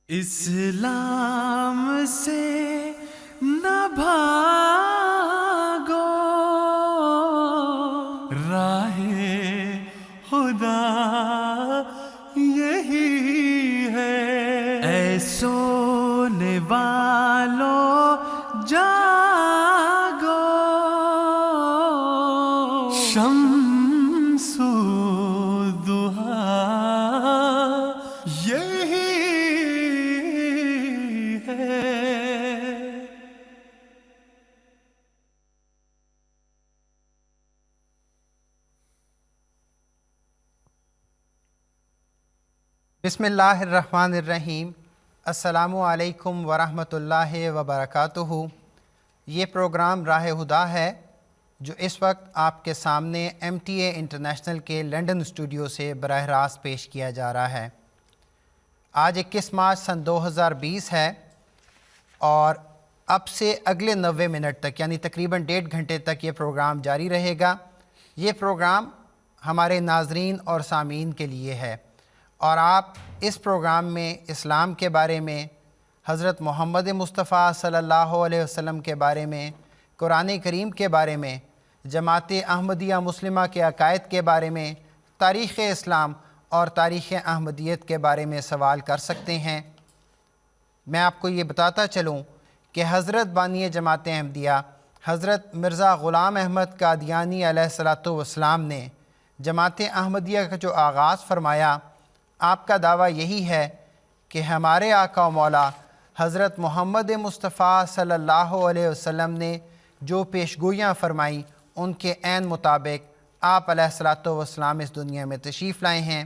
اسلام سے نہ بھاگو، راہ خدا یہی ہے۔ اے سونے والو جاگو، شمس الضحیٰ یہی ہے۔ بسم اللہ الرحمن الرحیم۔ السلام علیکم ورحمۃ اللہ وبرکاتہ۔ یہ پروگرام راہ خدا ہے جو اس وقت آپ کے سامنے MTA انٹرنیشنل کے لنڈن اسٹوڈیو سے براہ راست پیش کیا جا رہا ہے۔ آج 21 مارچ سن 2020 ہے اور اب سے اگلے 90 منٹ تک یعنی تقریباً 1.5 گھنٹے تک یہ پروگرام جاری رہے گا۔ یہ پروگرام ہمارے ناظرین اور سامعین کے لیے ہے اور آپ اس پروگرام میں اسلام کے بارے میں، حضرت محمد مصطفیٰ صلی اللہ علیہ وسلم کے بارے میں، قرآن کریم کے بارے میں، جماعت احمدیہ مسلمہ کے عقائد کے بارے میں، تاریخ اسلام اور تاریخ احمدیت کے بارے میں سوال کر سکتے ہیں۔ میں آپ کو یہ بتاتا چلوں کہ حضرت بانی جماعت احمدیہ حضرت مرزا غلام احمد قادیانی علیہ السلام نے جماعت احمدیہ کا جو آغاز فرمایا، آپ کا دعویٰ یہی ہے کہ ہمارے آقا و مولا حضرت محمد مصطفیٰ صلی اللہ علیہ وسلم نے جو پیشگوئیاں فرمائیں ان کے عین مطابق آپ علیہ السلام اس دنیا میں تشریف لائے ہیں۔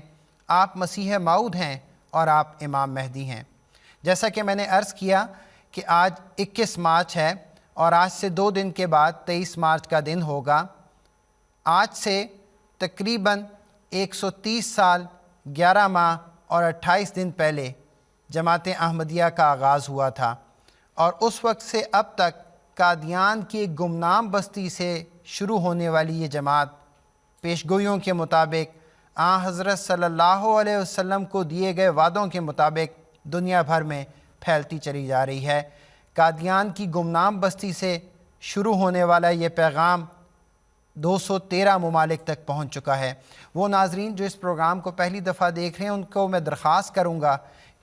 آپ مسیح موعود ہیں اور آپ امام مہدی ہیں۔ جیسا کہ میں نے عرض کیا کہ آج 21 مارچ ہے اور آج سے 2 دن کے بعد 23 مارچ کا دن ہوگا۔ آج سے تقریباً 130 سال 11 ماہ اور 28 دن پہلے جماعت احمدیہ کا آغاز ہوا تھا اور اس وقت سے اب تک قادیان کی گمنام بستی سے شروع ہونے والی یہ جماعت پیشگوئیوں کے مطابق حضرت صلی اللہ علیہ وسلم کو دیے گئے وعدوں کے مطابق دنیا بھر میں پھیلتی چلی جا رہی ہے۔ قادیان کی گمنام بستی سے شروع ہونے والا یہ پیغام 213 ممالک تک پہنچ چکا ہے۔ وہ ناظرین جو اس پروگرام کو پہلی دفعہ دیکھ رہے ہیں ان کو میں درخواست کروں گا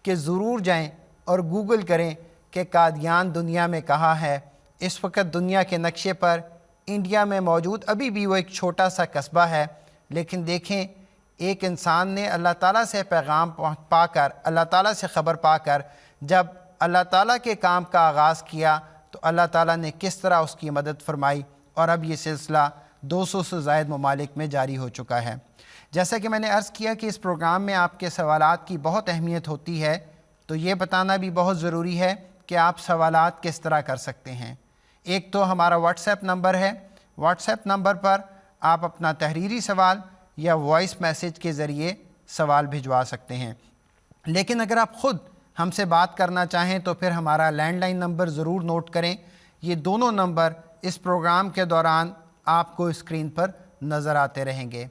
کہ ضرور جائیں اور گوگل کریں کہ قادیان دنیا میں کہاں ہے۔ اس وقت دنیا کے نقشے پر انڈیا میں موجود ابھی بھی وہ ایک چھوٹا سا قصبہ ہے، لیکن دیکھیں ایک انسان نے اللہ تعالیٰ سے پیغام پا کر، اللہ تعالیٰ سے خبر پا کر جب اللہ تعالیٰ کے کام کا آغاز کیا تو اللہ تعالیٰ نے کس طرح اس کی مدد فرمائی اور اب یہ سلسلہ 200 سے زائد ممالک میں جاری ہو چکا ہے۔ جیسا کہ میں نے عرض کیا کہ اس پروگرام میں آپ کے سوالات کی بہت اہمیت ہوتی ہے، تو یہ بتانا بھی بہت ضروری ہے کہ آپ سوالات کس طرح کر سکتے ہیں۔ ایک تو ہمارا واٹس ایپ نمبر ہے، واٹس ایپ نمبر پر آپ اپنا تحریری سوال یا وائس میسیج کے ذریعے سوال بھجوا سکتے ہیں، لیکن اگر آپ خود ہم سے بات کرنا چاہیں تو پھر ہمارا لینڈ لائن نمبر ضرور نوٹ کریں۔ یہ دونوں نمبر اس پروگرام کے دوران آپ کو اسکرین پر نظر آتے رہیں گے۔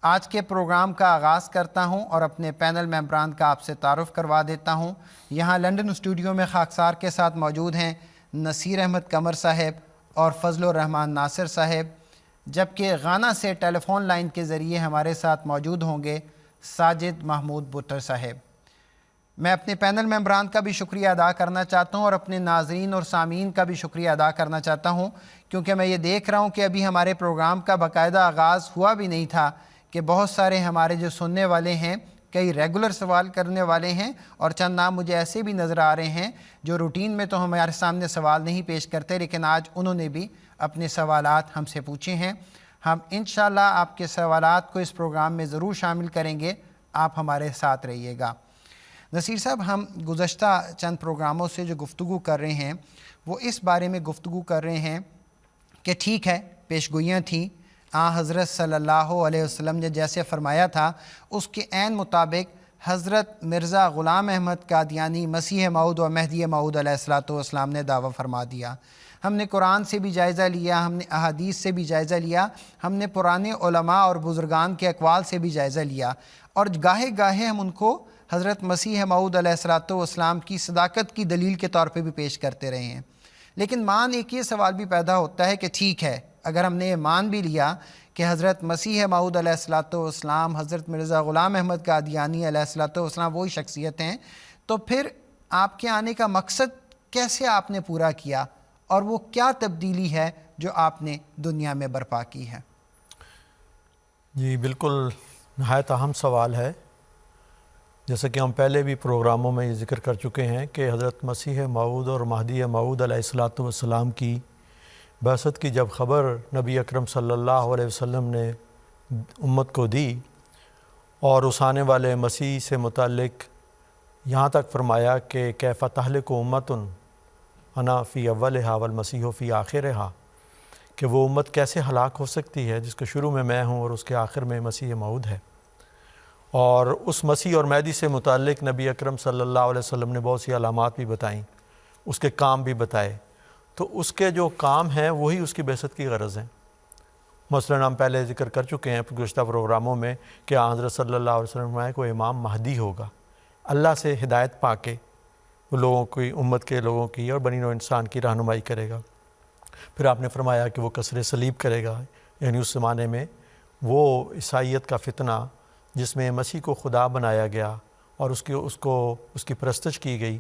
آج کے پروگرام کا آغاز کرتا ہوں اور اپنے پینل ممبران کا آپ سے تعارف کروا دیتا ہوں۔ یہاں لنڈن اسٹوڈیو میں خاکسار کے ساتھ موجود ہیں نصیر احمد قمر صاحب اور فضل الرحمان ناصر صاحب، جبکہ غانا سے ٹیلی فون لائن کے ذریعے ہمارے ساتھ موجود ہوں گے ساجد محمود بٹر صاحب۔ میں اپنے پینل ممبران کا بھی شکریہ ادا کرنا چاہتا ہوں اور اپنے ناظرین اور سامعین کا بھی شکریہ ادا کرنا چاہتا ہوں، کیونکہ میں یہ دیکھ رہا ہوں کہ ابھی ہمارے پروگرام کا باقاعدہ آغاز ہوا بھی نہیں تھا کہ بہت سارے ہمارے جو سننے والے ہیں، کئی ریگولر سوال کرنے والے ہیں اور چند نام مجھے ایسے بھی نظر آ رہے ہیں جو روٹین میں تو ہمارے سامنے سوال نہیں پیش کرتے، لیکن آج انہوں نے بھی اپنے سوالات ہم سے پوچھے ہیں۔ ہم انشاءاللہ آپ کے سوالات کو اس پروگرام میں ضرور شامل کریں گے، آپ ہمارے ساتھ رہیے گا۔ نصیر صاحب، ہم گزشتہ چند پروگراموں سے جو گفتگو کر رہے ہیں وہ اس بارے میں گفتگو کر رہے ہیں کہ ٹھیک ہے پیشگوئیاں تھیں، حضرت صلی اللہ علیہ وسلم نے جیسے فرمایا تھا اس کے عین مطابق حضرت مرزا غلام احمد قادیانی مسیح موعود و مہدی موعود علیہ السلام نے دعویٰ فرما دیا۔ ہم نے قرآن سے بھی جائزہ لیا، ہم نے احادیث سے بھی جائزہ لیا، ہم نے پرانے علماء اور بزرگان کے اقوال سے بھی جائزہ لیا اور گاہے گاہے ہم ان کو حضرت مسیح موعود علیہ الصلوۃ والسلام کی صداقت کی دلیل کے طور پہ بھی پیش کرتے رہے ہیں۔ لیکن مان ایک یہ سوال بھی پیدا ہوتا ہے کہ ٹھیک ہے، اگر ہم نے یہ مان بھی لیا کہ حضرت مسیح موعود علیہ الصلوۃ والسلام، حضرت مرزا غلام احمد قادیانی علیہ الصلوۃ والسلام وہی شخصیت ہیں، تو پھر آپ کے آنے کا مقصد کیسے آپ نے پورا کیا، اور وہ کیا تبدیلی ہے جو آپ نے دنیا میں برپا کی ہے؟ جی بالکل نہایت اہم سوال ہے۔ جیسا کہ ہم پہلے بھی پروگراموں میں یہ ذکر کر چکے ہیں کہ حضرت مسیح موعود اور مہدی موعود علیہ الصلوۃ والسلام کی بعثت کی جب خبر نبی اکرم صلی اللہ علیہ وسلم نے امت کو دی، اور اس آنے والے مسیح سے متعلق یہاں تک فرمایا کہ کیف تہلک امت انا فی اولہا والمسیح فی آخرہا، کہ وہ امت کیسے ہلاک ہو سکتی ہے جس کے شروع میں ہوں اور اس کے آخر میں مسیح موعود ہے۔ اور اس مسیح اور مہدی سے متعلق نبی اکرم صلی اللہ علیہ وسلم نے بہت سی علامات بھی بتائیں، اس کے کام بھی بتائے، تو اس کے جو کام ہیں وہی اس کی بعثت کی غرض ہیں۔ مثلاً ہم پہلے ذکر کر چکے ہیں گزشتہ پروگراموں میں کہ حضرت صلی اللہ علیہ وسلم فرمایا کہ وہ امام مہدی ہوگا، اللہ سے ہدایت پا کے وہ لوگوں کی، امت کے لوگوں کی اور بنی نوع انسان کی رہنمائی کرے گا۔ پھر آپ نے فرمایا کہ وہ کسر صلیب کرے گا، یعنی اس زمانے میں وہ عیسائیت کا فتنہ جس میں مسیح کو خدا بنایا گیا اور اس کی پرستش کی گئی،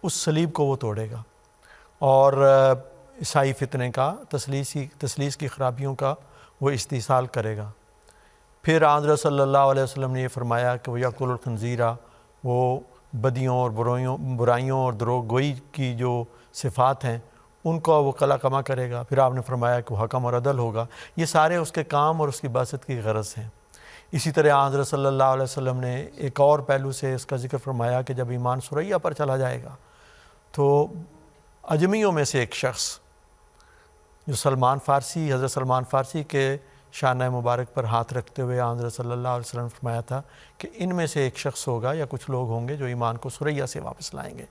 اس صلیب کو وہ توڑے گا، اور عیسائی فتنے کا تثلیث کی خرابیوں کا وہ استحصال کرے گا۔ پھر حضرت صلی اللہ علیہ وسلم نے یہ فرمایا کہ وہ یأکل الخنزیرہ، وہ بدیوں اور برائیوں اور دروغ گوئی کی جو صفات ہیں ان کو وہ قلع کما کرے گا۔ پھر آپ نے فرمایا کہ وہ حکم اور عدل ہوگا۔ یہ سارے اس کے کام اور اس کی بعثت کی غرض ہیں۔ اسی طرح حضرت صلی اللہ علیہ وسلم نے ایک اور پہلو سے اس کا ذکر فرمایا کہ جب ایمان ثریہ پر چلا جائے گا تو اجمیوں میں سے ایک شخص جو حضرت سلمان فارسی کے شانہ مبارک پر ہاتھ رکھتے ہوئے حضرت صلی اللہ علیہ وسلم نے فرمایا تھا کہ ان میں سے ایک شخص ہوگا یا کچھ لوگ ہوں گے جو ایمان کو ثریہ سے واپس لائیں گے۔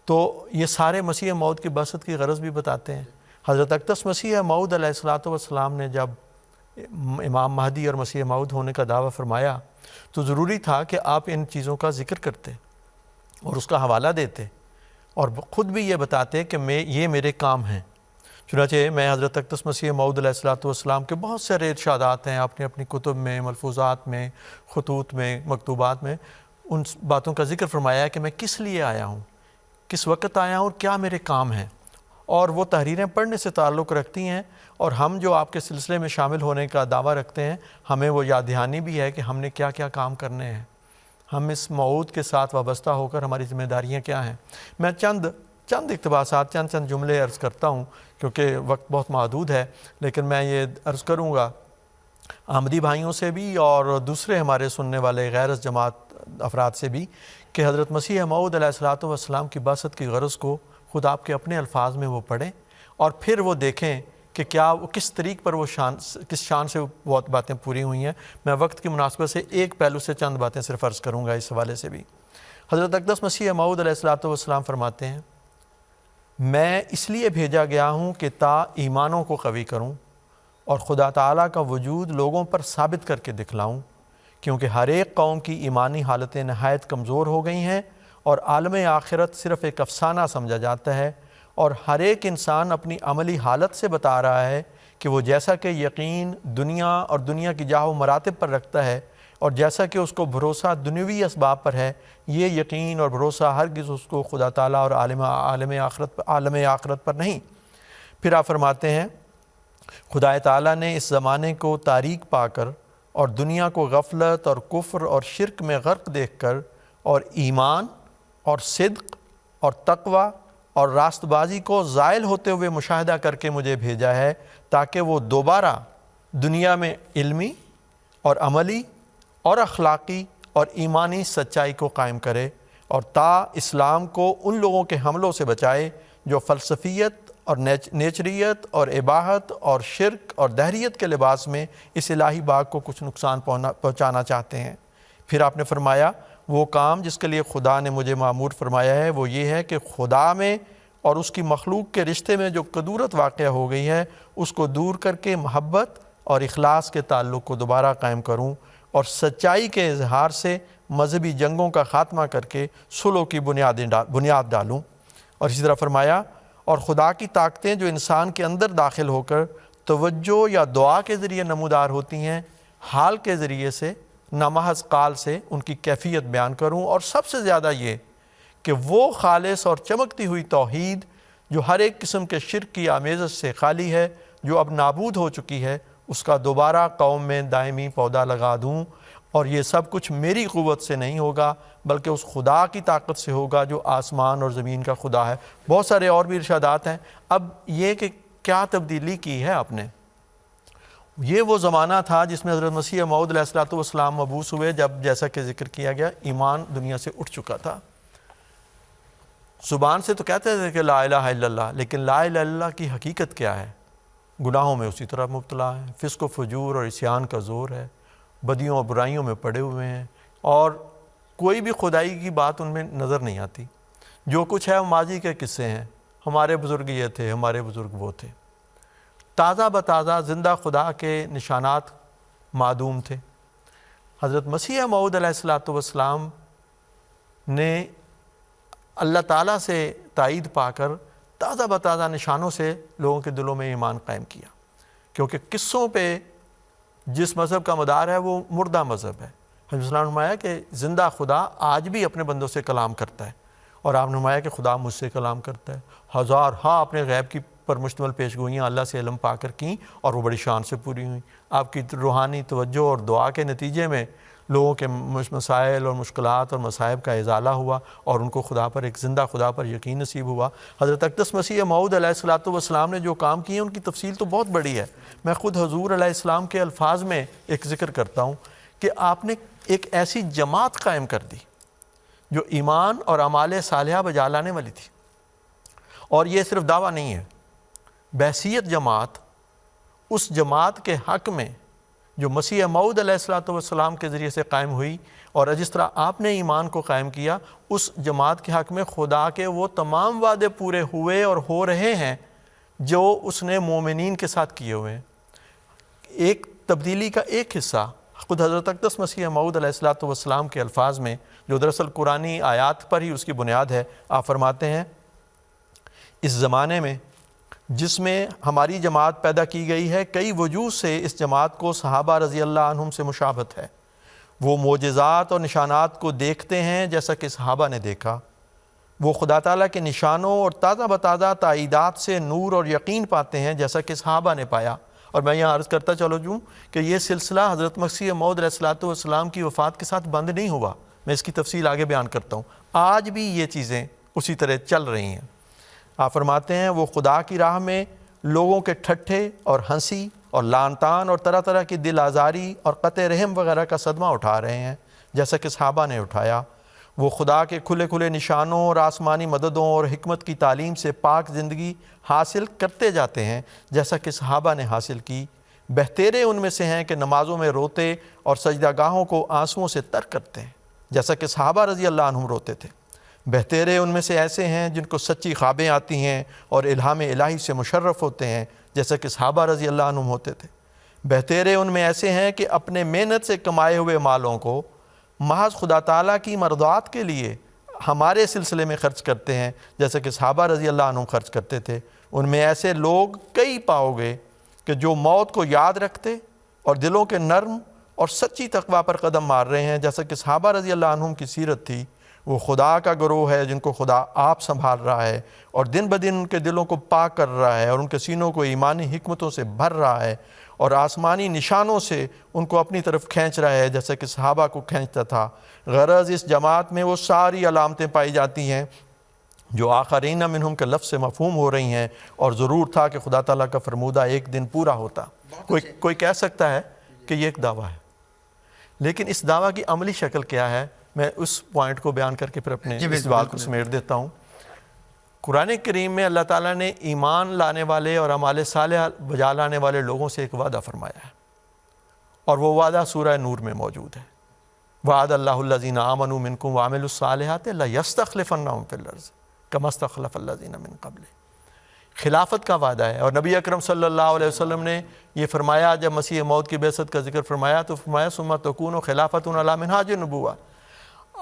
تو یہ سارے مسیح موعود کی بعثت کی غرض بھی بتاتے ہیں۔ حضرت اقدس مسیح موعود علیہ الصلوۃ والسلام نے جب امام مہدی اور مسیح موعود ہونے کا دعویٰ فرمایا تو ضروری تھا کہ آپ ان چیزوں کا ذکر کرتے اور اس کا حوالہ دیتے اور خود بھی یہ بتاتے کہ یہ میرے کام ہیں۔ چنانچہ میں حضرت اقدس مسیح موعود علیہ الصلوۃ والسلام کے بہت سارے ارشادات ہیں، اپنی اپنی کتب میں، ملفوظات میں، خطوط میں، مکتوبات میں ان باتوں کا ذکر فرمایا کہ میں کس لیے آیا ہوں، کس وقت آیا ہوں اور کیا میرے کام ہیں، اور وہ تحریریں پڑھنے سے تعلق رکھتی ہیں۔ اور ہم جو آپ کے سلسلے میں شامل ہونے کا دعویٰ رکھتے ہیں، ہمیں وہ یاد دہانی بھی ہے کہ ہم نے کیا کیا کام کرنے ہیں، ہم اس موعود کے ساتھ وابستہ ہو کر ہماری ذمہ داریاں کیا ہیں۔ میں چند اقتباسات، چند جملے عرض کرتا ہوں کیونکہ وقت بہت محدود ہے، لیکن میں یہ عرض کروں گا احمدی بھائیوں سے بھی اور دوسرے ہمارے سننے والے غیر از جماعت افراد سے بھی کہ حضرت مسیح موعود علیہ الصلوۃ والسلام کی بعثت کی غرض کو خود آپ کے اپنے الفاظ میں وہ پڑھیں اور پھر وہ دیکھیں کہ کیا وہ کس طریق پر وہ کس شان سے وہ باتیں پوری ہوئی ہیں۔ میں وقت کی مناسبت سے ایک پہلو سے چند باتیں صرف عرض کروں گا اس حوالے سے بھی۔ حضرت اقدس مسیح موعود علیہ الصلوۃ والسلام فرماتے ہیں، میں اس لیے بھیجا گیا ہوں کہ تا ایمانوں کو قوی کروں اور خدا تعالیٰ کا وجود لوگوں پر ثابت کر کے دکھلاؤں، کیونکہ ہر ایک قوم کی ایمانی حالتیں نہایت کمزور ہو گئی ہیں اور عالم آخرت صرف ایک افسانہ سمجھا جاتا ہے، اور ہر ایک انسان اپنی عملی حالت سے بتا رہا ہے کہ وہ جیسا کہ یقین دنیا اور دنیا کی جاہ و مراتب پر رکھتا ہے اور جیسا کہ اس کو بھروسہ دنیوی اسباب پر ہے، یہ یقین اور بھروسہ ہرگز اس کو خدا تعالیٰ اور عالم آخرت پر نہیں۔ پھر آپ فرماتے ہیں، خدا تعالیٰ نے اس زمانے کو تاریک پا کر اور دنیا کو غفلت اور کفر اور شرک میں غرق دیکھ کر اور ایمان اور صدق اور تقوی اور راست بازی کو زائل ہوتے ہوئے مشاہدہ کر کے مجھے بھیجا ہے تاکہ وہ دوبارہ دنیا میں علمی اور عملی اور اخلاقی اور ایمانی سچائی کو قائم کرے اور تا اسلام کو ان لوگوں کے حملوں سے بچائے جو فلسفیت اور نیچریت اور اباحت اور شرک اور دہریت کے لباس میں اس الہی باغ کو کچھ نقصان پہنچانا چاہتے ہیں۔ پھر آپ نے فرمایا، وہ کام جس کے لیے خدا نے مجھے مامور فرمایا ہے وہ یہ ہے کہ خدا میں اور اس کی مخلوق کے رشتے میں جو کدورت واقع ہو گئی ہے اس کو دور کر کے محبت اور اخلاص کے تعلق کو دوبارہ قائم کروں اور سچائی کے اظہار سے مذہبی جنگوں کا خاتمہ کر کے صلح کی بنیاد ڈالوں۔ اور اسی طرح فرمایا اور خدا کی طاقتیں جو انسان کے اندر داخل ہو کر توجہ یا دعا کے ذریعے نمودار ہوتی ہیں، حال کے ذریعے سے نہ محض قال سے ان کی کیفیت بیان کروں، اور سب سے زیادہ یہ کہ وہ خالص اور چمکتی ہوئی توحید جو ہر ایک قسم کے شرک کی آمیزش سے خالی ہے، جو اب نابود ہو چکی ہے، اس کا دوبارہ قوم میں دائمی پودا لگا دوں۔ اور یہ سب کچھ میری قوت سے نہیں ہوگا بلکہ اس خدا کی طاقت سے ہوگا جو آسمان اور زمین کا خدا ہے۔ بہت سارے اور بھی ارشادات ہیں۔ اب یہ کہ کیا تبدیلی کی ہے آپ نے، یہ وہ زمانہ تھا جس میں حضرت مسیح موعود علیہ السلام مبعوث ہوئے، جب جیسا کہ ذکر کیا گیا ایمان دنیا سے اٹھ چکا تھا۔ زبان سے تو کہتے تھے کہ لا الہ الا اللہ، لیکن لا الہ الا اللہ کی حقیقت کیا ہے؟ گناہوں میں اسی طرح مبتلا ہے، فسق و فجور اور عصیان کا زور ہے، بدیوں اور برائیوں میں پڑے ہوئے ہیں، اور کوئی بھی خدائی کی بات ان میں نظر نہیں آتی۔ جو کچھ ہے وہ ماضی کے قصے ہیں، ہمارے بزرگ یہ تھے، ہمارے بزرگ وہ تھے۔ تازہ بتازہ زندہ خدا کے نشانات معدوم تھے۔ حضرت مسیح موعود علیہ السلام نے اللہ تعالیٰ سے تائید پا کر تازہ بتازہ نشانوں سے لوگوں کے دلوں میں ایمان قائم کیا، کیونکہ قصوں پہ جس مذہب کا مدار ہے وہ مردہ مذہب ہے۔ حضرت صلی اللہ علیہ وسلم نے فرمایا کہ زندہ خدا آج بھی اپنے بندوں سے کلام کرتا ہے، اور آپ نے فرمایا کہ خدا مجھ سے کلام کرتا ہے۔ ہزارہا اپنے غیب کی پر مشتمل پیش گوئیاں اللہ سے علم پا کر کیں، اور وہ بڑی شان سے پوری ہوئیں۔ آپ کی روحانی توجہ اور دعا کے نتیجے میں لوگوں کے مسائل اور مشکلات اور مصائب کا ازالہ ہوا، اور ان کو خدا پر، ایک زندہ خدا پر یقین نصیب ہوا۔ حضرت اقدس مسیح موعود علیہ السلام نے جو کام کیے ان کی تفصیل تو بہت بڑی ہے۔ میں خود حضور علیہ السلام کے الفاظ میں ایک ذکر کرتا ہوں کہ آپ نے ایک ایسی جماعت قائم کر دی جو ایمان اور اعمال صالحہ بجا لانے والی تھی، اور یہ صرف دعویٰ نہیں ہے، بحیثیت جماعت، اس جماعت کے حق میں جو مسیح موعود علیہ السلام کے ذریعے سے قائم ہوئی، اور جس طرح آپ نے ایمان کو قائم کیا، اس جماعت کے حق میں خدا کے وہ تمام وعدے پورے ہوئے اور ہو رہے ہیں جو اس نے مومنین کے ساتھ کیے ہوئے ہیں۔ ایک تبدیلی کا ایک حصہ خود حضرت اقدس مسیح موعود علیہ السلام کے الفاظ میں، جو دراصل قرآنی آیات پر ہی اس کی بنیاد ہے، آپ فرماتے ہیں اس زمانے میں جس میں ہماری جماعت پیدا کی گئی ہے، کئی وجوہ سے اس جماعت کو صحابہ رضی اللہ عنہم سے مشابہت ہے۔ وہ معجزات اور نشانات کو دیکھتے ہیں جیسا کہ صحابہ نے دیکھا، وہ خدا تعالیٰ کے نشانوں اور تازہ بتازہ تائیدات سے نور اور یقین پاتے ہیں جیسا کہ صحابہ نے پایا۔ اور میں یہاں عرض کرتا چلو جوں کہ یہ سلسلہ حضرت مسیح موعود علیہ السلام کی وفات کے ساتھ بند نہیں ہوا، میں اس کی تفصیل آگے بیان کرتا ہوں۔ آج بھی یہ چیزیں اسی طرح چل رہی ہیں۔ آپ فرماتے ہیں وہ خدا کی راہ میں لوگوں کے ٹھٹھے اور ہنسی اور لعن طعن اور طرح طرح کی دل آزاری اور قطع رحم وغیرہ کا صدمہ اٹھا رہے ہیں جیسا کہ صحابہ نے اٹھایا۔ وہ خدا کے کھلے کھلے نشانوں اور آسمانی مددوں اور حکمت کی تعلیم سے پاک زندگی حاصل کرتے جاتے ہیں جیسا کہ صحابہ نے حاصل کی۔ بہتیرے ان میں سے ہیں کہ نمازوں میں روتے اور سجدہ گاہوں کو آنسوؤں سے تر کرتے ہیں جیسا کہ صحابہ رضی اللہ عنہم روتے تھے۔ بہتیرے ان میں سے ایسے ہیں جن کو سچی خوابیں آتی ہیں اور الہام الہی سے مشرف ہوتے ہیں جیسا کہ صحابہ رضی اللہ عنہم ہوتے تھے۔ بہتیرے ان میں ایسے ہیں کہ اپنے محنت سے کمائے ہوئے مالوں کو محض خدا تعالیٰ کی مرضات کے لیے ہمارے سلسلے میں خرچ کرتے ہیں جیسا کہ صحابہ رضی اللہ عنہم خرچ کرتے تھے۔ ان میں ایسے لوگ کئی پاؤ گے کہ جو موت کو یاد رکھتے اور دلوں کے نرم اور سچی تقویٰ پر قدم مار رہے ہیں جیسا کہ صحابہ رضی اللہ عنہم کی سیرت تھی۔ وہ خدا کا گروہ ہے جن کو خدا آپ سنبھال رہا ہے اور دن بدن ان کے دلوں کو پاک کر رہا ہے اور ان کے سینوں کو ایمانی حکمتوں سے بھر رہا ہے اور آسمانی نشانوں سے ان کو اپنی طرف کھینچ رہا ہے جیسا کہ صحابہ کو کھینچتا تھا۔ غرض اس جماعت میں وہ ساری علامتیں پائی جاتی ہیں جو آخرین منہم کے لفظ سے مفہوم ہو رہی ہیں، اور ضرور تھا کہ خدا تعالیٰ کا فرمودہ ایک دن پورا ہوتا۔ کوئی کہہ سکتا ہے کہ یہ ایک دعویٰ ہے، لیکن اس دعویٰ کی عملی شکل کیا ہے؟ میں اس پوائنٹ کو بیان کر کے پھر اپنے اس بات کو سمیٹ دیتا ہوں۔ قرآن کریم میں اللہ تعالیٰ نے ایمان لانے والے اور اعمال صالحہ بجا لانے والے لوگوں سے ایک وعدہ فرمایا ہے، اور وہ وعدہ سورہ نور میں موجود ہے۔ وعد اللہ الذین آمنوا منکم وعملوا الصالحات لیستخلفنہم فی الارض کما استخلف الذین من قبل۔ خلافت کا وعدہ ہے، اور نبی اکرم صلی اللہ علیہ وسلم نے یہ فرمایا جب مسیح موعود کی بعثت کا ذکر فرمایا تو فرمایا ثم تکون خلافۃ علی منہاج النبوۃ،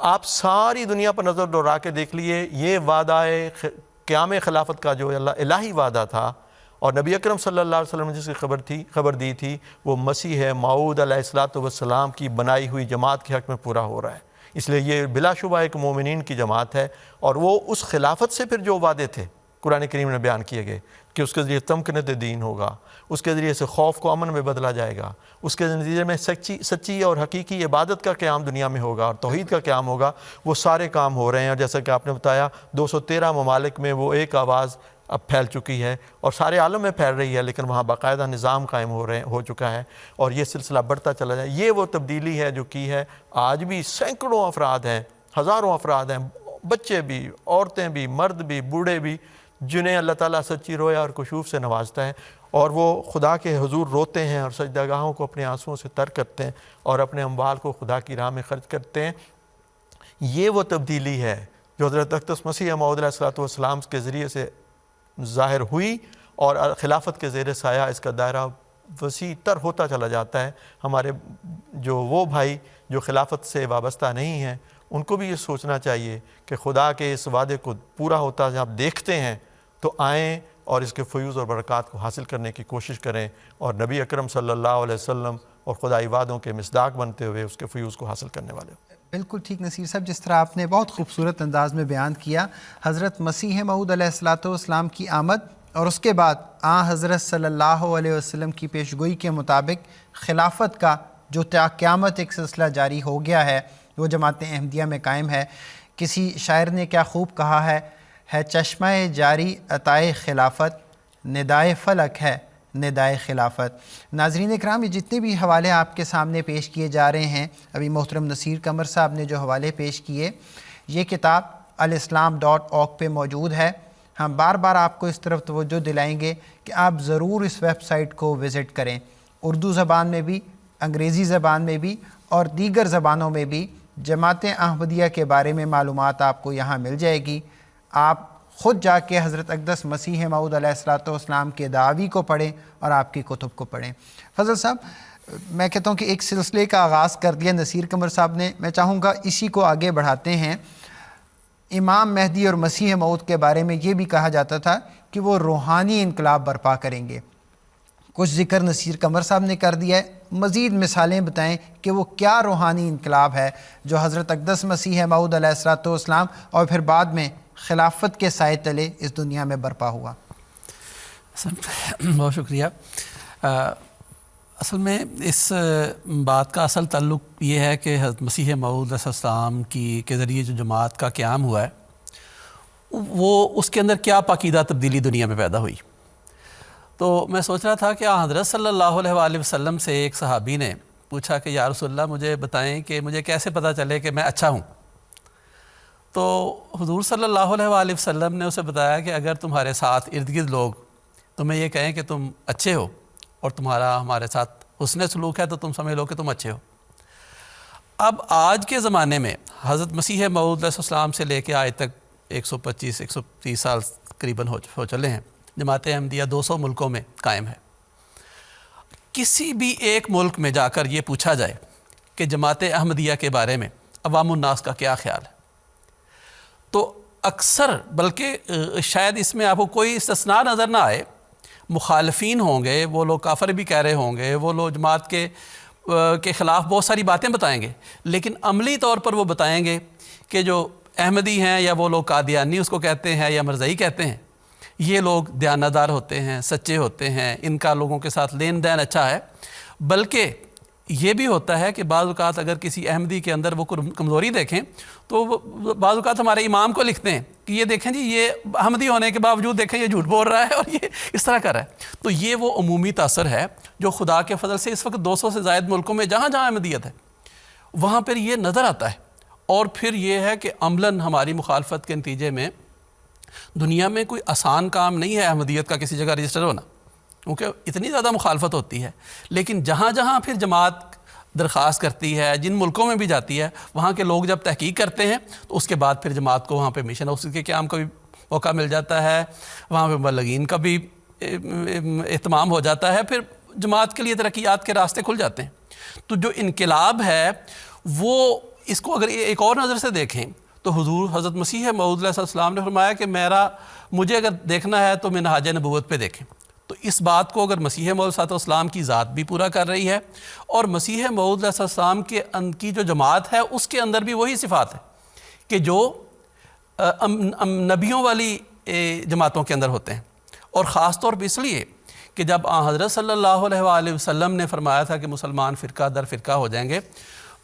آپ ساری دنیا پر نظر دوڑا کے دیکھ لیے، یہ وعدہ قیام خلافت کا جو الہی وعدہ تھا اور نبی اکرم صلی اللہ علیہ وسلم نے جس کی خبر دی تھی، وہ مسیح موعود علیہ الصلوۃ والسلام کی بنائی ہوئی جماعت کے حق میں پورا ہو رہا ہے۔ اس لیے یہ بلا شبہ ایک مومنین کی جماعت ہے، اور وہ اس خلافت سے پھر جو وعدے تھے قرآن کریم میں بیان کیے گئے کہ اس کے ذریعے تمکنت دین ہوگا، اس کے ذریعے سے خوف کو امن میں بدلا جائے گا، اس کے نتیجے میں سچی اور حقیقی عبادت کا قیام دنیا میں ہوگا اور توحید کا قیام ہوگا، وہ سارے کام ہو رہے ہیں۔ اور جیسا کہ آپ نے بتایا 213 ممالک میں وہ ایک آواز اب پھیل چکی ہے اور سارے عالم میں پھیل رہی ہے، لیکن وہاں باقاعدہ نظام قائم ہو چکا ہے اور یہ سلسلہ بڑھتا چلا جائے۔ یہ وہ تبدیلی ہے جو کی ہے۔ آج بھی سینکڑوں افراد ہیں، ہزاروں افراد ہیں، بچے بھی، عورتیں بھی، مرد بھی، بوڑھے بھی، جنہیں اللہ تعالیٰ سچی رویا اور کشوف سے نوازتا ہے، اور وہ خدا کے حضور روتے ہیں اور سجدہ گاہوں کو اپنے آنسوؤں سے تر کرتے ہیں اور اپنے اموال کو خدا کی راہ میں خرچ کرتے ہیں۔ یہ وہ تبدیلی ہے جو حضرت اقدس مسیح موعود علیہ الصلوۃ والسلام کے ذریعے سے ظاہر ہوئی، اور خلافت کے زیر سایہ اس کا دائرہ وسیع تر ہوتا چلا جاتا ہے۔ ہمارے وہ بھائی جو خلافت سے وابستہ نہیں ہیں، ان کو بھی یہ سوچنا چاہیے کہ خدا کے اس وعدے کو پورا ہوتا جب دیکھتے ہیں تو آئیں اور اس کے فیوز اور برکات کو حاصل کرنے کی کوشش کریں، اور نبی اکرم صلی اللہ علیہ وسلم اور خدائی وعدوں کے مصداق بنتے ہوئے اس کے فیوز کو حاصل کرنے والے ہوں۔ بالکل ٹھیک نصیر صاحب، جس طرح آپ نے بہت خوبصورت انداز میں بیان کیا حضرت مسیح موعود علیہ الصلوۃ والسلام کی آمد، اور اس کے بعد حضرت صلی اللہ علیہ وسلم کی پیشگوئی کے مطابق خلافت کا جو تا قیامت ایک سلسلہ جاری ہو گیا ہے، وہ جماعت احمدیہ میں قائم ہے۔ کسی شاعر نے کیا خوب کہا ہے چشمہ جاری عطائے خلافت، ندائے فلک ہے ندائے خلافت۔ ناظرین اکرام، یہ جتنے بھی حوالے آپ کے سامنے پیش کیے جا رہے ہیں، ابھی محترم نصیر قمر صاحب نے جو حوالے پیش کیے، یہ کتاب alislam.org پہ موجود ہے۔ ہم بار بار آپ کو اس طرف توجہ دلائیں گے کہ آپ ضرور اس ویب سائٹ کو وزٹ کریں۔ اردو زبان میں بھی، انگریزی زبان میں بھی اور دیگر زبانوں میں بھی جماعت احمدیہ کے بارے میں معلومات آپ کو یہاں مل جائے گی۔ آپ خود جا کے حضرت اقدس مسیح موعود علیہ الصلوۃ والسلام کے دعاوی کو پڑھیں اور آپ کی کتب کو پڑھیں۔ فضل صاحب، میں کہتا ہوں کہ ایک سلسلے کا آغاز کر دیا نصیر قمر صاحب نے، میں چاہوں گا اسی کو آگے بڑھاتے ہیں۔ امام مہدی اور مسیح موعود کے بارے میں یہ بھی کہا جاتا تھا کہ وہ روحانی انقلاب برپا کریں گے۔ کچھ ذکر نصیر قمر صاحب نے کر دیا ہے، مزید مثالیں بتائیں کہ وہ کیا روحانی انقلاب ہے جو حضرت اقدس مسیح موعود علیہ الصلوۃ والسلام اور پھر بعد میں خلافت کے سائے تلے اس دنیا میں برپا ہوا۔ بہت شکریہ۔ اصل میں اس بات کا اصل تعلق یہ ہے کہ حضرت مسیح موعود علیہ السلام کے ذریعے جو جماعت کا قیام ہوا ہے، وہ اس کے اندر کیا پاکیدہ تبدیلی دنیا میں پیدا ہوئی۔ تو میں سوچ رہا تھا کہ حضرت صلی اللہ علیہ وآلہ وسلم سے ایک صحابی نے پوچھا کہ یا رسول اللہ، مجھے بتائیں کہ مجھے کیسے پتہ چلے کہ میں اچھا ہوں۔ تو حضور صلی اللہ علیہ وآلہ وسلم نے اسے بتایا کہ اگر تمہارے ساتھ ارد گرد لوگ تمہیں یہ کہیں کہ تم اچھے ہو اور تمہارا ہمارے ساتھ حسن سلوک ہے، تو تم سمجھ لو کہ تم اچھے ہو۔ اب آج کے زمانے میں حضرت مسیح موعود علیہ السلام سے لے کے آج تک 125-130 سال قریباً ہو چلے ہیں، جماعت احمدیہ 200 ملکوں میں قائم ہے۔ کسی بھی ایک ملک میں جا کر یہ پوچھا جائے کہ جماعت احمدیہ کے بارے میں عوام الناس کا کیا خیال ہے، تو اکثر، بلکہ شاید اس میں آپ کو کوئی استثناء نظر نہ آئے، مخالفین ہوں گے، وہ لوگ کافر بھی کہہ رہے ہوں گے، وہ لوگ جماعت کے خلاف بہت ساری باتیں بتائیں گے، لیکن عملی طور پر وہ بتائیں گے کہ جو احمدی ہیں یا وہ لوگ قادیانی اس کو کہتے ہیں یا مرزائی کہتے ہیں، یہ لوگ دیانتدار ہوتے ہیں، سچے ہوتے ہیں، ان کا لوگوں کے ساتھ لین دین اچھا ہے۔ بلکہ یہ بھی ہوتا ہے کہ بعض اوقات اگر کسی احمدی کے اندر وہ کمزوری دیکھیں تو بعض اوقات ہمارے امام کو لکھتے ہیں کہ یہ دیکھیں جی، یہ احمدی ہونے کے باوجود دیکھیں یہ جھوٹ بول رہا ہے اور یہ اس طرح کر رہا ہے۔ تو یہ وہ عمومی تاثر ہے جو خدا کے فضل سے اس وقت 200 سے زائد ملکوں میں جہاں جہاں احمدیت ہے وہاں پر یہ نظر آتا ہے۔ اور پھر یہ ہے کہ عملاً ہماری مخالفت کے نتیجے میں دنیا میں کوئی آسان کام نہیں ہے احمدیت کا کسی جگہ رجسٹر ہونا، کیونکہ اتنی زیادہ مخالفت ہوتی ہے۔ لیکن جہاں جہاں پھر جماعت درخواست کرتی ہے، جن ملکوں میں بھی جاتی ہے، وہاں کے لوگ جب تحقیق کرتے ہیں تو اس کے بعد پھر جماعت کو وہاں پہ مشن ہاؤس کے قیام کا بھی موقع مل جاتا ہے، وہاں پہ مبلغین کا بھی اہتمام ہو جاتا ہے، پھر جماعت کے لیے ترقیات کے راستے کھل جاتے ہیں۔ تو جو انقلاب ہے وہ اس کو اگر ایک اور نظر سے دیکھیں تو حضور حضرت مسیح موعود علیہ السلام نے فرمایا کہ مجھے اگر دیکھنا ہے تو منہاج نبوت پہ دیکھیں. تو اس بات کو اگر مسیح موعود علیہ السلام کی ذات بھی پورا کر رہی ہے اور مسیح موعود علیہ السلام کی جو جماعت ہے اس کے اندر بھی وہی صفات ہے کہ جو نبیوں والی جماعتوں کے اندر ہوتے ہیں. اور خاص طور پہ اس لیے کہ جب حضرت صلی اللہ علیہ وآلہ وسلم نے فرمایا تھا کہ مسلمان فرقہ در فرقہ ہو جائیں گے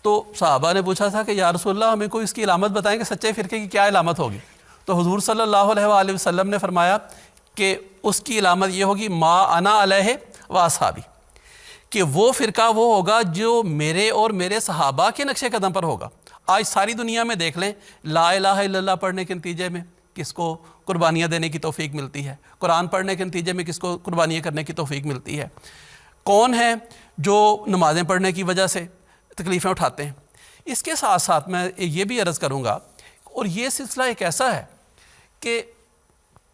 تو صحابہ نے پوچھا تھا کہ یا رسول اللہ ہمیں کوئی اس کی علامت بتائیں کہ سچے فرقے کی کیا علامت ہوگی. تو حضور صلی اللہ علیہ وآلہ وسلم نے فرمایا کہ اس کی علامت یہ ہوگی ما انا علیہ و اصحابی، کہ وہ فرقہ وہ ہوگا جو میرے اور میرے صحابہ کے نقش قدم پر ہوگا. آج ساری دنیا میں دیکھ لیں لا الہ الا اللہ پڑھنے کے نتیجے میں کس کو قربانیاں دینے کی توفیق ملتی ہے، قرآن پڑھنے کے نتیجے میں کس کو قربانیاں کرنے کی توفیق ملتی ہے، کون ہے جو نمازیں پڑھنے کی وجہ سے تکلیفیں اٹھاتے ہیں. اس کے ساتھ ساتھ میں یہ بھی عرض کروں گا، اور یہ سلسلہ ایک ایسا ہے کہ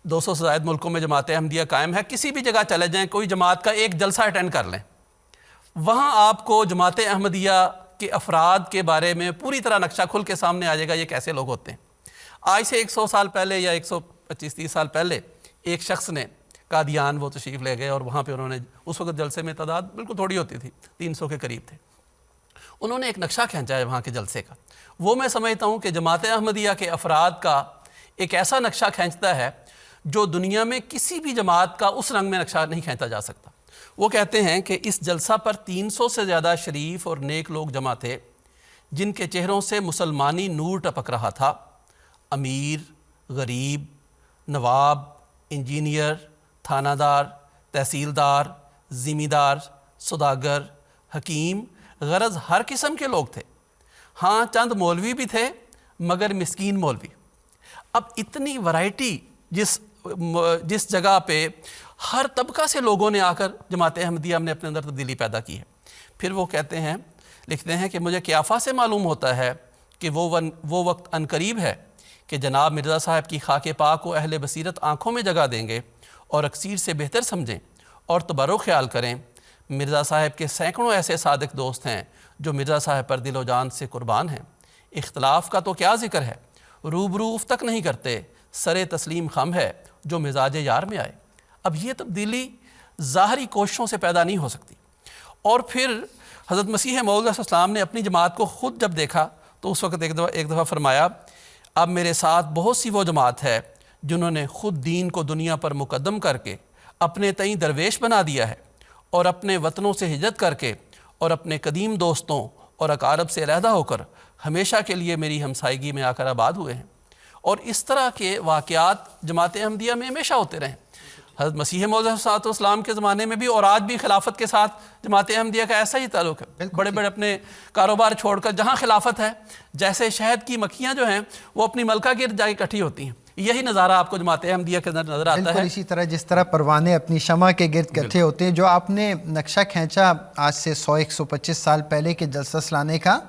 200 سے زائد ملکوں میں جماعت احمدیہ قائم ہے. کسی بھی جگہ چلے جائیں، کوئی جماعت کا ایک جلسہ اٹینڈ کر لیں، وہاں آپ کو جماعت احمدیہ کے افراد کے بارے میں پوری طرح نقشہ کھل کے سامنے آ جائے گا یہ کیسے لوگ ہوتے ہیں. آج سے 100 سال پہلے یا 125-30 سال پہلے ایک شخص نے قادیان وہ تشریف لے گئے اور وہاں پہ انہوں نے اس وقت جلسے میں تعداد بالکل تھوڑی ہوتی تھی، 300 کے قریب تھے. انہوں نے ایک نقشہ کھینچا ہے وہاں کے جلسے کا. وہ میں سمجھتا ہوں کہ جماعت احمدیہ کے افراد کا ایک ایسا نقشہ کھینچتا ہے جو دنیا میں کسی بھی جماعت کا اس رنگ میں نقشہ نہیں کھینچا جا سکتا. وہ کہتے ہیں کہ اس جلسہ پر 300 سے زیادہ شریف اور نیک لوگ جمع تھے جن کے چہروں سے مسلمانی نور ٹپک رہا تھا. امیر، غریب، نواب، انجینئر، تھانہ دار، تحصیلدار، زمیندار، سوداگر، حکیم، غرض ہر قسم کے لوگ تھے. ہاں چند مولوی بھی تھے مگر مسکین مولوی. اب اتنی ورائٹی جس جگہ پہ ہر طبقہ سے لوگوں نے آ کر جماعت احمدیہ نے اپنے اندر تبدیلی پیدا کی ہے. پھر وہ کہتے ہیں، لکھتے ہیں کہ مجھے قیافہ سے معلوم ہوتا ہے کہ وہ وقت عنقریب ہے کہ جناب مرزا صاحب کی خاک پاک کو اہل بصیرت آنکھوں میں جگہ دیں گے اور اکثیر سے بہتر سمجھیں اور تبرک خیال کریں. مرزا صاحب کے سینکڑوں ایسے صادق دوست ہیں جو مرزا صاحب پر دل و جان سے قربان ہیں. اختلاف کا تو کیا ذکر ہے، روبرو اف تک نہیں کرتے، سر تسلیم خم ہے جو مزاج یار میں آئے. اب یہ تبدیلی ظاہری کوششوں سے پیدا نہیں ہو سکتی. اور پھر حضرت مسیح موعود علیہ السلام نے اپنی جماعت کو خود جب دیکھا تو اس وقت ایک دفعہ فرمایا، اب میرے ساتھ بہت سی وہ جماعت ہے جنہوں نے خود دین کو دنیا پر مقدم کر کے اپنے تئیں درویش بنا دیا ہے اور اپنے وطنوں سے ہجرت کر کے اور اپنے قدیم دوستوں اور اقارب سے علیحدہ ہو کر ہمیشہ کے لیے میری ہمسائیگی میں آ کر آباد ہوئے ہیں. اور اس طرح کے واقعات جماعت احمدیہ میں ہمیشہ ہوتے رہے. حضرت مسیح موعود علیہ السلام کے زمانے میں بھی اور آج بھی خلافت کے ساتھ جماعت احمدیہ کا ایسا ہی تعلق ہے. بڑے بڑے اپنے کاروبار چھوڑ کر جہاں خلافت ہے، جیسے شہد کی مکھیاں جو ہیں وہ اپنی ملکہ گرد جا کے اکٹھی ہوتی ہیں. یہی نظارہ آپ کو جماعت احمدیہ کے اندر نظر آتا ہے. اسی طرح جس طرح پروانے اپنی شمع کے گرد اکٹھے ہوتے ہیں. جو آپ نے نقشہ کھینچا آج سے 100-125 سال پہلے کے جلسہ سلانے کا،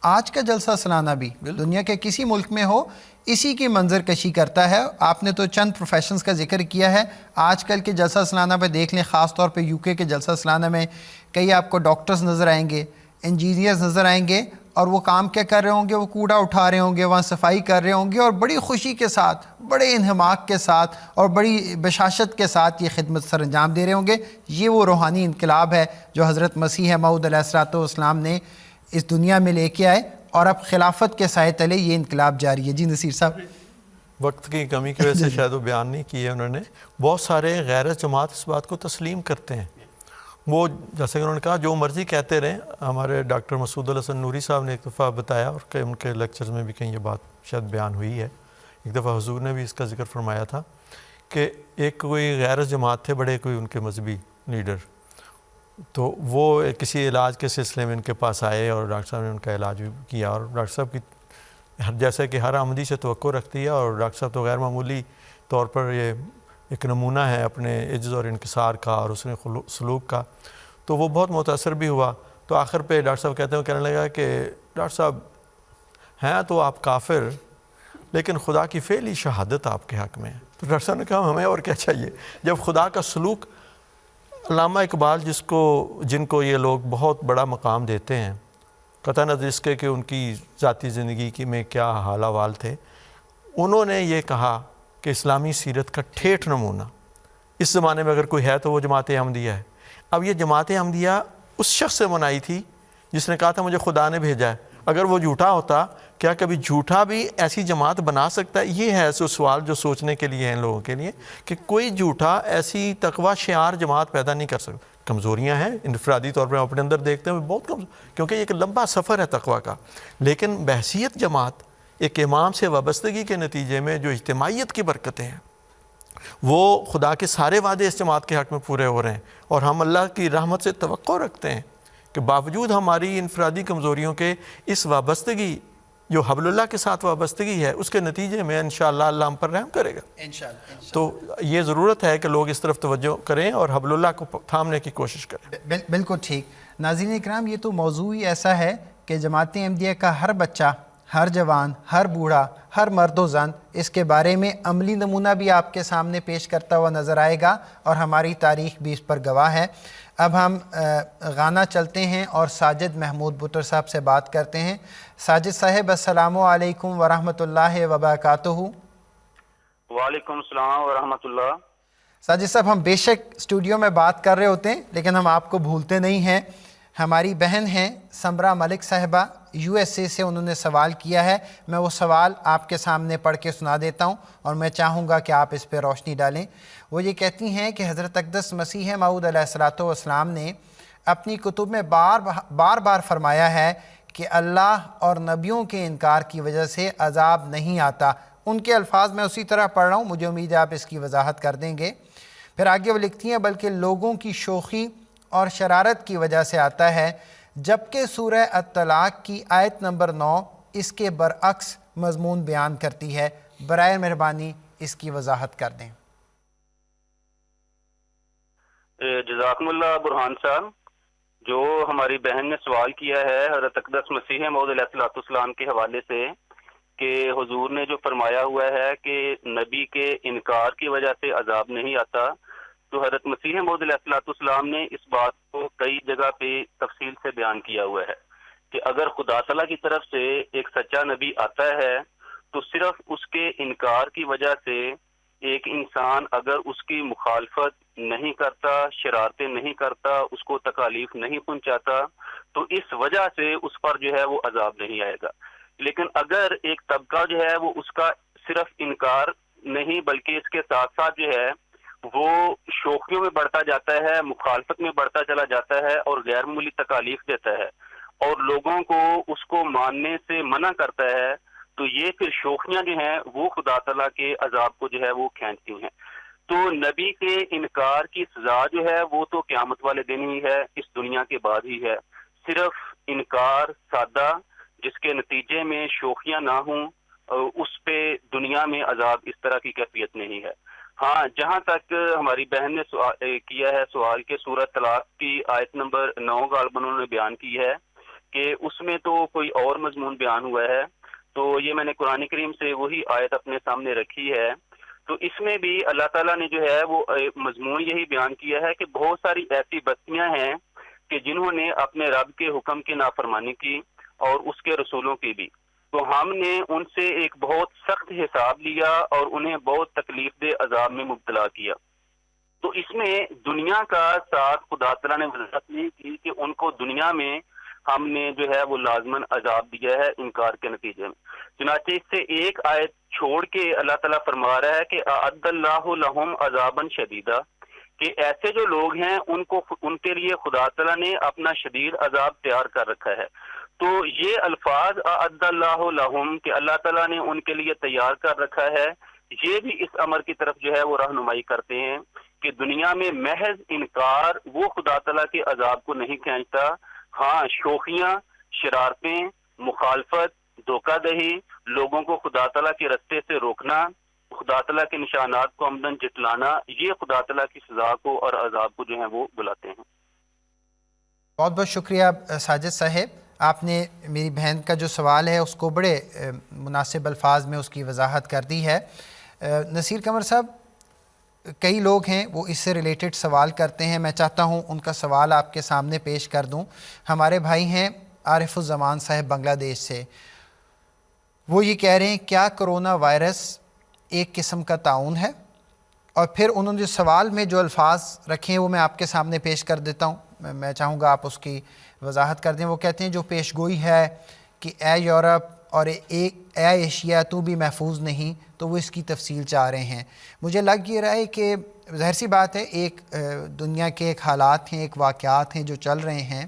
آج کا جلسہ سلانا بھی دنیا کے کسی ملک میں ہو اسی کی منظر کشی کرتا ہے. آپ نے تو چند پروفیشنز کا ذکر کیا ہے. آج کل کے جلسہ سلانا پہ دیکھ لیں، خاص طور پہ UK کے جلسہ سلانا میں کئی آپ کو ڈاکٹرز نظر آئیں گے، انجینئرز نظر آئیں گے، اور وہ کام کیا کر رہے ہوں گے؟ وہ کوڑا اٹھا رہے ہوں گے، وہاں صفائی کر رہے ہوں گے، اور بڑی خوشی کے ساتھ، بڑے انہماک کے ساتھ اور بڑی بشاشت کے ساتھ یہ خدمت سر انجام دے رہے ہوں گے. یہ وہ روحانی انقلاب ہے جو حضرت مسیح موعود علیہ السلام نے اس دنیا میں لے کے آئے، اور اب خلافت کے سائے تلے یہ انقلاب جاری ہے. جی نصیر صاحب. وقت کی کمی کی وجہ سے شاید وہ بیان نہیں کیے انہوں نے. بہت سارے غیر جماعت اس بات کو تسلیم کرتے ہیں. وہ جیسے کہ انہوں نے کہا جو مرضی کہتے رہیں. ہمارے ڈاکٹر مسعود الحسن نوری صاحب نے ایک دفعہ بتایا، اور کہ ان کے لیکچرز میں بھی کہیں یہ بات شاید بیان ہوئی ہے. ایک دفعہ حضور نے بھی اس کا ذکر فرمایا تھا کہ ایک کوئی غیر جماعت تھے بڑے کوئی ان کے مذہبی لیڈر، تو وہ کسی علاج کے سلسلے میں ان کے پاس آئے اور ڈاکٹر صاحب نے ان کا علاج بھی کیا. اور ڈاکٹر صاحب کی جیسے کہ ہر آمدی سے توقع رکھتی ہے، اور ڈاکٹر صاحب تو غیر معمولی طور پر یہ ایک نمونہ ہے اپنے عجز اور انکسار کا اور اس نے سلوک کا. تو وہ بہت متاثر بھی ہوا. تو آخر پہ ڈاکٹر صاحب کہتے ہیں، کہنے لگا کہ ڈاکٹر صاحب ہیں تو آپ کافر، لیکن خدا کی فعلی شہادت آپ کے حق میں ہے. تو ڈاکٹر صاحب نے کہا ہمیں اور کیا چاہیے جب خدا کا سلوک. علامہ اقبال جن کو یہ لوگ بہت بڑا مقام دیتے ہیں، قطع نظر اس کے کہ ان کی ذاتی زندگی کی میں کیا حال احوال تھے، انہوں نے یہ کہا کہ اسلامی سیرت کا ٹھیٹھ نمونہ اس زمانے میں اگر کوئی ہے تو وہ جماعت احمدیہ ہے۔ اب یہ جماعت احمدیہ اس شخص سے بنائی تھی جس نے کہا تھا مجھے خدا نے بھیجا ہے۔ اگر وہ جھوٹا ہوتا، کیا کبھی جھوٹا بھی ایسی جماعت بنا سکتا ہے؟ یہ ہے سو سوال جو سوچنے کے لیے ہیں لوگوں کے لیے، کہ کوئی جھوٹا ایسی تقوی شعار جماعت پیدا نہیں کر سکتا۔ کمزوریاں ہیں انفرادی طور پر اپنے اندر دیکھتے ہیں بہت کیونکہ یہ ایک لمبا سفر ہے تقوی کا، لیکن بحیثیت جماعت ایک امام سے وابستگی کے نتیجے میں جو اجتماعیت کی برکتیں ہیں، وہ خدا کے سارے وعدے اس جماعت کے حق میں پورے ہو رہے ہیں، اور ہم اللہ کی رحمت سے توقع رکھتے ہیں کہ باوجود ہماری انفرادی کمزوریوں کے اس وابستگی جو حبل اللہ کے ساتھ وابستگی ہے، اس کے نتیجے میں انشاءاللہ اللہ ہم پر رحم کرے گا۔ انشاءاللہ۔ تو یہ ضرورت ہے کہ لوگ اس طرف توجہ کریں اور حبل اللہ کو تھامنے کی کوشش کریں۔ بالکل ٹھیک۔ ناظرین اکرام، یہ تو موضوع ہی ایسا ہے کہ جماعت احمدیہ کا ہر بچہ، ہر جوان، ہر بوڑھا، ہر مرد و زن اس کے بارے میں عملی نمونہ بھی آپ کے سامنے پیش کرتا ہوا نظر آئے گا، اور ہماری تاریخ بھی اس پر گواہ ہے۔ اب ہم غانا چلتے ہیں اور ساجد محمود بٹر صاحب سے بات کرتے ہیں۔ ساجد صاحب، السلام علیکم ورحمۃ اللہ وبرکاتہ۔ وعلیکم السلام ورحمۃ اللہ۔ ساجد صاحب، ہم بے شک اسٹوڈیو میں بات کر رہے ہوتے ہیں لیکن ہم آپ کو بھولتے نہیں ہیں۔ ہماری بہن ہیں سمرا ملک صاحبہ، USA سے انہوں نے سوال کیا ہے۔ میں وہ سوال آپ کے سامنے پڑھ کے سنا دیتا ہوں اور میں چاہوں گا کہ آپ اس پہ روشنی ڈالیں۔ وہ یہ کہتی ہیں کہ حضرت اقدس مسیح موعود علیہ السلام نے اپنی کتب میں بار بار فرمایا ہے کہ اللہ اور نبیوں کے انکار کی وجہ سے عذاب نہیں آتا۔ ان کے الفاظ میں اسی طرح پڑھ رہا ہوں، مجھے امید ہے آپ اس کی وضاحت کر دیں گے۔ پھر آگے وہ لکھتی ہیں بلکہ لوگوں کی شوخی اور شرارت کی وجہ سے آتا ہے، جبکہ سورہ الطلاق کی آیت نمبر 9 اس کے برعکس مضمون بیان کرتی ہے۔ برائے مہربانی اس کی وضاحت کر دیں۔ جزاکم اللہ برہان صاحب، جو ہماری بہن نے سوال کیا ہے حضرت اقدس مسیح موعود علیہ السلام کے حوالے سے، کہ حضور نے جو فرمایا ہوا ہے کہ نبی کے انکار کی وجہ سے عذاب نہیں آتا، تو حضرت مسیح موعود علیہ السلام نے اس بات کو کئی جگہ پہ تفصیل سے بیان کیا ہوا ہے کہ اگر خدا تعالیٰ کی طرف سے ایک سچا نبی آتا ہے تو صرف اس کے انکار کی وجہ سے ایک انسان اگر اس کی مخالفت نہیں کرتا، شرارتیں نہیں کرتا، اس کو تکالیف نہیں پہنچاتا، تو اس وجہ سے اس پر جو ہے وہ عذاب نہیں آئے گا۔ لیکن اگر ایک طبقہ جو ہے وہ اس کا صرف انکار نہیں بلکہ اس کے ساتھ ساتھ جو ہے وہ شوخیوں میں بڑھتا جاتا ہے، مخالفت میں بڑھتا چلا جاتا ہے اور غیر معمولی تکالیف دیتا ہے اور لوگوں کو اس کو ماننے سے منع کرتا ہے، تو یہ پھر شوخیاں جو ہیں وہ خدا تعالیٰ کے عذاب کو جو ہے وہ کھینچتی ہیں۔ تو نبی کے انکار کی سزا جو ہے وہ تو قیامت والے دن ہی ہے، اس دنیا کے بعد ہی ہے۔ صرف انکار سادہ جس کے نتیجے میں شوخیاں نہ ہوں، اس پہ دنیا میں عذاب اس طرح کی کیفیت نہیں ہے۔ ہاں، جہاں تک ہماری بہن نے کیا ہے سوال کہ سورہ طلاق کی آیت نمبر 9 غالباً انہوں نے بیان کی ہے کہ اس میں تو کوئی اور مضمون بیان ہوا ہے، تو یہ میں نے قرآن کریم سے وہی آیت اپنے سامنے رکھی ہے۔ تو اس میں بھی اللہ تعالیٰ نے جو ہے وہ مضمون یہی بیان کیا ہے کہ بہت ساری ایسی بستیاں ہیں کہ جنہوں نے اپنے رب کے حکم کی نافرمانی کی اور اس کے رسولوں کی بھی، تو ہم نے ان سے ایک بہت سخت حساب لیا اور انہیں بہت تکلیف دہ عذاب میں مبتلا کیا۔ تو اس میں دنیا کا ساتھ خدا تعالیٰ نے وضاحت نہیں کی کہ ان کو دنیا میں ہم نے جو ہے وہ لازماً عذاب دیا ہے انکار کے نتیجے میں۔ چنانچہ اس سے ایک آیت چھوڑ کے اللہ تعالیٰ فرما رہا ہے کہ اعد اللہ لہم عذابا شدیدا، کہ ایسے جو لوگ ہیں ان کے لیے خدا تعالیٰ نے اپنا شدید عذاب تیار کر رکھا ہے۔ تو یہ الفاظ اعد اللہ لہم کہ اللہ تعالیٰ نے ان کے لیے تیار کر رکھا ہے، یہ بھی اس امر کی طرف جو ہے وہ رہنمائی کرتے ہیں کہ دنیا میں محض انکار وہ خدا تعالیٰ کے عذاب کو نہیں کھینچتا، ہاں شوخیاں، شرارتیں، مخالفت، دھوکہ دہی، لوگوں کو خدا تعالیٰ کے رستے سے روکنا، خدا تعالیٰ کے نشانات کو عمدن جٹلانا، یہ خدا تعالیٰ کی سزا کو اور عذاب کو جو ہے وہ بلاتے ہیں۔ بہت بہت شکریہ ساجد صاحب، آپ نے میری بہن کا جو سوال ہے اس کو بڑے مناسب الفاظ میں اس کی وضاحت کر دی ہے۔ نصیر قمر صاحب، کئی لوگ ہیں وہ اس سے ریلیٹڈ سوال کرتے ہیں، میں چاہتا ہوں ان کا سوال آپ کے سامنے پیش کر دوں۔ ہمارے بھائی ہیں عارف الزمان صاحب بنگلہ دیش سے، وہ یہ کہہ رہے ہیں کیا کرونا وائرس ایک قسم کا طاعون ہے؟ اور پھر انہوں نے جو سوال میں جو الفاظ رکھے ہیں وہ میں آپ کے سامنے پیش کر دیتا ہوں، میں چاہوں گا آپ اس کی وضاحت کر دیں۔ وہ کہتے ہیں جو پیش گوئی ہے کہ اے یورپ اور اے ایشیا تو بھی محفوظ نہیں، تو وہ اس کی تفصیل چاہ رہے ہیں۔ مجھے لگ یہ رہا ہے کہ ظاہر سی بات ہے، ایک دنیا کے ایک حالات ہیں، ایک واقعات ہیں جو چل رہے ہیں،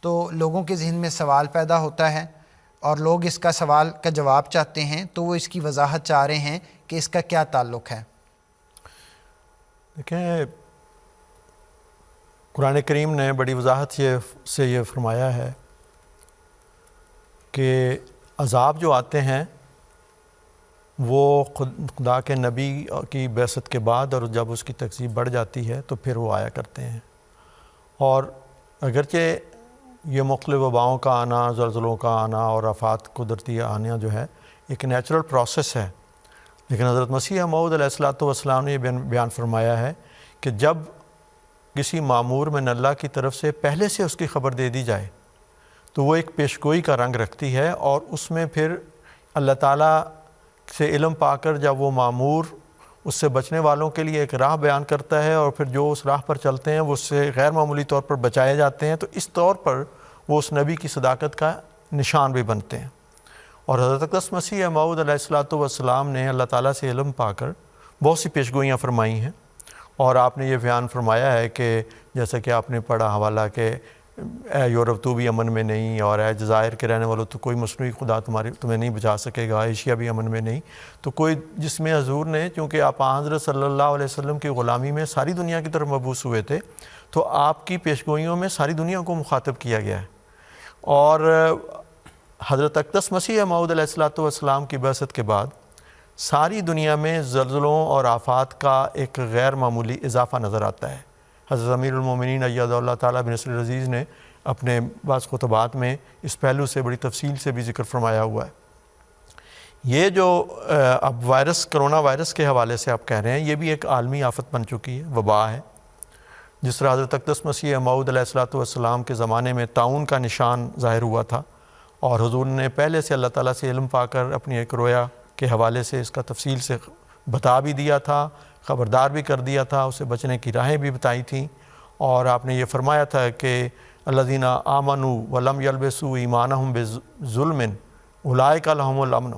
تو لوگوں کے ذہن میں سوال پیدا ہوتا ہے اور لوگ اس کا سوال کا جواب چاہتے ہیں، تو وہ اس کی وضاحت چاہ رہے ہیں کہ اس کا کیا تعلق ہے۔ دیکھیں، قرآن کریم نے بڑی وضاحت سے یہ فرمایا ہے کہ عذاب جو آتے ہیں وہ خدا کے نبی کی بعثت کے بعد، اور جب اس کی تکذیب بڑھ جاتی ہے تو پھر وہ آیا کرتے ہیں۔ اور اگرچہ یہ مختلف وباؤں کا آنا، زلزلوں کا آنا اور آفات قدرتی آنا جو ہے ایک نیچرل پروسیس ہے، لیکن حضرت مسیح موعود علیہ السلام نے یہ بیان فرمایا ہے کہ جب کسی مامور من اللہ کی طرف سے پہلے سے اس کی خبر دے دی جائے تو وہ ایک پیشگوئی کا رنگ رکھتی ہے، اور اس میں پھر اللہ تعالیٰ سے علم پا کر جب وہ مامور اس سے بچنے والوں کے لیے ایک راہ بیان کرتا ہے، اور پھر جو اس راہ پر چلتے ہیں وہ اس سے غیر معمولی طور پر بچائے جاتے ہیں، تو اس طور پر وہ اس نبی کی صداقت کا نشان بھی بنتے ہیں۔ اور حضرت اقدس مسیح موعود علیہ السلام نے اللہ تعالیٰ سے علم پا کر بہت سی پیشگوئیاں فرمائی ہیں، اور آپ نے یہ بیان فرمایا ہے کہ جیسا کہ آپ نے پڑھا حوالہ کہ اے یورپ تو بھی امن میں نہیں، اور اے جزائر کے رہنے والوں تو کوئی مصنوعی خدا تمہیں نہیں بچا سکے گا، ایشیا بھی امن میں نہیں۔ تو کوئی جس میں حضور نے، چونکہ آپ حضرت صلی اللہ علیہ وسلم کی غلامی میں ساری دنیا کی طرف مبعوث ہوئے تھے، تو آپ کی پیشگوئیوں میں ساری دنیا کو مخاطب کیا گیا ہے۔ اور حضرت اقدس مسیح موعود علیہ السلام کی بعثت کے بعد ساری دنیا میں زلزلوں اور آفات کا ایک غیر معمولی اضافہ نظر آتا ہے۔ حضرت امیر المومنین اید اللہ تعالیٰ بن نصر العزیز نے اپنے بعض خطبات میں اس پہلو سے بڑی تفصیل سے بھی ذکر فرمایا ہوا ہے۔ یہ جو اب کرونا وائرس کے حوالے سے آپ کہہ رہے ہیں، یہ بھی ایک عالمی آفت بن چکی ہے، وبا ہے۔ جس طرح حضرت اقدس مسیح موعود علیہ السلام کے زمانے میں طاعون کا نشان ظاہر ہوا تھا، اور حضور نے پہلے سے اللہ تعالیٰ سے علم پا کر اپنی ایک رویا کے حوالے سے اس کا تفصیل سے بتا بھی دیا تھا، خبردار بھی کر دیا تھا، اسے بچنے کی راہیں بھی بتائی تھیں، اور آپ نے یہ فرمایا تھا کہ الذین آمنوا ولم یلبسوا ایمانہم بظلم اولئک لہم الامن،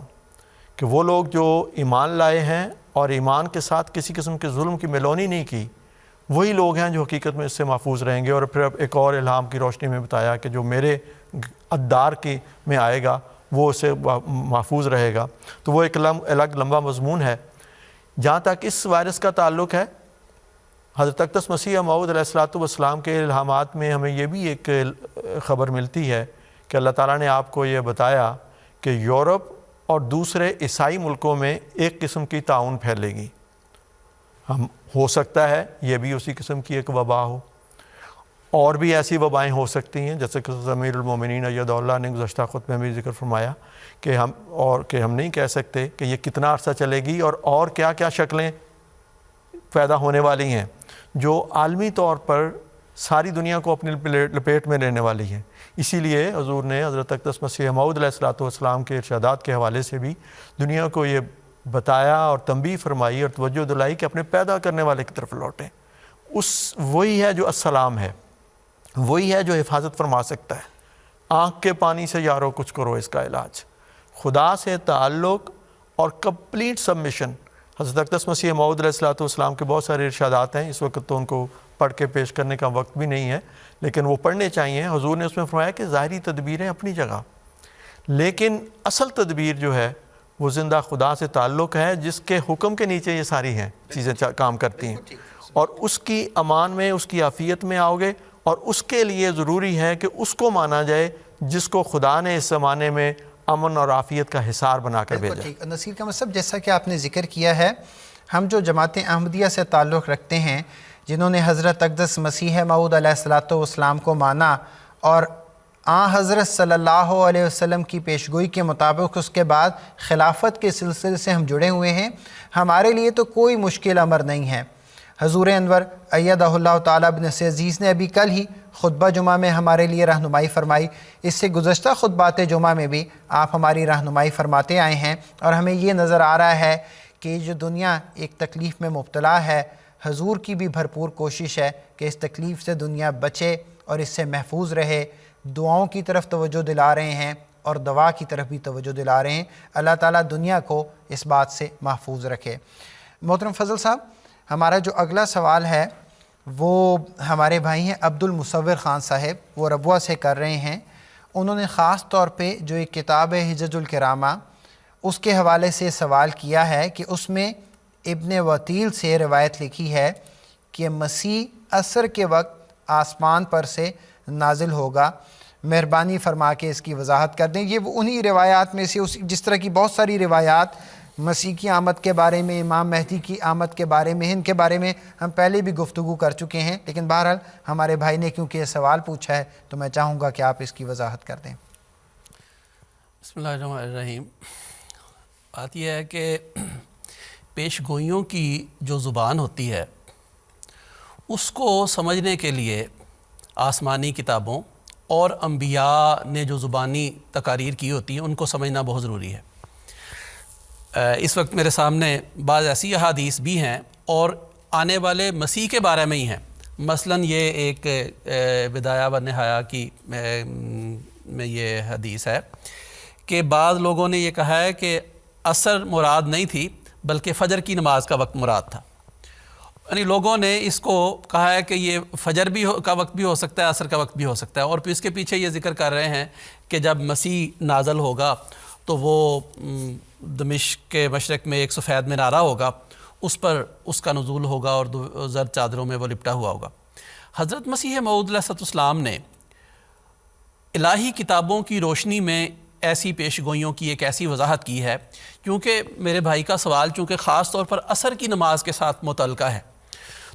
کہ وہ لوگ جو ایمان لائے ہیں اور ایمان کے ساتھ کسی قسم کے ظلم کی ملونی نہیں کی، وہی لوگ ہیں جو حقیقت میں اس سے محفوظ رہیں گے۔ اور پھر اب ایک اور الہام کی روشنی میں بتایا کہ جو میرے عدار کی میں آئے گا وہ اسے محفوظ رہے گا۔ تو وہ ایک الگ لمبا مضمون ہے۔ جہاں تک اس وائرس کا تعلق ہے، حضرت اقدس مسیح موعود علیہ السلام کے الہامات میں ہمیں یہ بھی ایک خبر ملتی ہے کہ اللہ تعالیٰ نے آپ کو یہ بتایا کہ یورپ اور دوسرے عیسائی ملکوں میں ایک قسم کی طاعون پھیلے گی۔ ہو سکتا ہے یہ بھی اسی قسم کی ایک وبا ہو، اور بھی ایسی وبائیں ہو سکتی ہیں، جیسے کہ امیر المومنین اید اللہ نے گزشتہ خطبے میں ذکر فرمایا کہ ہم نہیں کہہ سکتے کہ یہ کتنا عرصہ چلے گی اور کیا کیا شکلیں پیدا ہونے والی ہیں جو عالمی طور پر ساری دنیا کو اپنی لپیٹ میں لینے والی ہیں۔ اسی لیے حضور نے حضرت اقدس مسیح موعود علیہ السلام کے ارشادات کے حوالے سے بھی دنیا کو یہ بتایا اور تنبیہ فرمائی اور توجہ دلائی کہ اپنے پیدا کرنے والے کی طرف لوٹیں۔ وہی ہے جو السلام ہے، وہی ہے جو حفاظت فرما سکتا ہے۔ آنکھ کے پانی سے یارو کچھ کرو اس کا علاج، خدا سے تعلق اور کمپلیٹ سبمیشن۔ حضرت اقدس مسیح موعود علیہ السلام کے بہت سارے ارشادات ہیں، اس وقت تو ان کو پڑھ کے پیش کرنے کا وقت بھی نہیں ہے، لیکن وہ پڑھنے چاہیے۔ حضور نے اس میں فرمایا کہ ظاہری تدبیریں اپنی جگہ، لیکن اصل تدبیر جو ہے وہ زندہ خدا سے تعلق ہے، جس کے حکم کے نیچے یہ ساری ہیں چیزیں کام کرتی ہیں، اور اس کی امان میں، اس کی عافیت میں آؤ گے، اور اس کے لیے ضروری ہے کہ اس کو مانا جائے جس کو خدا نے اس زمانے میں امن اور عافیت کا حصار بنا کر بھیجا۔ نصیر کا مطلب جیسا کہ آپ نے ذکر کیا ہے، ہم جو جماعت احمدیہ سے تعلق رکھتے ہیں، جنہوں نے حضرت اقدس مسیح موعود علیہ السلام کو مانا اور حضرت صلی اللہ علیہ وسلم کی پیشگوئی کے مطابق اس کے بعد خلافت کے سلسلے سے ہم جڑے ہوئے ہیں، ہمارے لیے تو کوئی مشکل امر نہیں ہے۔ حضور انور ایدہ اللہ تعالیٰ بن عزیز نے ابھی کل ہی خطبہ جمعہ میں ہمارے لیے رہنمائی فرمائی، اس سے گزشتہ خطبات جمعہ میں بھی آپ ہماری رہنمائی فرماتے آئے ہیں، اور ہمیں یہ نظر آ رہا ہے کہ جو دنیا ایک تکلیف میں مبتلا ہے، حضور کی بھی بھرپور کوشش ہے کہ اس تکلیف سے دنیا بچے اور اس سے محفوظ رہے، دعاؤں کی طرف توجہ دلا رہے ہیں اور دوا کی طرف بھی توجہ دلا رہے ہیں۔ اللہ تعالیٰ دنیا کو اس بات سے محفوظ رکھے۔ محترم فضل صاحب، ہمارا جو اگلا سوال ہے وہ ہمارے بھائی ہیں عبد المصور خان صاحب، وہ ربوہ سے کر رہے ہیں۔ انہوں نے خاص طور پہ جو ایک کتاب ہے حجج الکرامہ، اس کے حوالے سے سوال کیا ہے کہ اس میں ابن وطیل سے روایت لکھی ہے کہ مسیح عصر کے وقت آسمان پر سے نازل ہوگا۔ مہربانی فرما کے اس کی وضاحت کر دیں۔ یہ وہ انہی روایات میں سے جس طرح کی بہت ساری روایات مسیح کی آمد کے بارے میں، امام مہدی کی آمد کے بارے میں، ان کے بارے میں ہم پہلے بھی گفتگو کر چکے ہیں، لیکن بہرحال ہمارے بھائی نے کیونکہ یہ سوال پوچھا ہے تو میں چاہوں گا کہ آپ اس کی وضاحت کر دیں۔ بسم اللہ الرحمن الرحیم۔ بات یہ ہے کہ پیش گوئیوں کی جو زبان ہوتی ہے اس کو سمجھنے کے لیے آسمانی کتابوں اور انبیاء نے جو زبانی تقاریر کی ہوتی ہیں ان کو سمجھنا بہت ضروری ہے۔ اس وقت میرے سامنے بعض ایسی احادیث بھی ہیں اور آنے والے مسیح کے بارے میں ہی ہیں۔ مثلا یہ ایک بدایہ و نہایہ کی میں یہ حدیث ہے کہ بعض لوگوں نے یہ کہا ہے کہ عصر مراد نہیں تھی بلکہ فجر کی نماز کا وقت مراد تھا، یعنی لوگوں نے اس کو کہا ہے کہ یہ فجر بھی کا وقت بھی ہو سکتا ہے، عصر کا وقت بھی ہو سکتا ہے، اور پھر اس کے پیچھے یہ ذکر کر رہے ہیں کہ جب مسیح نازل ہوگا تو وہ دمشق کے مشرق میں ایک سفید منارہ ہوگا، اس پر اس کا نزول ہوگا اور زرد چادروں میں وہ لپٹا ہوا ہوگا۔ حضرت مسیح موعود علیہ السلام نے الہی کتابوں کی روشنی میں ایسی پیش گوئیوں کی ایک ایسی وضاحت کی ہے، کیونکہ میرے بھائی کا سوال چونکہ خاص طور پر عصر کی نماز کے ساتھ متعلقہ ہے،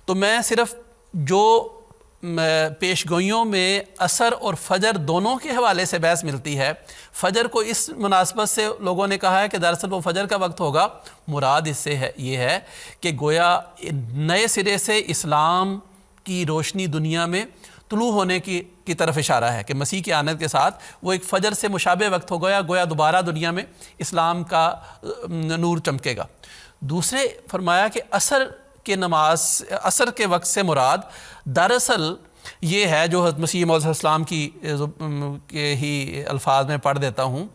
تو میں صرف جو پیش گوئیوں میں عصر اور فجر دونوں کے حوالے سے بحث ملتی ہے، فجر کو اس مناسبت سے لوگوں نے کہا ہے کہ دراصل وہ فجر کا وقت ہوگا، مراد اس سے یہ ہے کہ گویا نئے سرے سے اسلام کی روشنی دنیا میں طلوع ہونے کی طرف اشارہ ہے کہ مسیح کی آمد کے ساتھ وہ ایک فجر سے مشابہ وقت ہو گیا، گویا دوبارہ دنیا میں اسلام کا نور چمکے گا۔ دوسرے فرمایا کہ عصر کے وقت سے مراد دراصل یہ ہے، جو حضرت مسیح موعود علیہ السلام کے ہی الفاظ میں پڑھ دیتا ہوں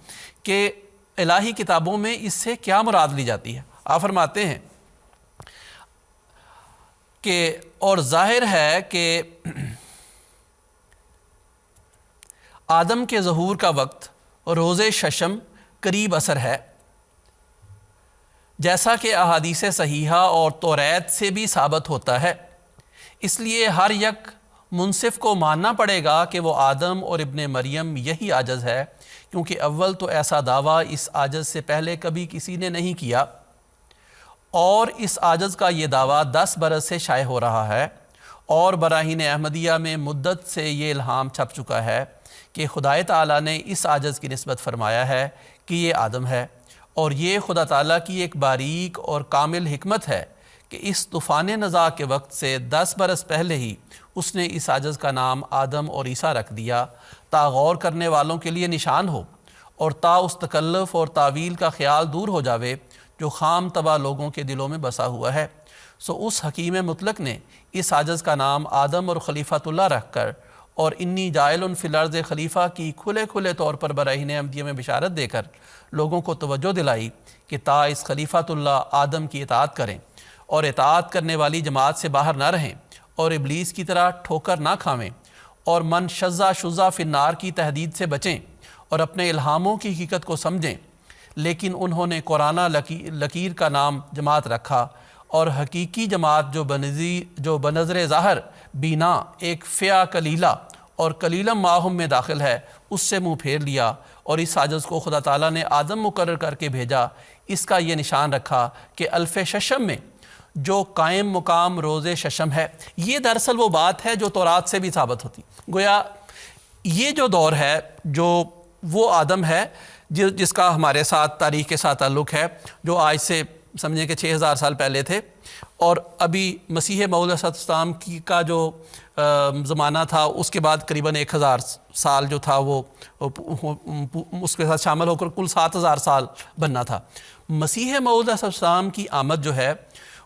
کہ الہی کتابوں میں اس سے کیا مراد لی جاتی ہے۔ آپ فرماتے ہیں کہ اور ظاہر ہے کہ آدم کے ظہور کا وقت روز ششم قریب عصر ہے، جیسا کہ احادیث صحیحہ اور توریت سے بھی ثابت ہوتا ہے، اس لیے ہر یک منصف کو ماننا پڑے گا کہ وہ آدم اور ابن مریم یہی عاجز ہے، کیونکہ اول تو ایسا دعویٰ اس عاجز سے پہلے کبھی کسی نے نہیں کیا، اور اس عاجز کا یہ دعویٰ 10 برس سے شائع ہو رہا ہے، اور براہین احمدیہ میں مدت سے یہ الہام چھپ چکا ہے کہ خدا تعالیٰ نے اس عاجز کی نسبت فرمایا ہے کہ یہ آدم ہے، اور یہ خدا تعالیٰ کی ایک باریک اور کامل حکمت ہے کہ اس طوفان نزاع کے وقت سے 10 برس پہلے ہی اس نے اس عاجز کا نام آدم اور عیسیٰ رکھ دیا، تا غور کرنے والوں کے لیے نشان ہو اور تا اس تکلف اور تعویل کا خیال دور ہو جاوے جو خام طبع لوگوں کے دلوں میں بسا ہوا ہے۔ سو اس حکیم مطلق نے اس عاجز کا نام آدم اور خلیفۃ اللہ رکھ کر اور انی جائل فی الارض خلیفہ کی کھلے طور پر براہین احمدیہ میں بشارت دے کر لوگوں کو توجہ دلائی کہ تا اس خلیفۃ اللہ آدم کی اطاعت کریں اور اطاعت کرنے والی جماعت سے باہر نہ رہیں اور ابلیس کی طرح ٹھوکر نہ کھاویں اور من شذا فی النار کی تہدید سے بچیں اور اپنے الہاموں کی حقیقت کو سمجھیں، لیکن انہوں نے قرآن لکیر کا نام جماعت رکھا اور حقیقی جماعت جو بنظر ظاہر بینا ایک فئہ قلیلہ اور قلیلم ماہم میں داخل ہے، اس سے منہ پھیر لیا اور اس عاجز کو خدا تعالیٰ نے آدم مقرر کر کے بھیجا۔ اس کا یہ نشان رکھا کہ الف ششم میں جو قائم مقام روز ششم ہے، یہ دراصل وہ بات ہے جو تورات سے بھی ثابت ہوتی، گویا یہ جو دور ہے جو وہ آدم ہے جس کا ہمارے ساتھ تاریخ کے ساتھ تعلق ہے، جو آج سے سمجھیں کہ 6000 سال پہلے تھے، اور ابھی مسیح موعود علیہ السلام کی کا جو زمانہ تھا اس کے بعد قریباً 1000 سال جو تھا وہ اس کے ساتھ شامل ہو کر کل 7000 سال بننا تھا۔ مسیح موعود علیہ السلام کی آمد جو ہے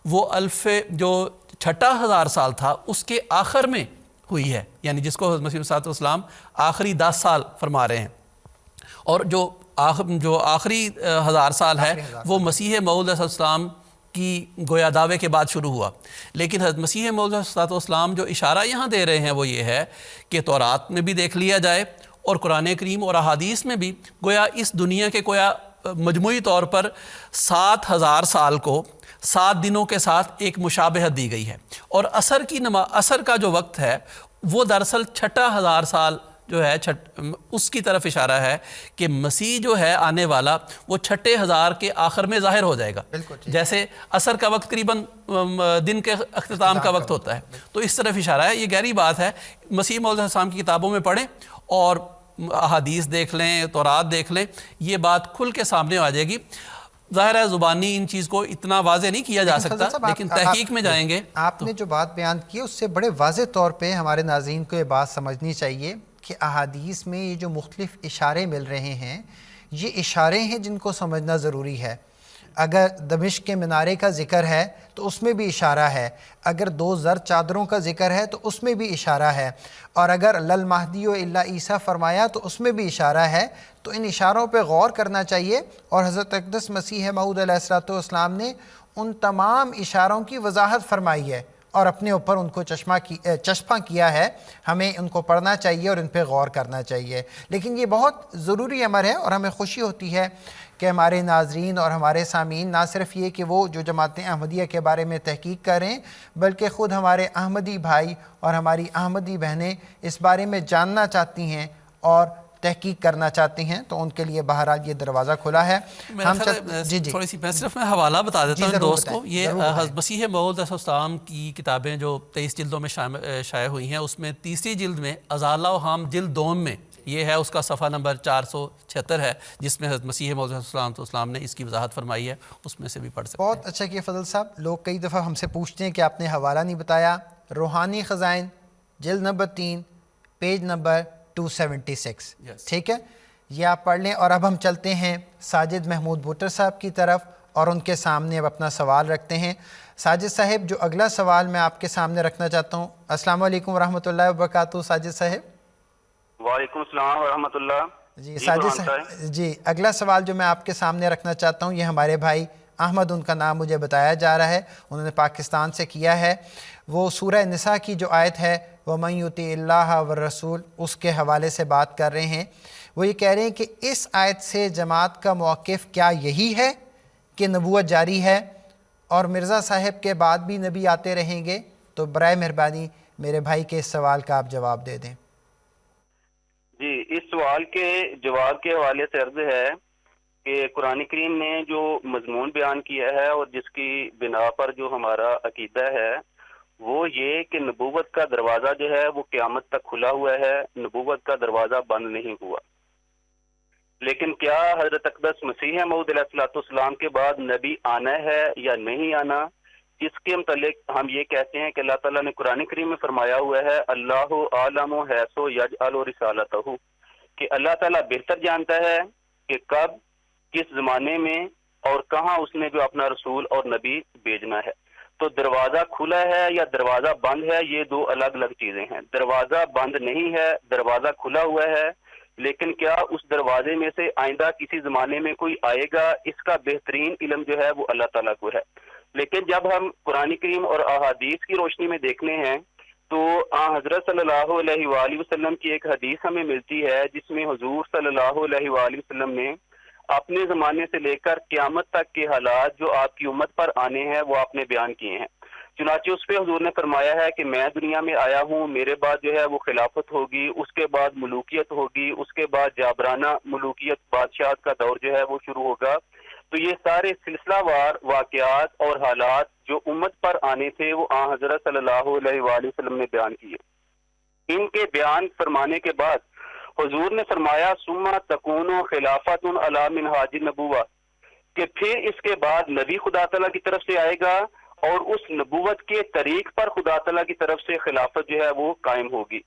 وہ الف جو چھٹا 1000 سال تھا اس کے آخر میں ہوئی ہے، یعنی جس کو مسیح صلی اللہ علیہ وسلم آخری 10 سال فرما رہے ہیں، اور جو آخری 1000 سال ہے وہ مسیح موعود علیہ السلام کی گویا دعوے کے بعد شروع ہوا۔ لیکن حضرت مسیح موعود علیہ السلام جو اشارہ یہاں دے رہے ہیں وہ یہ ہے کہ تورات میں بھی دیکھ لیا جائے اور قرآن کریم اور احادیث میں بھی گویا اس دنیا کے گویا مجموعی طور پر 7000 سال کو 7 دنوں کے ساتھ ایک مشابہت دی گئی ہے، اور عصر کا جو وقت ہے وہ دراصل چھٹا 1000 سال جو ہے اس کی طرف اشارہ ہے کہ مسیح جو ہے آنے والا وہ چھٹے 1000 کے آخر میں ظاہر ہو جائے گا، جیسے عصر کا وقت قریباً دن کے اختتام کا وقت ہوتا ہے، تو اس طرف اشارہ ہے۔ یہ گہری بات ہے، مسیح موعود علیہ السلام کی کتابوں میں پڑھیں اور احادیث دیکھ لیں، تورات دیکھ لیں، یہ بات کھل کے سامنے آ جائے گی۔ ظاہر ہے زبانی ان چیز کو اتنا واضح نہیں کیا جا سکتا، لیکن تحقیق میں جائیں گے۔ آپ نے جو بات بیان کی اس سے بڑے واضح طور پہ ہمارے ناظرین کو یہ بات سمجھنی چاہیے کہ احادیث میں یہ جو مختلف اشارے مل رہے ہیں یہ اشارے ہیں جن کو سمجھنا ضروری ہے۔ اگر دمشق کے منارے کا ذکر ہے تو اس میں بھی اشارہ ہے، اگر 2 زرد چادروں کا ذکر ہے تو اس میں بھی اشارہ ہے، اور اگر لل مہدی و الا عیسیٰ فرمایا تو اس میں بھی اشارہ ہے۔ تو ان اشاروں پہ غور کرنا چاہیے، اور حضرت اقدس مسیح موعود علیہ السلام نے ان تمام اشاروں کی وضاحت فرمائی ہے اور اپنے اوپر ان کو چشمہ کیا ہے۔ ہمیں ان کو پڑھنا چاہیے اور ان پہ غور کرنا چاہیے، لیکن یہ بہت ضروری امر ہے، اور ہمیں خوشی ہوتی ہے کہ ہمارے ناظرین اور ہمارے سامعین نہ صرف یہ کہ وہ جو جماعت احمدیہ کے بارے میں تحقیق کریں، بلکہ خود ہمارے احمدی بھائی اور ہماری احمدی بہنیں اس بارے میں جاننا چاہتی ہیں اور تحقیق کرنا چاہتی ہیں، تو ان کے لیے بہرحال یہ دروازہ کھلا ہے۔ تھوڑی سی میں صرف حوالہ بتا دیتا ہوں دوست کو۔ یہ حضرت مسیح موعود علیہ السلام کی کتابیں جو 23 جلدوں میں شائع ہوئی ہیں، اس میں تیسری جلد میں ازالہ و ہام جلد دوم میں یہ ہے، اس کا صفحہ نمبر 476 ہے، جس میں حضرت مسیح موعود علیہ السلام نے اس کی وضاحت فرمائی ہے، اس میں سے بھی پڑھ سکتے ہیں۔ بہت اچھا کیا فضل صاحب۔ لوگ کئی دفعہ ہم سے پوچھتے ہیں کہ آپ نے حوالہ نہیں بتایا۔ روحانی خزائن جلد نمبر 3 پیج نمبر 276، ٹھیک ہے، یہ آپ پڑھ لیں۔ اور اب ہم چلتے ہیں ساجد محمود بھٹر صاحب کی طرف اور ان کے سامنے اب اپنا سوال رکھتے ہیں۔ ساجد صاحب، جو اگلا سوال میں آپ کے سامنے رکھنا چاہتا ہوں۔ السلام علیکم ورحمۃ اللہ وبرکاتہ ساجد صاحب۔ وعلیکم السلام ورحمۃ اللہ۔ جی ساجد صاحب، جی اگلا سوال جو میں آپ کے سامنے رکھنا چاہتا ہوں، یہ ہمارے بھائی احمد، ان کا نام مجھے بتایا جا رہا ہے، انہوں نے پاکستان سے کیا ہے۔ وہ سورہ نساء کی جو آیت ہے وَمَن يُطِعِ اللَّهَ وَالرَّسُولَ، اس کے حوالے سے بات کر رہے ہیں۔ وہ یہ کہہ رہے ہیں کہ اس آیت سے جماعت کا موقف کیا یہی ہے کہ نبوت جاری ہے اور مرزا صاحب کے بعد بھی نبی آتے رہیں گے؟ تو برائے مہربانی میرے بھائی کے اس سوال کا آپ جواب دے دیں۔ جی، اس سوال کے جواب کے حوالے سے عرض ہے کہ قرآن کریم نے جو مضمون بیان کیا ہے اور جس کی بنا پر جو ہمارا عقیدہ ہے وہ یہ کہ نبوت کا دروازہ جو ہے وہ قیامت تک کھلا ہوا ہے، نبوت کا دروازہ بند نہیں ہوا۔ لیکن کیا حضرت اقدس مسیح موعود علیہ السلام کے بعد نبی آنا ہے یا نہیں آنا، اس کے متعلق ہم یہ کہتے ہیں کہ اللہ تعالیٰ نے قرآن کریم میں فرمایا ہوا ہے اللہ عالم حیث یجعل رسالتہ، کہ اللہ تعالیٰ بہتر جانتا ہے کہ کب، کس زمانے میں اور کہاں اس نے جو اپنا رسول اور نبی بھیجنا ہے۔ تو دروازہ کھلا ہے یا دروازہ بند ہے، یہ 2 الگ الگ چیزیں ہیں۔ دروازہ بند نہیں ہے، دروازہ کھلا ہوا ہے، لیکن کیا اس دروازے میں سے آئندہ کسی زمانے میں کوئی آئے گا، اس کا بہترین علم جو ہے وہ اللہ تعالیٰ کو ہے۔ لیکن جب ہم قرآن کریم اور احادیث کی روشنی میں دیکھنے ہیں تو حضرت صلی اللہ علیہ وآلہ وسلم کی ایک حدیث ہمیں ملتی ہے جس میں حضور صلی اللہ علیہ وآلہ وسلم نے اپنے زمانے سے لے کر قیامت تک کے حالات جو آپ کی امت پر آنے ہیں وہ آپ نے بیان کیے ہیں۔ چنانچہ اس پہ حضور نے فرمایا ہے کہ میں دنیا میں آیا ہوں، میرے بعد جو ہے وہ خلافت ہوگی، اس کے بعد ملوکیت ہوگی، اس کے بعد جابرانہ ملوکیت بادشاہت کا دور جو ہے وہ شروع ہوگا۔ تو یہ سارے سلسلہ وار واقعات اور حالات جو امت پر آنے تھے وہ حضرت صلی اللہ علیہ وآلہ وسلم نے بیان کیے۔ ان کے بیان فرمانے کے بعد حضور نے فرمایا ثم تکون خلافت علی منہاج النبوہ، کہ پھر اس کے بعد نبی خدا تعالیٰ کی طرف سے آئے گا اور اس نبوت کے طریق پر خدا تعالیٰ کی طرف سے خلافت جو ہے وہ قائم ہوگی۔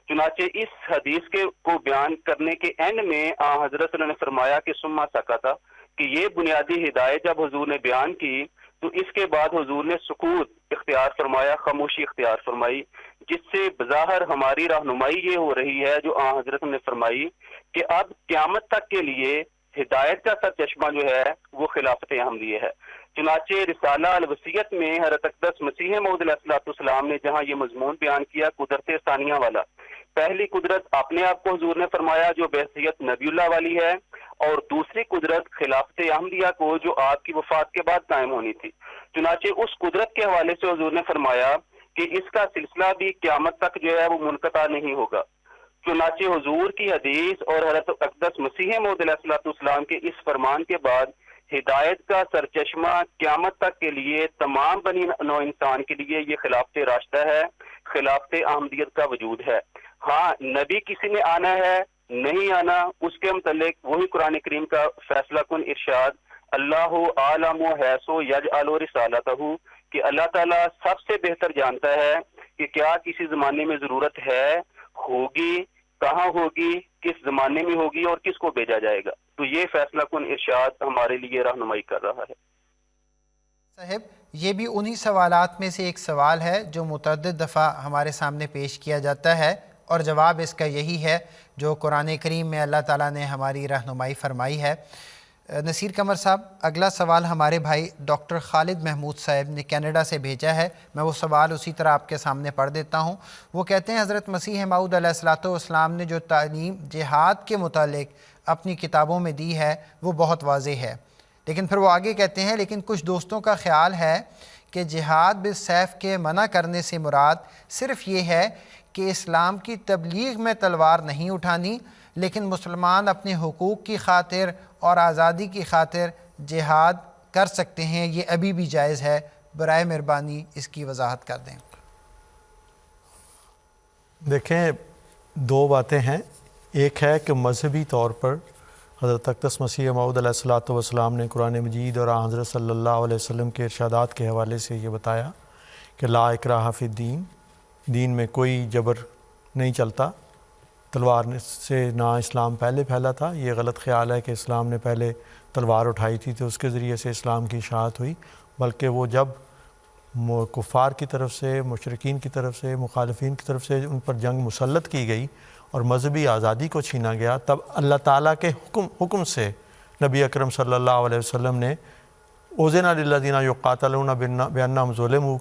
چنانچہ اس حدیث کو بیان کرنے کے اینڈ میں حضرت نے فرمایا کہ سما سکتا، کہ یہ بنیادی ہدایت جب حضور نے بیان کی تو اس کے بعد حضور نے سکوت اختیار فرمایا، خاموشی اختیار فرمائی، جس سے بظاہر ہماری رہنمائی یہ ہو رہی ہے جو حضرت نے فرمائی کہ اب قیامت تک کے لیے ہدایت کا سر چشمہ جو ہے وہ خلافت احمدیہ ہے۔ چنانچہ رسالہ الوصیت میں حضرت اقدس مسیح موعود علیہ السلام نے جہاں یہ مضمون بیان کیا قدرت ثانیہ والا، پہلی قدرت اپنے آپ کو حضور نے فرمایا جو بحیثیت نبی اللہ والی ہے، اور دوسری قدرت خلافت احمدیہ کو جو آپ کی وفات کے بعد قائم ہونی تھی۔ چنانچہ اس قدرت کے حوالے سے حضور نے فرمایا کہ اس کا سلسلہ بھی قیامت تک جو ہے وہ منقطع نہیں ہوگا۔ چنانچہ حضور کی حدیث اور حضرت اقدس مسیح موعود علیہ السلام کے اس فرمان کے بعد ہدایت کا سرچشمہ قیامت تک کے لیے تمام بنی نوع انسان کے لیے یہ خلافت راشدہ ہے، خلافت احمدیت کا وجود ہے۔ ہاں نبی کسی نے آنا ہے نہیں آنا، اس کے متعلق وہی قرآن کریم کا فیصلہ کن ارشاد اللہ عالم حیث یجعل رسالتہ، کہ اللہ تعالیٰ سب سے بہتر جانتا ہے کہ کیا کسی زمانے میں ضرورت ہے، ہوگی، کہاں ہوگی، کس زمانے میں ہوگی اور کس کو بھیجا جائے گا۔ تو یہ فیصلہ کن ارشاد ہمارے لیے رہنمائی کر رہا ہے۔ صاحب یہ بھی انہی سوالات میں سے ایک سوال ہے جو متعدد دفعہ ہمارے سامنے پیش کیا جاتا ہے، اور جواب اس کا یہی ہے جو قرآن کریم میں اللہ تعالیٰ نے ہماری رہنمائی فرمائی ہے۔ نصیر قمر صاحب، اگلا سوال ہمارے بھائی ڈاکٹر خالد محمود صاحب نے کینیڈا سے بھیجا ہے، میں وہ سوال اسی طرح آپ کے سامنے پڑھ دیتا ہوں۔ وہ کہتے ہیں حضرت مسیح موعود علیہ السلام نے جو تعلیم جہاد کے متعلق اپنی کتابوں میں دی ہے وہ بہت واضح ہے، لیکن پھر وہ آگے کہتے ہیں لیکن کچھ دوستوں کا خیال ہے کہ جہاد بالسیف کے منع کرنے سے مراد صرف یہ ہے کہ اسلام کی تبلیغ میں تلوار نہیں اٹھانی، لیکن مسلمان اپنے حقوق کی خاطر اور آزادی کی خاطر جہاد کر سکتے ہیں، یہ ابھی بھی جائز ہے، برائے مہربانی اس کی وضاحت کر دیں۔ دیکھیں دو باتیں ہیں، ایک ہے کہ مذہبی طور پر حضرت اقدس مسیح موعود علیہ السلام نے قرآن مجید اور حضرت صلی اللہ علیہ وسلم کے ارشادات کے حوالے سے یہ بتایا کہ لا اکراہ فی الدین، دین میں کوئی جبر نہیں چلتا، تلوار سے نہ اسلام پہلے پھیلا تھا۔ یہ غلط خیال ہے کہ اسلام نے پہلے تلوار اٹھائی تھی تو اس کے ذریعے سے اسلام کی اشاعت ہوئی، بلکہ وہ جب کفار کی طرف سے، مشرکین کی طرف سے، مخالفین کی طرف سے ان پر جنگ مسلط کی گئی اور مذہبی آزادی کو چھینا گیا، تب اللہ تعالیٰ کے حکم سے نبی اکرم صلی اللہ علیہ وسلم نے اذن للذین یقاتلون بانہم ظلموا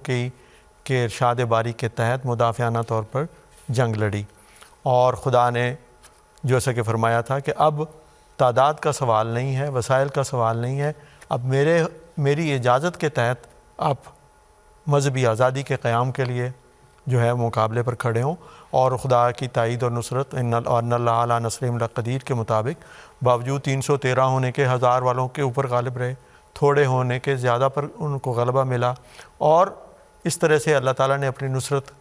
کے ارشاد باری کے تحت مدافعانہ طور پر جنگ لڑی، اور خدا نے جیسا کہ فرمایا تھا کہ اب تعداد کا سوال نہیں ہے، وسائل کا سوال نہیں ہے، اب میری اجازت کے تحت آپ مذہبی آزادی کے قیام کے لیے جو ہے مقابلے پر کھڑے ہوں، اور خدا کی تائید اور نصرت ان اللہ علی نصرہم لقدیر کے مطابق باوجود 313 ہونے کے 1000 والوں کے اوپر غالب رہے، تھوڑے ہونے کے زیادہ پر ان کو غلبہ ملا، اور اس طرح سے اللہ تعالیٰ نے اپنی نصرت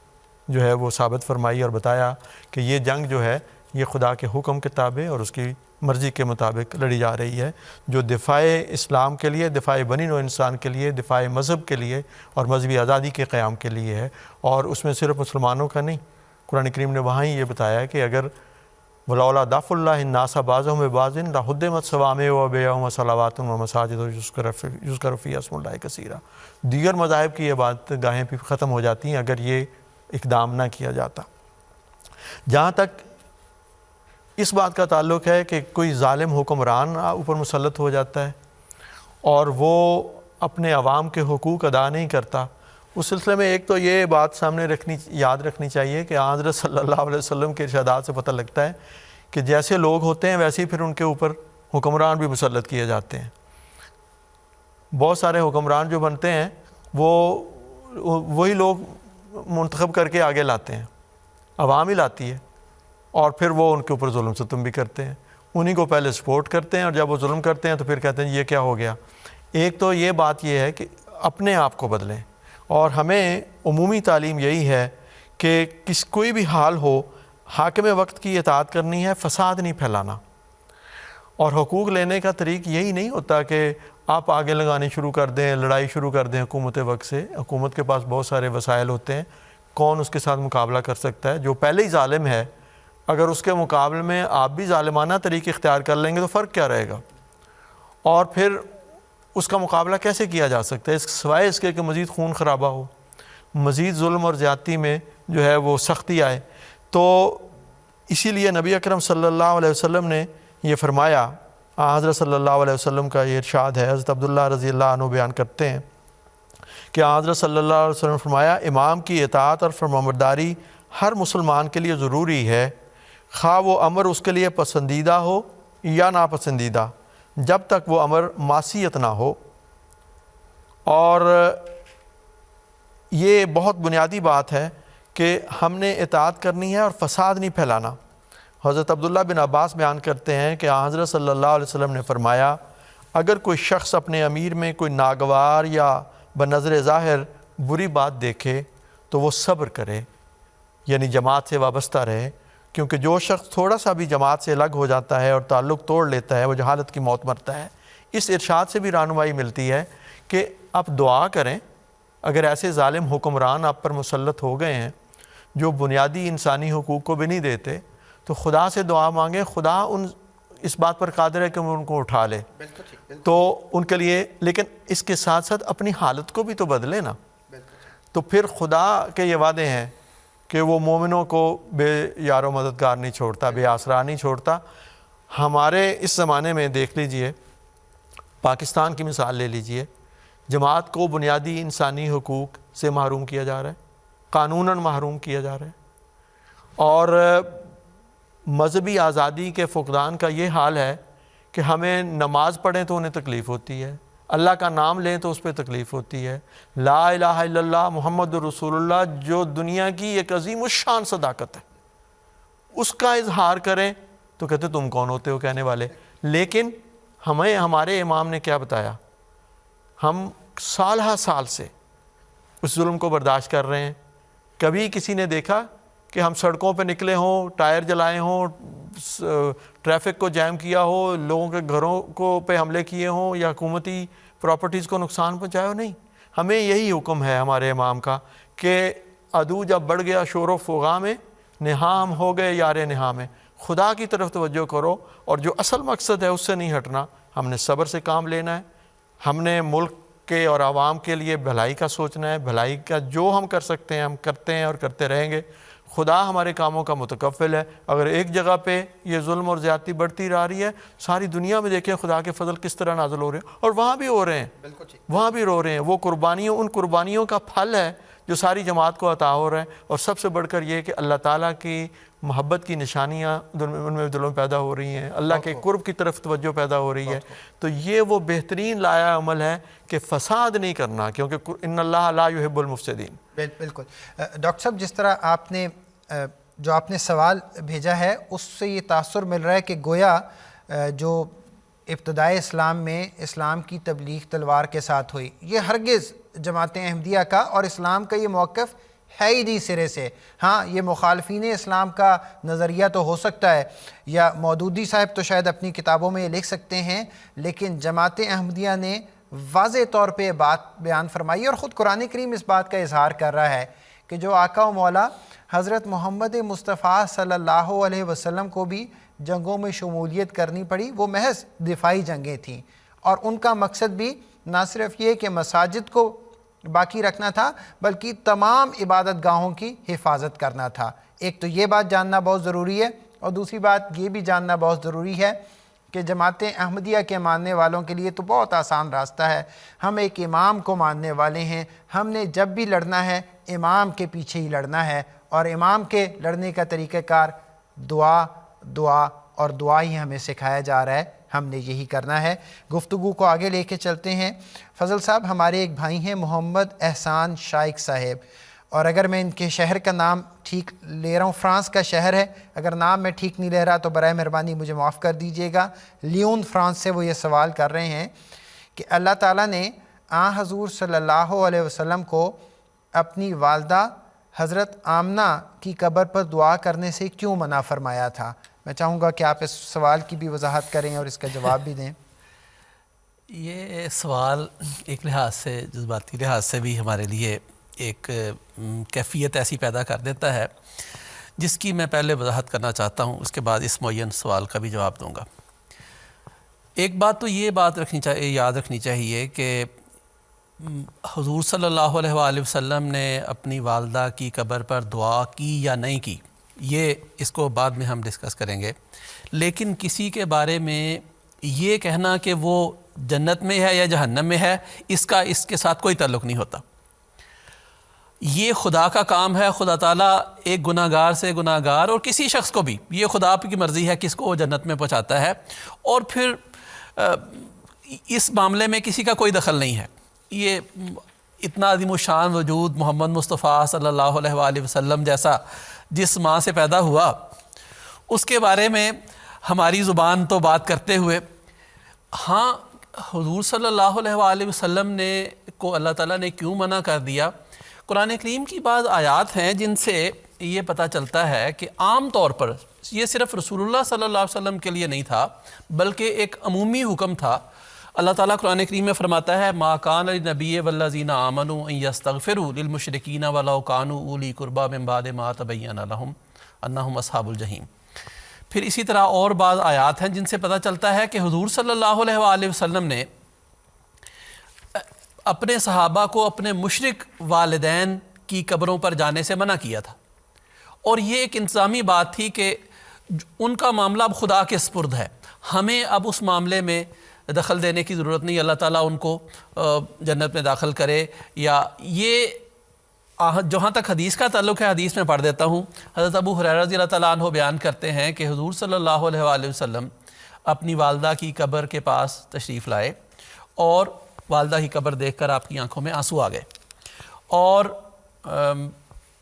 جو ہے وہ ثابت فرمائی اور بتایا کہ یہ جنگ جو ہے یہ خدا کے حکم کے تابع اور اس کی مرضی کے مطابق لڑی جا رہی ہے، جو دفاع اسلام کے لیے، دفاع بنی نوع انسان کے لیے، دفاع مذہب کے لیے اور مذہبی آزادی کے قیام کے لیے ہے، اور اس میں صرف مسلمانوں کا نہیں۔ قرآن کریم نے وہاں ہی یہ بتایا کہ اگر ولولا دفع اللہ الناس بعضهم ببعض لہدمت صوامع وبیع وصلوات ومساجد یذکر فیہا اسم اللہ کثیرا، دیگر مذاہب کی یہ بات گاہیں بھی ختم ہو جاتی ہیں اگر یہ اقدام نہ کیا جاتا۔ جہاں تک اس بات کا تعلق ہے کہ کوئی ظالم حکمران اوپر مسلط ہو جاتا ہے اور وہ اپنے عوام کے حقوق ادا نہیں کرتا، اس سلسلے میں ایک تو یہ بات سامنے یاد رکھنی چاہیے کہ حضرت صلی اللہ علیہ وسلم کے ارشادات سے پتہ لگتا ہے کہ جیسے لوگ ہوتے ہیں ویسے ہی پھر ان کے اوپر حکمران بھی مسلط کیے جاتے ہیں۔ بہت سارے حکمران جو بنتے ہیں وہی لوگ منتخب کر کے آگے لاتے ہیں، عوام ہی لاتی ہے، اور پھر وہ ان کے اوپر ظلم ستم بھی کرتے ہیں، انہی کو پہلے سپورٹ کرتے ہیں، اور جب وہ ظلم کرتے ہیں تو پھر کہتے ہیں یہ کیا ہو گیا۔ ایک تو یہ بات یہ ہے کہ اپنے آپ کو بدلیں، اور ہمیں عمومی تعلیم یہی ہے کہ کوئی بھی حال ہو حاکم وقت کی اطاعت کرنی ہے، فساد نہیں پھیلانا، اور حقوق لینے کا طریق یہی نہیں ہوتا کہ آپ آگے لگانی شروع کر دیں، لڑائی شروع کر دیں حکومت وقت سے. حکومت کے پاس بہت سارے وسائل ہوتے ہیں، کون اس کے ساتھ مقابلہ کر سکتا ہے؟ جو پہلے ہی ظالم ہے، اگر اس کے مقابلے میں آپ بھی ظالمانہ طریقے اختیار کر لیں گے تو فرق کیا رہے گا؟ اور پھر اس کا مقابلہ کیسے کیا جا سکتا ہے سوائے اس کے کہ مزید خون خرابہ ہو، مزید ظلم اور زیادتی میں جو ہے وہ سختی آئے. تو اسی لیے نبی اکرم صلی اللہ علیہ وسلم نے یہ فرمایا. حضرت صلی اللہ علیہ وسلم کا یہ ارشاد ہے، حضرت عبداللہ رضی اللہ عنہ بیان کرتے ہیں کہ حضرت صلی اللہ علیہ وسلم نے فرمایا امام کی اطاعت اور فرمانبرداری ہر مسلمان کے لیے ضروری ہے، خواہ وہ امر اس کے لیے پسندیدہ ہو یا ناپسندیدہ، جب تک وہ امر معصیت نہ ہو. اور یہ بہت بنیادی بات ہے کہ ہم نے اطاعت کرنی ہے اور فساد نہیں پھیلانا. حضرت عبداللہ بن عباس بیان کرتے ہیں کہ حضرت صلی اللہ علیہ وسلم نے فرمایا اگر کوئی شخص اپنے امیر میں کوئی ناگوار یا بنظر ظاہر بری بات دیکھے تو وہ صبر کرے، یعنی جماعت سے وابستہ رہے، کیونکہ جو شخص تھوڑا سا بھی جماعت سے الگ ہو جاتا ہے اور تعلق توڑ لیتا ہے وہ جہالت کی موت مرتا ہے. اس ارشاد سے بھی رہنمائی ملتی ہے کہ آپ دعا کریں اگر ایسے ظالم حکمران آپ پر مسلط ہو گئے ہیں جو بنیادی انسانی حقوق کو بھی نہیں دیتے، تو خدا سے دعا مانگیں، خدا اس بات پر قادر ہے کہ وہ ان کو اٹھا لے. تو ان کے لیے، لیکن اس کے ساتھ ساتھ اپنی حالت کو بھی تو بدلے نا. تو پھر خدا کے یہ وعدے ہیں کہ وہ مومنوں کو بے یار و مددگار نہیں چھوڑتا، بے آسرا نہیں چھوڑتا. ہمارے اس زمانے میں دیکھ لیجئے، پاکستان کی مثال لے لیجئے، جماعت کو بنیادی انسانی حقوق سے محروم کیا جا رہا ہے، قانوناً محروم کیا جا رہا ہے، اور مذہبی آزادی کے فقدان کا یہ حال ہے کہ ہمیں نماز پڑھیں تو انہیں تکلیف ہوتی ہے، اللہ کا نام لیں تو اس پہ تکلیف ہوتی ہے. لا الہ الا اللہ محمد رسول اللہ جو دنیا کی ایک عظیم الشان صداقت ہے، اس کا اظہار کریں تو کہتے تم کون ہوتے ہو کہنے والے. لیکن ہمیں ہمارے امام نے کیا بتایا؟ ہم سال ہا سال سے اس ظلم کو برداشت کر رہے ہیں. کبھی کسی نے دیکھا کہ ہم سڑکوں پہ نکلے ہوں، ٹائر جلائے ہوں، ٹریفک کو جیم کیا ہو، لوگوں کے گھروں کو پہ حملے کیے ہوں یا حکومتی پراپرٹیز کو نقصان پہنچایا ہو؟ نہیں. ہمیں یہی حکم ہے ہمارے امام کا کہ عدو جب بڑھ گیا شور و فغاں میں، نہا ہم ہو گئے یار نہا میں. خدا کی طرف توجہ کرو، اور جو اصل مقصد ہے اس سے نہیں ہٹنا. ہم نے صبر سے کام لینا ہے، ہم نے ملک کے اور عوام کے لیے بھلائی کا سوچنا ہے، بھلائی کا جو ہم کر سکتے ہیں ہم کرتے ہیں اور کرتے رہیں گے. خدا ہمارے کاموں کا متکفل ہے. اگر ایک جگہ پہ یہ ظلم اور زیادتی بڑھتی رہ رہی ہے، ساری دنیا میں دیکھیں خدا کے فضل کس طرح نازل ہو رہے ہیں، اور وہاں بھی ہو رہے ہیں، وہاں بھی رو رہے ہیں. وہ قربانیوں، ان قربانیوں کا پھل ہے جو ساری جماعت کو عطا ہو رہے ہیں. اور سب سے بڑھ کر یہ کہ اللہ تعالیٰ کی محبت کی نشانیاں ان میں دلوں میں پیدا ہو رہی ہیں، اللہ کے قرب کی طرف توجہ پیدا ہو رہی ہے. تو یہ وہ بہترین لایا عمل ہے کہ فساد نہیں کرنا، کیونکہ ان اللہ لا یحب المفسدین. بالکل. ڈاکٹر صاحب، جس طرح آپ نے جو آپ نے سوال بھیجا ہے اس سے یہ تاثر مل رہا ہے کہ گویا جو ابتدائے اسلام میں اسلام کی تبلیغ تلوار کے ساتھ ہوئی، یہ ہرگز جماعت احمدیہ کا اور اسلام کا یہ موقف ہے ہی نہیں سرے سے. ہاں، یہ مخالفین اسلام کا نظریہ تو ہو سکتا ہے، یا مودودی صاحب تو شاید اپنی کتابوں میں یہ لکھ سکتے ہیں، لیکن جماعت احمدیہ نے واضح طور پہ بات بیان فرمائی، اور خود قرآن کریم اس بات کا اظہار کر رہا ہے کہ جو آقا و مولا حضرت محمد مصطفیٰ صلی اللہ علیہ وسلم کو بھی جنگوں میں شمولیت کرنی پڑی، وہ محض دفاعی جنگیں تھیں، اور ان کا مقصد بھی نہ صرف یہ کہ مساجد کو باقی رکھنا تھا بلکہ تمام عبادت گاہوں کی حفاظت کرنا تھا. ایک تو یہ بات جاننا بہت ضروری ہے، اور دوسری بات یہ بھی جاننا بہت ضروری ہے کہ جماعت احمدیہ کے ماننے والوں کے لیے تو بہت آسان راستہ ہے. ہم ایک امام کو ماننے والے ہیں، ہم نے جب بھی لڑنا ہے امام کے پیچھے ہی لڑنا ہے، اور امام کے لڑنے کا طریقہ کار دعا دعا اور دعا ہی ہمیں سکھایا جا رہا ہے. ہم نے یہی کرنا ہے. گفتگو کو آگے لے کے چلتے ہیں. فضل صاحب ہمارے ایک بھائی ہیں محمد احسان شائق صاحب، اور اگر میں ان کے شہر کا نام ٹھیک لے رہا ہوں، فرانس کا شہر ہے، اگر نام میں ٹھیک نہیں لے رہا تو برائے مہربانی مجھے معاف کر دیجیے گا. لیون فرانس سے وہ یہ سوال کر رہے ہیں کہ اللہ تعالیٰ نے حضور صلی اللہ علیہ وسلم کو اپنی والدہ حضرت آمنہ کی قبر پر دعا کرنے سے کیوں منع فرمایا تھا؟ میں چاہوں گا کہ آپ اس سوال کی بھی وضاحت کریں اور اس کا جواب بھی دیں. یہ سوال ایک لحاظ سے جذباتی لحاظ سے بھی ہمارے لیے ایک کیفیت ایسی پیدا کر دیتا ہے جس کی میں پہلے وضاحت کرنا چاہتا ہوں، اس کے بعد اس معین سوال کا بھی جواب دوں گا۔ ایک بات تو یہ بات یاد رکھنی چاہیے کہ حضور صلی اللہ علیہ وآلہ وسلم نے اپنی والدہ کی قبر پر دعا کی یا نہیں کی، یہ اس کو بعد میں ہم ڈسکس کریں گے، لیکن کسی کے بارے میں یہ کہنا کہ وہ جنت میں ہے یا جہنم میں ہے، اس کے ساتھ کوئی تعلق نہیں ہوتا۔ یہ خدا کا کام ہے، خدا تعالیٰ ایک گناہ گار سے گناہ گار اور کسی شخص کو بھی، یہ خدا کی مرضی ہے کس کو وہ جنت میں پہنچاتا ہے، اور پھر اس معاملے میں کسی کا کوئی دخل نہیں ہے۔ یہ اتنا عظیم الشان وجود محمد مصطفیٰ صلی اللہ علیہ وآلہ وسلم جیسا جس ماں سے پیدا ہوا، اس کے بارے میں ہماری زبان تو بات کرتے ہوئے، ہاں حضور صلی اللہ علیہ وآلہ وسلم نے کو اللہ تعالیٰ نے کیوں منع کر دیا؟ قرآن کریم کی بعض آیات ہیں جن سے یہ پتہ چلتا ہے کہ عام طور پر یہ صرف رسول اللہ صلی اللہ علیہ وسلم کے لیے نہیں تھا، بلکہ ایک عمومی حکم تھا۔ اللہ تعالیٰ قرآن کریم میں فرماتا ہے ما کان للنبی والذین آمنوا ان یستغفروا للمشرکین ولو کانوا اولی قربی من بعد ما تبین لہم انہم اصحاب الجحیم۔ پھر اسی طرح اور بعض آیات ہیں جن سے پتہ چلتا ہے کہ حضور صلی اللہ علیہ وآلہ وسلم نے اپنے صحابہ کو اپنے مشرک والدین کی قبروں پر جانے سے منع کیا تھا، اور یہ ایک انتظامی بات تھی کہ ان کا معاملہ اب خدا کے سپرد ہے، ہمیں اب اس معاملے میں دخل دینے کی ضرورت نہیں، اللہ تعالیٰ ان کو جنت میں داخل کرے۔ یا یہ جہاں تک حدیث کا تعلق ہے، حدیث میں پڑھ دیتا ہوں، حضرت ابو ہریرہ رضی اللہ تعالیٰ عنہ بیان کرتے ہیں کہ حضور صلی اللہ علیہ وآلہ وسلم اپنی والدہ کی قبر کے پاس تشریف لائے، اور والدہ کی قبر دیکھ کر آپ کی آنکھوں میں آنسو آ گئے، اور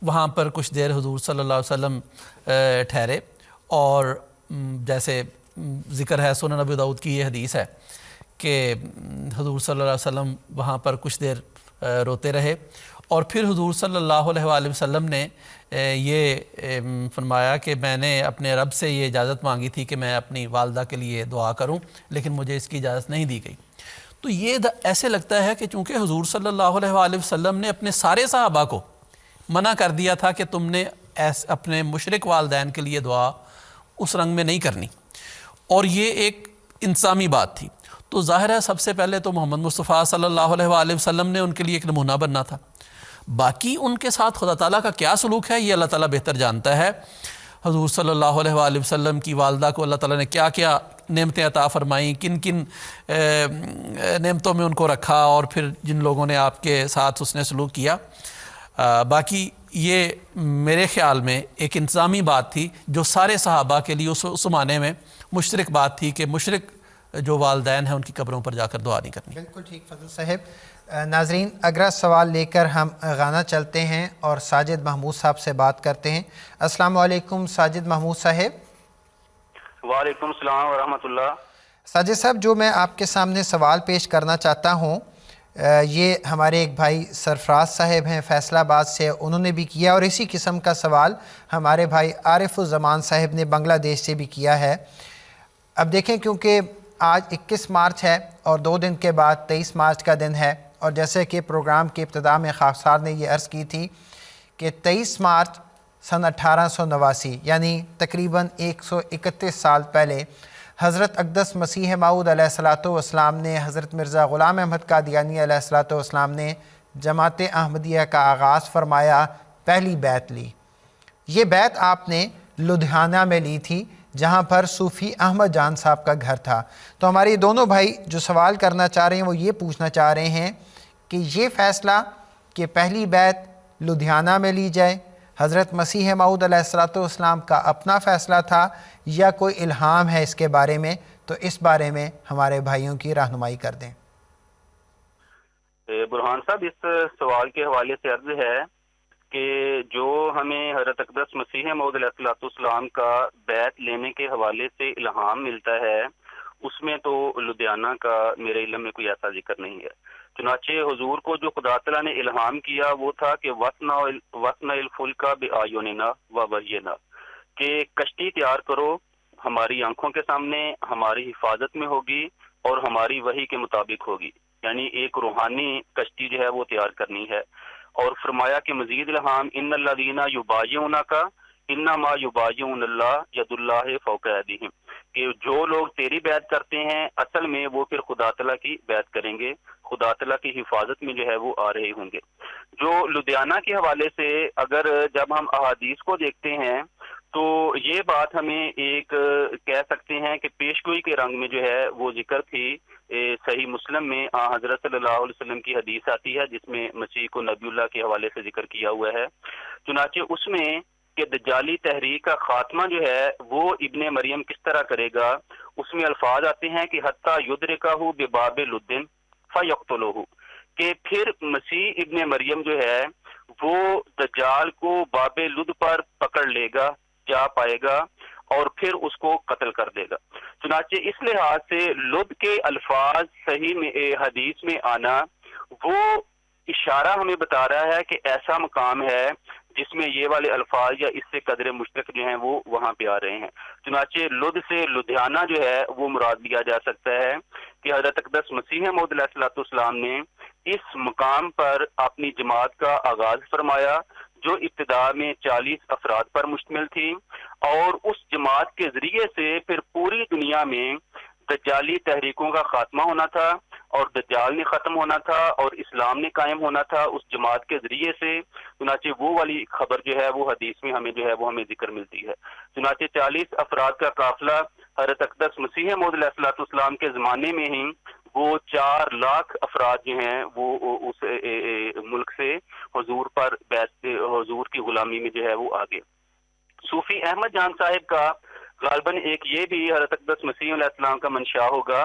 وہاں پر کچھ دیر حضور صلی اللہ علیہ وسلم ٹھہرے، اور جیسے ذکر ہے سنن ابی داؤد کی یہ حدیث ہے کہ حضور صلی اللہ علیہ وسلم وہاں پر کچھ دیر روتے رہے، اور پھر حضور صلی اللہ علیہ وآلہ وسلم نے یہ فرمایا کہ میں نے اپنے رب سے یہ اجازت مانگی تھی کہ میں اپنی والدہ کے لیے دعا کروں، لیکن مجھے اس کی اجازت نہیں دی گئی۔ تو یہ ایسے لگتا ہے کہ چونکہ حضور صلی اللہ علیہ وآلہ وسلم نے اپنے سارے صحابہ کو منع کر دیا تھا کہ تم نے اپنے مشرک والدین کے لیے دعا اس رنگ میں نہیں کرنی، اور یہ ایک انتظامی بات تھی، تو ظاہر ہے سب سے پہلے تو محمد مصطفیٰ صلی اللہ علیہ وآلہ وسلم نے ان کے لیے ایک نمونہ بننا تھا۔ باقی ان کے ساتھ خدا تعالیٰ کا کیا سلوک ہے یہ اللہ تعالیٰ بہتر جانتا ہے۔ حضور صلی اللہ علیہ وآلہ وسلم کی والدہ کو اللہ تعالیٰ نے کیا کیا نعمتیں عطا فرمائیں، کن کن نعمتوں میں ان کو رکھا، اور پھر جن لوگوں نے آپ کے ساتھ اس نے سلوک کیا، باقی یہ میرے خیال میں ایک انتظامی بات تھی جو سارے صحابہ کے لیے اس زمانے میں مشترک بات تھی کہ مشرک جو والدین ہیں ان کی قبروں پر جا کر دعا نہیں کرنی۔ بالکل ٹھیک فضل صاحب۔ ناظرین اگلا سوال لے کر ہم گانا چلتے ہیں اور ساجد محمود صاحب سے بات کرتے ہیں۔ السلام علیکم ساجد محمود صاحب۔ وعلیکم السلام ورحمۃ اللہ۔ ساجد صاحب، جو میں آپ کے سامنے سوال پیش کرنا چاہتا ہوں، یہ ہمارے ایک بھائی سرفراز صاحب ہیں فیصلہ آباد سے، انہوں نے بھی کیا، اور اسی قسم کا سوال ہمارے بھائی عارف الزمان صاحب نے بنگلہ دیش سے بھی کیا ہے۔ اب دیکھیں کیونکہ آج 21 مارچ ہے اور 2 دن کے بعد 23 مارچ کا دن ہے، اور جیسے کہ پروگرام کی ابتدا میں خاکسار نے یہ عرض کی تھی کہ 23 مارچ سن 1889 یعنی تقریباً 131 سال پہلے حضرت اقدس مسیح موعود علیہ الصلوۃ والسلام نے، حضرت مرزا غلام احمد قادیانی علیہ الصلوۃ والسلام نے جماعت احمدیہ کا آغاز فرمایا، پہلی بیعت لی۔ یہ بیعت آپ نے لدھیانہ میں لی تھی جہاں پر صوفی احمد جان صاحب کا گھر تھا۔ تو ہمارے دونوں بھائی جو سوال کرنا چاہ رہے ہیں وہ یہ پوچھنا چاہ رہے ہیں کہ یہ فیصلہ کہ پہلی بیعت لدھیانہ میں لی جائے حضرت مسیح موعود علیہ الصلوۃ والسلام کا اپنا فیصلہ تھا یا کوئی الہام ہے اس کے بارے میں، تو اس بارے میں ہمارے بھائیوں کی رہنمائی کر دیں۔ برہان صاحب، اس سوال کے حوالے سے عرض ہے کہ جو ہمیں حضرت اقدس مسیح موعود علیہ الصلوۃ والسلام کا بیعت لینے کے حوالے سے الہام ملتا ہے، اس میں تو لدھیانہ کا میرے علم میں کوئی ایسا ذکر نہیں ہے۔ چنانچہ حضور کو جو خدا تعالیٰ نے الہام کیا وہ تھا کہ وَصْنَعِ الْفُلْكَ بِأَعْيُنِنَا وَوَحْيِنَا، کہ کشتی تیار کرو، ہماری آنکھوں کے سامنے ہماری حفاظت میں ہوگی اور ہماری وحی کے مطابق ہوگی، یعنی ایک روحانی کشتی جو ہے وہ تیار کرنی ہے۔ اور فرمایا کہ مزید الہام ان الذین یبایعونک انما یبایعون اللہ ید اللہ فوق ایدیہم، کہ جو لوگ تیری بیعت کرتے ہیں اصل میں وہ پھر خدا تعالیٰ کی بیعت کریں گے، خدا تعالیٰ کی حفاظت میں جو ہے وہ آ رہے ہوں گے۔ جو لدھیانہ کے حوالے سے اگر جب ہم احادیث کو دیکھتے ہیں تو یہ بات ہمیں ایک کہہ سکتے ہیں کہ پیشگوئی کے رنگ میں جو ہے وہ ذکر تھی۔ صحیح مسلم میں حضرت صلی اللہ علیہ وسلم کی حدیث آتی ہے جس میں مسیح کو نبی اللہ کے حوالے سے ذکر کیا ہوا ہے، چنانچہ اس میں کہ دجالی تحریک کا خاتمہ جو ہے وہ ابن مریم کس طرح کرے گا، اس میں الفاظ آتے ہیں کہ حتیٰ یدرکہ بباب لد فیقتلہ، کہ پھر مسیح ابن مریم جو ہے وہ دجال کو باب لد پر پکڑ لے گا، جا پائے گا اور پھر اس کو قتل کر دے گا۔ چنانچہ اس لحاظ سے لد کے الفاظ صحیح میں حدیث میں آنا وہ اشارہ ہمیں بتا رہا ہے کہ ایسا مقام ہے جس میں یہ والے الفاظ یا اس سے قدر مشترک جو ہیں وہ وہاں پہ آ رہے ہیں۔ چنانچہ لد سے لدھیانہ جو ہے وہ مراد لیا جا سکتا ہے کہ حضرت اقدس مسیح موعود علیہ الصلوۃ والسلام نے اس مقام پر اپنی جماعت کا آغاز فرمایا جو ابتدا میں 40 افراد پر مشتمل تھی، اور اس جماعت کے ذریعے سے پھر پوری دنیا میں دجالی تحریکوں کا خاتمہ ہونا تھا اور دجال نے ختم ہونا تھا اور اسلام نے قائم ہونا تھا اس جماعت کے ذریعے سے۔ چنانچہ وہ والی خبر جو ہے وہ حدیث میں ہمیں جو ہے وہ ہمیں ذکر ملتی ہے۔ چنانچہ 40 افراد کا قافلہ حضرت اقدس مسیح موعود علیہ الصلوۃ والسلام کے زمانے میں ہی وہ 4 لاکھ افراد جو ہیں وہ اس ملک سے حضور پر حضور کی غلامی میں جو ہے وہ آگے۔ صوفی احمد جان صاحب کا غالباً ایک یہ بھی حضرت اقدس مسیح علیہ السلام کا منشا ہوگا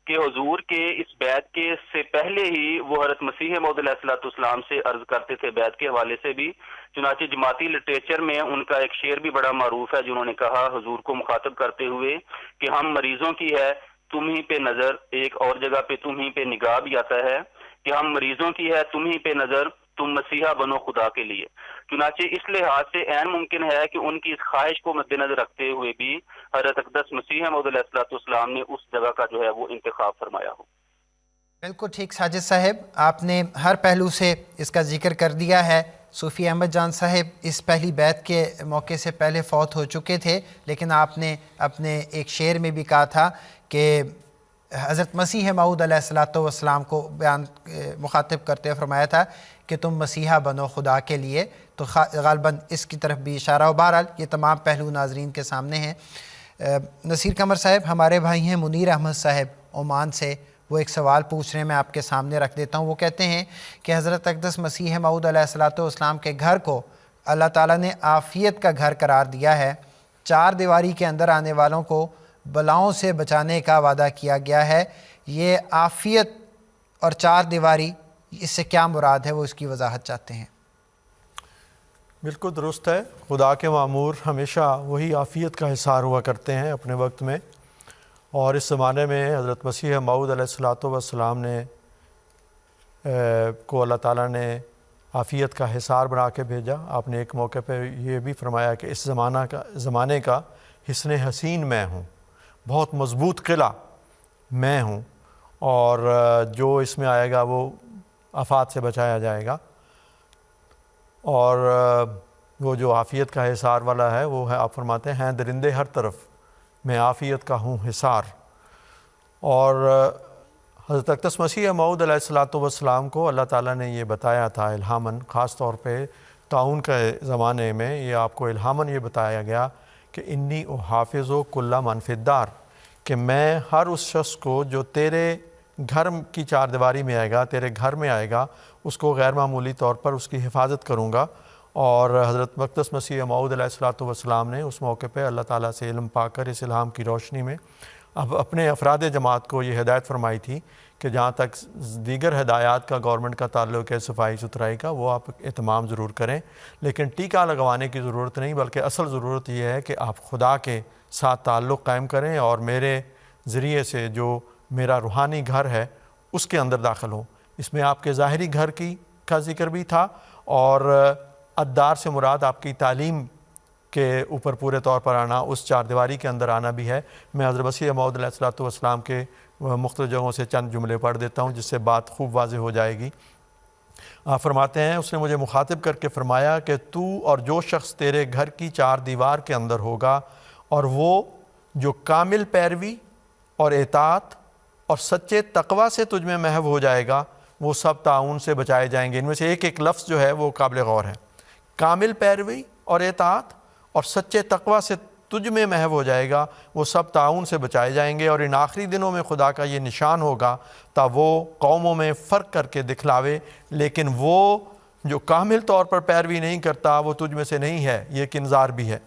کہ حضور کے اس بیعت کے سے پہلے ہی وہ حضرت مسیح موعود علیہ الصلوۃ والسلام سے عرض کرتے تھے بیعت کے حوالے سے بھی۔ چنانچہ جماعتی لٹریچر میں ان کا ایک شعر بھی بڑا معروف ہے جنہوں نے کہا حضور کو مخاطب کرتے ہوئے کہ ہم مریضوں کی ہے تم ہی پہ نظر، ایک اور جگہ پہ تم ہی پہ نگاہ بھی آتا ہے کہ ہم مریضوں کی ہے تم ہی پہ نظر، تم مسیحا بنو خدا کے لیے۔ چنانچہ اس لحاظ سے عین ممکن ہے کہ ان کی اس خواہش کو مد نظر رکھتے ہوئے بھی حضرت اقدس مسیح موعود علیہ الصلوۃ والسلام نے اس جگہ کا جو ہے وہ انتخاب فرمایا ہو۔ بالکل ٹھیک ساجد صاحب، آپ نے ہر پہلو سے اس کا ذکر کر دیا ہے۔ صوفی احمد جان صاحب اس پہلی بیعت کے موقع سے پہلے فوت ہو چکے تھے، لیکن آپ نے اپنے ایک شعر میں بھی کہا تھا کہ حضرت مسیح موعود علیہ الصلوۃ والسلام کو مخاطب کرتے ہوئے فرمایا تھا کہ تم مسیحا بنو خدا کے لیے، تو غالباً اس کی طرف بھی اشارہ ہو۔ بہرحال یہ تمام پہلو ناظرین کے سامنے ہیں۔ نصیر قمر صاحب، ہمارے بھائی ہیں منیر احمد صاحب عمان سے، وہ ایک سوال پوچھ رہے ہیں، میں آپ کے سامنے رکھ دیتا ہوں۔ وہ کہتے ہیں کہ حضرت اقدس مسیح موعود علیہ الصلوۃ والسلام کے گھر کو اللہ تعالیٰ نے عافیت کا گھر قرار دیا ہے، 4 دیواری کے اندر آنے والوں کو بلاؤں سے بچانے کا وعدہ کیا گیا ہے، یہ عافیت اور 4 دیواری اس سے کیا مراد ہے، وہ اس کی وضاحت چاہتے ہیں۔ بالکل درست ہے، خدا کے معمور ہمیشہ وہی عافیت کا حصار ہوا کرتے ہیں اپنے وقت میں، اور اس زمانے میں حضرت مسیح موعود علیہ الصلوۃ والسلام نے کو اللہ تعالیٰ نے عافیت کا حصار بنا کے بھیجا۔ آپ نے ایک موقع پہ یہ بھی فرمایا کہ اس زمانے کا حصن حسین میں ہوں، بہت مضبوط قلعہ میں ہوں، اور جو اس میں آئے گا وہ آفات سے بچایا جائے گا۔ اور وہ جو عافیت کا حصار والا ہے وہ ہے، آپ فرماتے ہیں درندے ہر طرف میں عافیت کا ہوں حصار۔ اور حضرت اقدس مسیح موعود علیہ الصلوۃ والسلام کو اللہ تعالیٰ نے یہ بتایا تھا الہاماً، خاص طور پہ طاعون کے زمانے میں یہ آپ کو الہاماً یہ بتایا گیا کہ انی احافظ کل من فی الدار، کہ میں ہر اس شخص کو جو تیرے گھر کی 4 دیواری میں آئے گا، تیرے گھر میں آئے گا، اس کو غیر معمولی طور پر اس کی حفاظت کروں گا۔ اور حضرت اقدس مسیح موعود علیہ الصلوۃ والسلام نے اس موقع پہ اللہ تعالیٰ سے علم پا کر اس الہام کی روشنی میں اب اپنے افراد جماعت کو یہ ہدایت فرمائی تھی کہ جہاں تک دیگر ہدایات کا گورنمنٹ کا تعلق ہے صفائی ستھرائی کا، وہ آپ اہتمام ضرور کریں، لیکن ٹیکہ لگوانے کی ضرورت نہیں، بلکہ اصل ضرورت یہ ہے کہ آپ خدا کے ساتھ تعلق قائم کریں اور میرے ذریعے سے جو میرا روحانی گھر ہے اس کے اندر داخل ہوں۔ اس میں آپ کے ظاہری گھر کا ذکر بھی تھا، اور الدار سے مراد آپ کی تعلیم کے اوپر پورے طور پر آنا، اس 4 دیواری کے اندر آنا بھی ہے۔ میں حضرت مسیح موعود علیہ الصلوۃ والسلام کے مختلف جگہوں سے چند جملے پڑھ دیتا ہوں جس سے بات خوب واضح ہو جائے گی۔ آپ فرماتے ہیں اس نے مجھے مخاطب کر کے فرمایا کہ تو اور جو شخص تیرے گھر کی چار دیوار کے اندر ہوگا اور وہ جو کامل پیروی اور اطاعت اور سچے تقوی سے تجھ میں محو ہو جائے گا وہ سب طاعون سے بچائے جائیں گے۔ ان میں سے ایک ایک لفظ جو ہے وہ قابل غور ہے۔ کامل پیروی اور اطاعت اور سچے تقوی سے تجھ میں محو ہو جائے گا وہ سب طاعون سے بچائے جائیں گے، اور ان آخری دنوں میں خدا کا یہ نشان ہوگا تا وہ قوموں میں فرق کر کے دکھلاوے، لیکن وہ جو کامل طور پر پیروی نہیں کرتا وہ تجھ میں سے نہیں ہے، یہ ایک انذار بھی ہے۔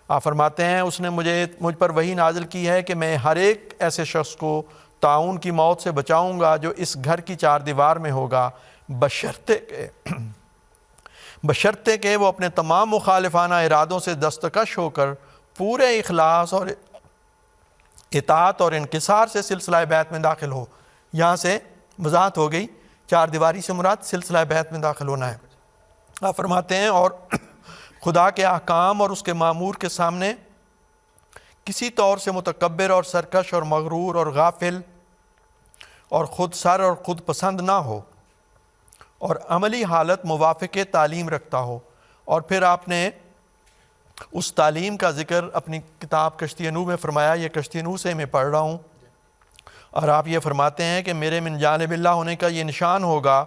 آپ فرماتے ہیں اس نے مجھ پر وحی نازل کی ہے کہ میں ہر ایک ایسے شخص کو طاعون کی موت سے بچاؤں گا جو اس گھر کی چار دیوار میں ہوگا، بشرطے کہ وہ اپنے تمام مخالفانہ ارادوں سے دستکش ہو کر پورے اخلاص اور اطاعت اور انکسار سے سلسلہ بیعت میں داخل ہو۔ یہاں سے وضاحت ہو گئی، چار دیواری سے مراد سلسلہ بیعت میں داخل ہونا ہے۔ آپ فرماتے ہیں اور خدا کے احکام اور اس کے مامور کے سامنے کسی طور سے متکبر اور سرکش اور مغرور اور غافل اور خود سر اور خود پسند نہ ہو، اور عملی حالت موافق تعلیم رکھتا ہو۔ اور پھر آپ نے اس تعلیم کا ذکر اپنی کتاب کشتی نوح میں فرمایا، یہ کشتی نوح سے میں پڑھ رہا ہوں، اور آپ یہ فرماتے ہیں کہ میرے من جانب اللہ ہونے کا یہ نشان ہوگا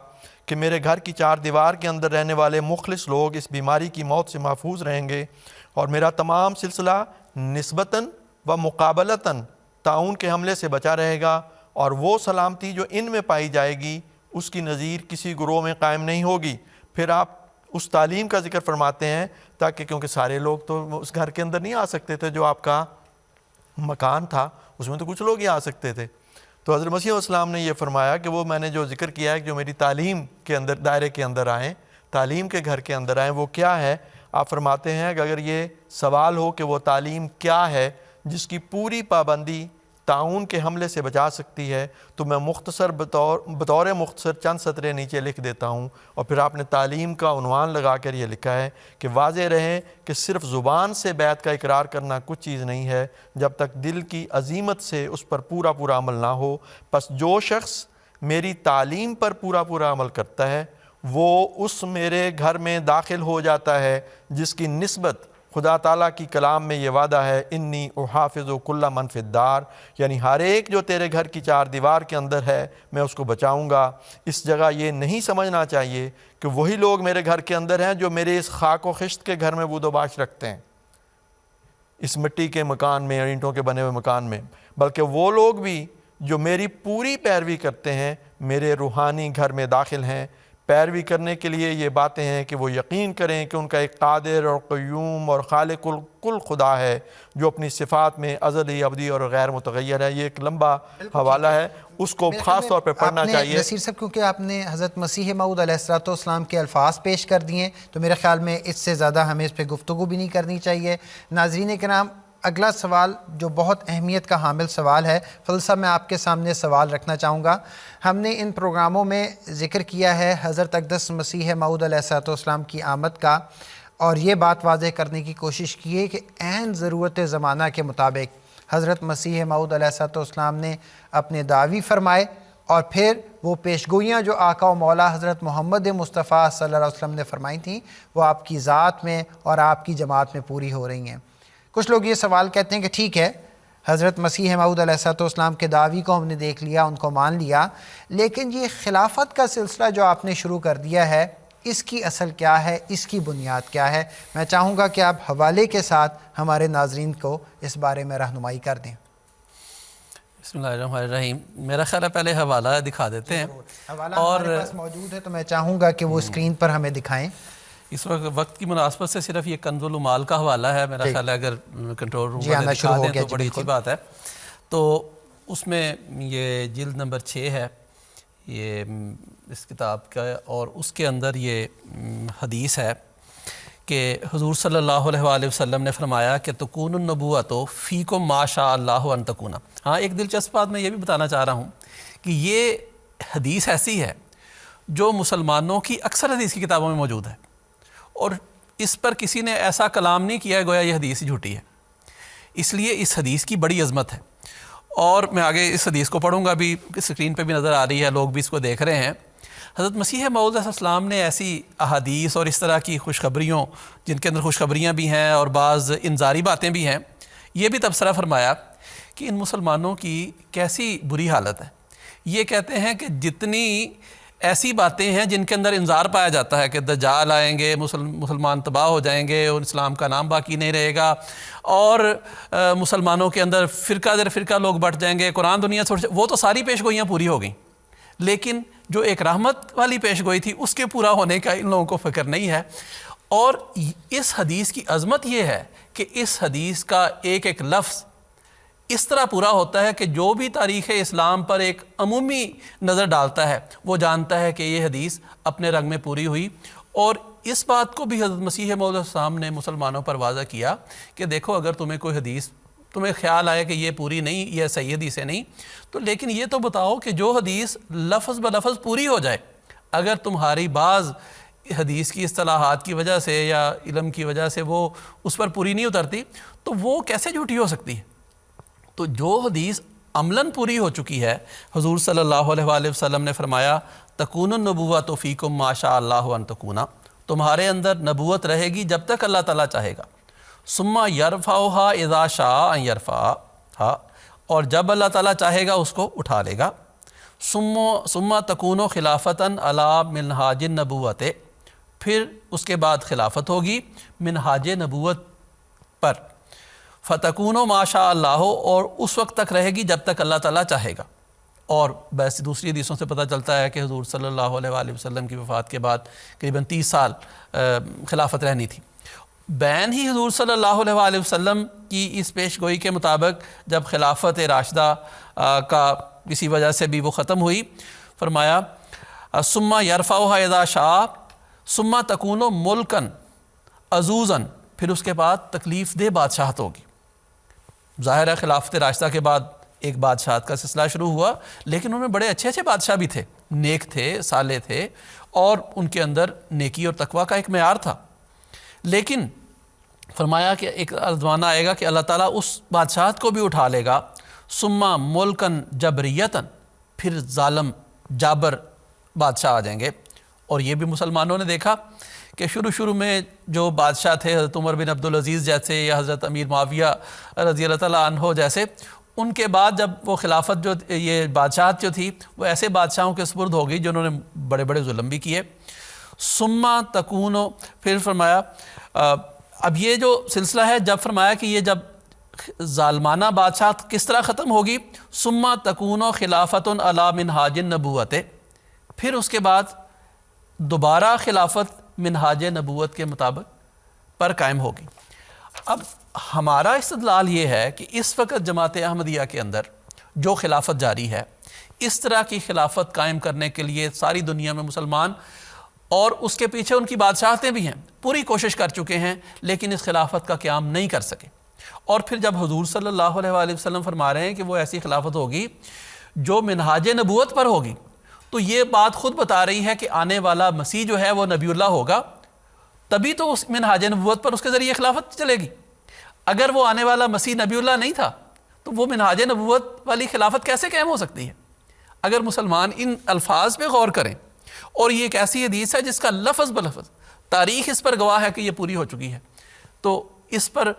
کہ میرے گھر کی چار دیوار کے اندر رہنے والے مخلص لوگ اس بیماری کی موت سے محفوظ رہیں گے، اور میرا تمام سلسلہ نسبتاً و مقابلتاً طاعون کے حملے سے بچا رہے گا، اور وہ سلامتی جو ان میں پائی جائے گی اس کی نظیر کسی گروہ میں قائم نہیں ہوگی۔ پھر آپ اس تعلیم کا ذکر فرماتے ہیں تاکہ کیونکہ سارے لوگ تو اس گھر کے اندر نہیں آ سکتے تھے، جو آپ کا مکان تھا اس میں تو کچھ لوگ ہی آ سکتے تھے، تو حضرت مسیح علیہ السلام نے یہ فرمایا کہ وہ میں نے جو ذکر کیا ہے کہ جو میری تعلیم کے اندر دائرے کے اندر آئیں، تعلیم کے گھر کے اندر آئیں، وہ کیا ہے؟ آپ فرماتے ہیں کہ اگر یہ سوال ہو کہ وہ تعلیم کیا ہے جس کی پوری پابندی طاعون کے حملے سے بچا سکتی ہے، تو میں مختصر بطور مختصر چند سطرے نیچے لکھ دیتا ہوں۔ اور پھر آپ نے تعلیم کا عنوان لگا کر یہ لکھا ہے کہ واضح رہے کہ صرف زبان سے بیعت کا اقرار کرنا کچھ چیز نہیں ہے جب تک دل کی عزیمت سے اس پر پورا عمل نہ ہو۔ پس جو شخص میری تعلیم پر پورا عمل کرتا ہے وہ اس میرے گھر میں داخل ہو جاتا ہے جس کی نسبت خدا تعالیٰ کی کلام میں یہ وعدہ ہے، انی احافظ کل من فی الدار، یعنی ہر ایک جو تیرے گھر کی چار دیوار کے اندر ہے میں اس کو بچاؤں گا۔ اس جگہ یہ نہیں سمجھنا چاہیے کہ وہی لوگ میرے گھر کے اندر ہیں جو میرے اس خاک و خشت کے گھر میں بود و باش رکھتے ہیں، اس مٹی کے مکان میں اور اینٹوں کے بنے ہوئے مکان میں، بلکہ وہ لوگ بھی جو میری پوری پیروی کرتے ہیں میرے روحانی گھر میں داخل ہیں۔ پیروی کرنے کے لیے یہ باتیں ہیں کہ وہ یقین کریں کہ ان کا ایک قادر اور قیوم اور خالق الکل خدا ہے جو اپنی صفات میں ازلی، ابدی اور غیر متغیر ہے۔ یہ ایک لمبا حوالہ ہے، اس کو خاص طور پہ پڑھنا چاہیے۔ نصیر صاحب کیونکہ آپ نے حضرت مسیح موعود علیہ السلام کے الفاظ پیش کر دیے تو میرے خیال میں اس سے زیادہ ہمیں اس پہ گفتگو بھی نہیں کرنی چاہیے۔ ناظرین کرام، اگلا سوال جو بہت اہمیت کا حامل سوال ہے، فضل صاحب میں آپ کے سامنے سوال رکھنا چاہوں گا۔ ہم نے ان پروگراموں میں ذکر کیا ہے حضرت اقدس مسیح موعود علیہ السلام کی آمد کا، اور یہ بات واضح کرنے کی کوشش کی ہے کہ عین ضرورت زمانہ کے مطابق حضرت مسیح موعود علیہ السلام نے اپنے دعوی فرمائے، اور پھر وہ پیشگوئیاں جو آقا و مولا حضرت محمد مصطفیٰ صلی اللہ علیہ وسلم نے فرمائی تھیں وہ آپ کی ذات میں اور آپ کی جماعت میں پوری ہو رہی ہیں۔ کچھ لوگ یہ سوال کہتے ہیں کہ ٹھیک ہے، حضرت مسیح موعود علیہ السلام کے دعوی کو ہم نے دیکھ لیا، ان کو مان لیا، لیکن یہ خلافت کا سلسلہ جو آپ نے شروع کر دیا ہے اس کی اصل کیا ہے، اس کی بنیاد کیا ہے؟ میں چاہوں گا کہ آپ حوالے کے ساتھ ہمارے ناظرین کو اس بارے میں رہنمائی کر دیں۔ بسم اللہ الرحمن الرحیم۔ میرا خیال ہے پہلے حوالہ دکھا دیتے ہیں، حوالہ ہمارے پاس موجود ہے تو میں چاہوں گا کہ وہ اسکرین پر ہمیں دکھائیں۔ اس وقت کی مناسبت سے صرف یہ کنز العمال کا حوالہ ہے، میرا خیال ہے اگر کنٹرول روم والے دکھا دیں تو بڑی اچھی بات ہے۔ تو اس میں یہ جلد نمبر 6 ہے یہ اس کتاب کا، اور اس کے اندر یہ حدیث ہے کہ حضور صلی اللہ علیہ وآلہ وسلم نے فرمایا کہ تکون النبوۃ فیکم ما شاء اللہ ان تکون۔ ہاں، ایک دلچسپ بات میں یہ بھی بتانا چاہ رہا ہوں کہ یہ حدیث ایسی ہے جو مسلمانوں کی اکثر حدیث کی کتابوں میں موجود ہے، اور اس پر کسی نے ایسا کلام نہیں کیا ہے گویا یہ حدیث جھوٹی ہے، اس لیے اس حدیث کی بڑی عظمت ہے۔ اور میں آگے اس حدیث کو پڑھوں گا، بھی اسکرین پہ بھی نظر آ رہی ہے، لوگ بھی اس کو دیکھ رہے ہیں۔ حضرت مسیح موعود علیہ السلام نے ایسی احادیث اور اس طرح کی خوشخبریوں، جن کے اندر خوشخبریاں بھی ہیں اور بعض انذاری باتیں بھی ہیں، یہ بھی تبصرہ فرمایا کہ ان مسلمانوں کی کیسی بری حالت ہے۔ یہ کہتے ہیں کہ جتنی ایسی باتیں ہیں جن کے اندر انذار پایا جاتا ہے کہ دجال آئیں گے، مسلمان تباہ ہو جائیں گے اور اسلام کا نام باقی نہیں رہے گا، اور مسلمانوں کے اندر فرقہ در فرقہ لوگ بٹ جائیں گے، قرآن دنیا چھوڑ جائے، وہ تو ساری پیش گوئیاں پوری ہو گئیں، لیکن جو ایک رحمت والی پیش گوئی تھی اس کے پورا ہونے کا ان لوگوں کو فکر نہیں ہے۔ اور اس حدیث کی عظمت یہ ہے کہ اس حدیث کا ایک ایک لفظ اس طرح پورا ہوتا ہے کہ جو بھی تاریخ اسلام پر ایک عمومی نظر ڈالتا ہے وہ جانتا ہے کہ یہ حدیث اپنے رنگ میں پوری ہوئی۔ اور اس بات کو بھی حضرت مسیح موعود علیہ السلام نے مسلمانوں پر واضح کیا کہ دیکھو، اگر تمہیں کوئی حدیث تمہیں خیال آئے کہ یہ پوری نہیں، یہ صحیح حدیث ہے نہیں، تو لیکن یہ تو بتاؤ کہ جو حدیث لفظ بلفظ پوری ہو جائے، اگر تمہاری بعض حدیث کی اصطلاحات کی وجہ سے یا علم کی وجہ سے وہ اس پر پوری نہیں اترتی، تو وہ کیسے جھوٹی ہو سکتی ہے؟ تو جو حدیث عملاً پوری ہو چکی ہے، حضور صلی اللہ علیہ وآلہ وسلم نے فرمایا تکون النبوۃ فیکم ما شاء اللہ ان تکونا، تمہارے اندر نبوت رہے گی جب تک اللہ تعالیٰ چاہے گا، ثم یرفعھا اذا شاء ان یرفعھا، اور جب اللہ تعالیٰ چاہے گا اس کو اٹھا لے گا، ثم تکون خلافتا علی منہاج النبوۃ، پھر اس کے بعد خلافت ہوگی منہاج نبوت پر، فتکون ما شاء اللہ، اور اس وقت تک رہے گی جب تک اللہ تعالیٰ چاہے گا۔ اور بس دوسری حدیثوں سے پتہ چلتا ہے کہ حضور صلی اللہ علیہ وآلہ وسلم کی وفات کے بعد قریباً 30 سال خلافت رہنی تھی۔ بین ہی حضور صلی اللہ علیہ وآلہ وسلم کی اس پیش گوئی کے مطابق جب خلافت راشدہ کا کسی وجہ سے بھی وہ ختم ہوئی، فرمایا ثم یرفعھا اذا شاء ثم تکون ملکن عزوزا، پھر اس کے بعد تکلیف دہ بادشاہت ہوگی۔ ظاہر ہے خلافت راشدہ کے بعد ایک بادشاہت کا سلسلہ شروع ہوا، لیکن ان میں بڑے اچھے اچھے بادشاہ بھی تھے، نیک تھے، صالح تھے، اور ان کے اندر نیکی اور تقوی کا ایک معیار تھا۔ لیکن فرمایا کہ ایک زمانہ آئے گا کہ اللہ تعالیٰ اس بادشاہت کو بھی اٹھا لے گا، ثم ملکن جبریتن، پھر ظالم جابر بادشاہ آ جائیں گے۔ اور یہ بھی مسلمانوں نے دیکھا کہ شروع میں جو بادشاہ تھے، حضرت عمر بن عبدالعزیز جیسے یا حضرت امیر معاویہ رضی اللہ تعالیٰ عنہ جیسے، ان کے بعد جب وہ خلافت جو یہ بادشاہت جو تھی وہ ایسے بادشاہوں کے سپرد ہو گئی جنہوں نے بڑے بڑے ظلم بھی کیے۔ ثم تکون، پھر فرمایا اب یہ جو سلسلہ ہے، جب فرمایا کہ یہ جب ظالمانہ بادشاہت کس طرح ختم ہوگی، ثم تکون خلافت علی منہاج النبوۃ، پھر اس کے بعد دوبارہ خلافت منہاج نبوت کے مطابق پر قائم ہوگی۔ اب ہمارا استدلال یہ ہے کہ اس وقت جماعت احمدیہ کے اندر جو خلافت جاری ہے، اس طرح کی خلافت قائم کرنے کے لیے ساری دنیا میں مسلمان اور اس کے پیچھے ان کی بادشاہتیں بھی ہیں پوری کوشش کر چکے ہیں، لیکن اس خلافت کا قیام نہیں کر سکے۔ اور پھر جب حضور صلی اللہ علیہ وآلہ وسلم فرما رہے ہیں کہ وہ ایسی خلافت ہوگی جو منہاج نبوت پر ہوگی، تو یہ بات خود بتا رہی ہے کہ آنے والا مسیح جو ہے وہ نبی اللہ ہوگا، تبھی تو اس منہاج نبوت پر اس کے ذریعے خلافت چلے گی۔ اگر وہ آنے والا مسیح نبی اللہ نہیں تھا تو وہ منہاج نبوت والی خلافت کیسے قائم ہو سکتی ہے؟ اگر مسلمان ان الفاظ پہ غور کریں، اور یہ ایک ایسی حدیث ہے جس کا لفظ بلفظ تاریخ اس پر گواہ ہے کہ یہ پوری ہو چکی ہے، تو اس پر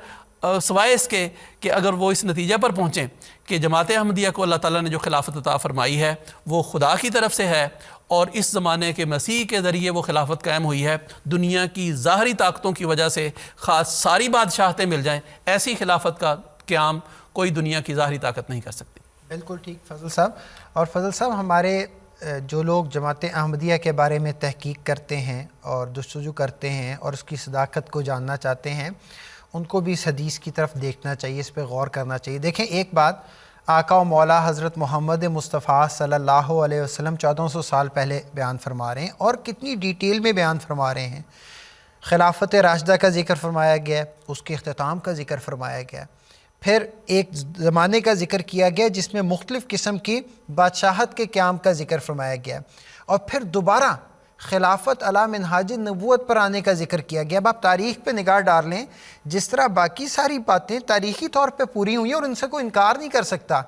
سوائے اس کے کہ اگر وہ اس نتیجہ پر پہنچیں کہ جماعت احمدیہ کو اللہ تعالیٰ نے جو خلافت عطا فرمائی ہے وہ خدا کی طرف سے ہے، اور اس زمانے کے مسیح کے ذریعے وہ خلافت قائم ہوئی ہے، دنیا کی ظاہری طاقتوں کی وجہ سے خاص ساری بادشاہتیں مل جائیں، ایسی خلافت کا قیام کوئی دنیا کی ظاہری طاقت نہیں کر سکتی۔ بالکل ٹھیک فضل صاحب۔ اور فضل صاحب، ہمارے جو لوگ جماعت احمدیہ کے بارے میں تحقیق کرتے ہیں اور جستجو کرتے ہیں اور اس کی صداقت کو جاننا چاہتے ہیں، ان کو بھی اس حدیث کی طرف دیکھنا چاہیے، اس پہ غور کرنا چاہیے۔ دیکھیں، ایک بات آقا و مولا حضرت محمد مصطفیٰ صلی اللہ علیہ وسلم 1400 سال پہلے بیان فرما رہے ہیں، اور کتنی ڈیٹیل میں بیان فرما رہے ہیں۔ خلافت راشدہ کا ذکر فرمایا گیا ہے، اس کے اختتام کا ذکر فرمایا گیا ہے، پھر ایک زمانے کا ذکر کیا گیا جس میں مختلف قسم کی بادشاہت کے قیام کا ذکر فرمایا گیا، اور پھر دوبارہ خلافت علی منہاج نبوت پر آنے کا ذکر کیا گیا۔ اب آپ تاریخ پہ نگاہ ڈال لیں، جس طرح باقی ساری باتیں تاریخی طور پہ پوری ہوئی ہیں اور ان سے کوئی انکار نہیں کر سکتا،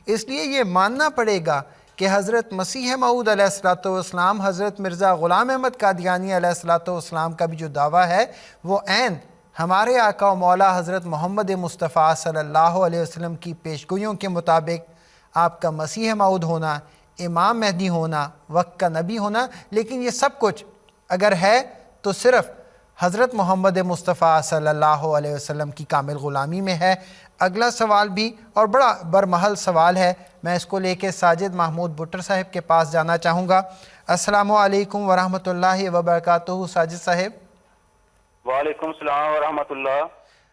اس لیے یہ ماننا پڑے گا کہ حضرت مسیح موعود علیہ الصلوۃ والسلام، حضرت مرزا غلام احمد قادیانی علیہ الصلوۃ والسلام کا بھی جو دعویٰ ہے وہ عین ہمارے آقا و مولا حضرت محمد مصطفیٰ صلی اللہ علیہ وسلم کی پیشگوئیوں کے مطابق آپ کا مسیح موعود ہونا، امام مہدی ہونا، وقت کا نبی ہونا، لیکن یہ سب کچھ اگر ہے تو صرف حضرت محمد مصطفیٰ صلی اللہ علیہ وسلم کی کامل غلامی میں ہے۔ اگلا سوال بھی اور بڑا برمحل سوال ہے، میں اس کو لے کے ساجد محمود بٹر صاحب کے پاس جانا چاہوں گا۔ السلام علیکم ورحمۃ اللہ وبرکاتہ ساجد صاحب۔ وعلیکم السلام ورحمۃ اللہ۔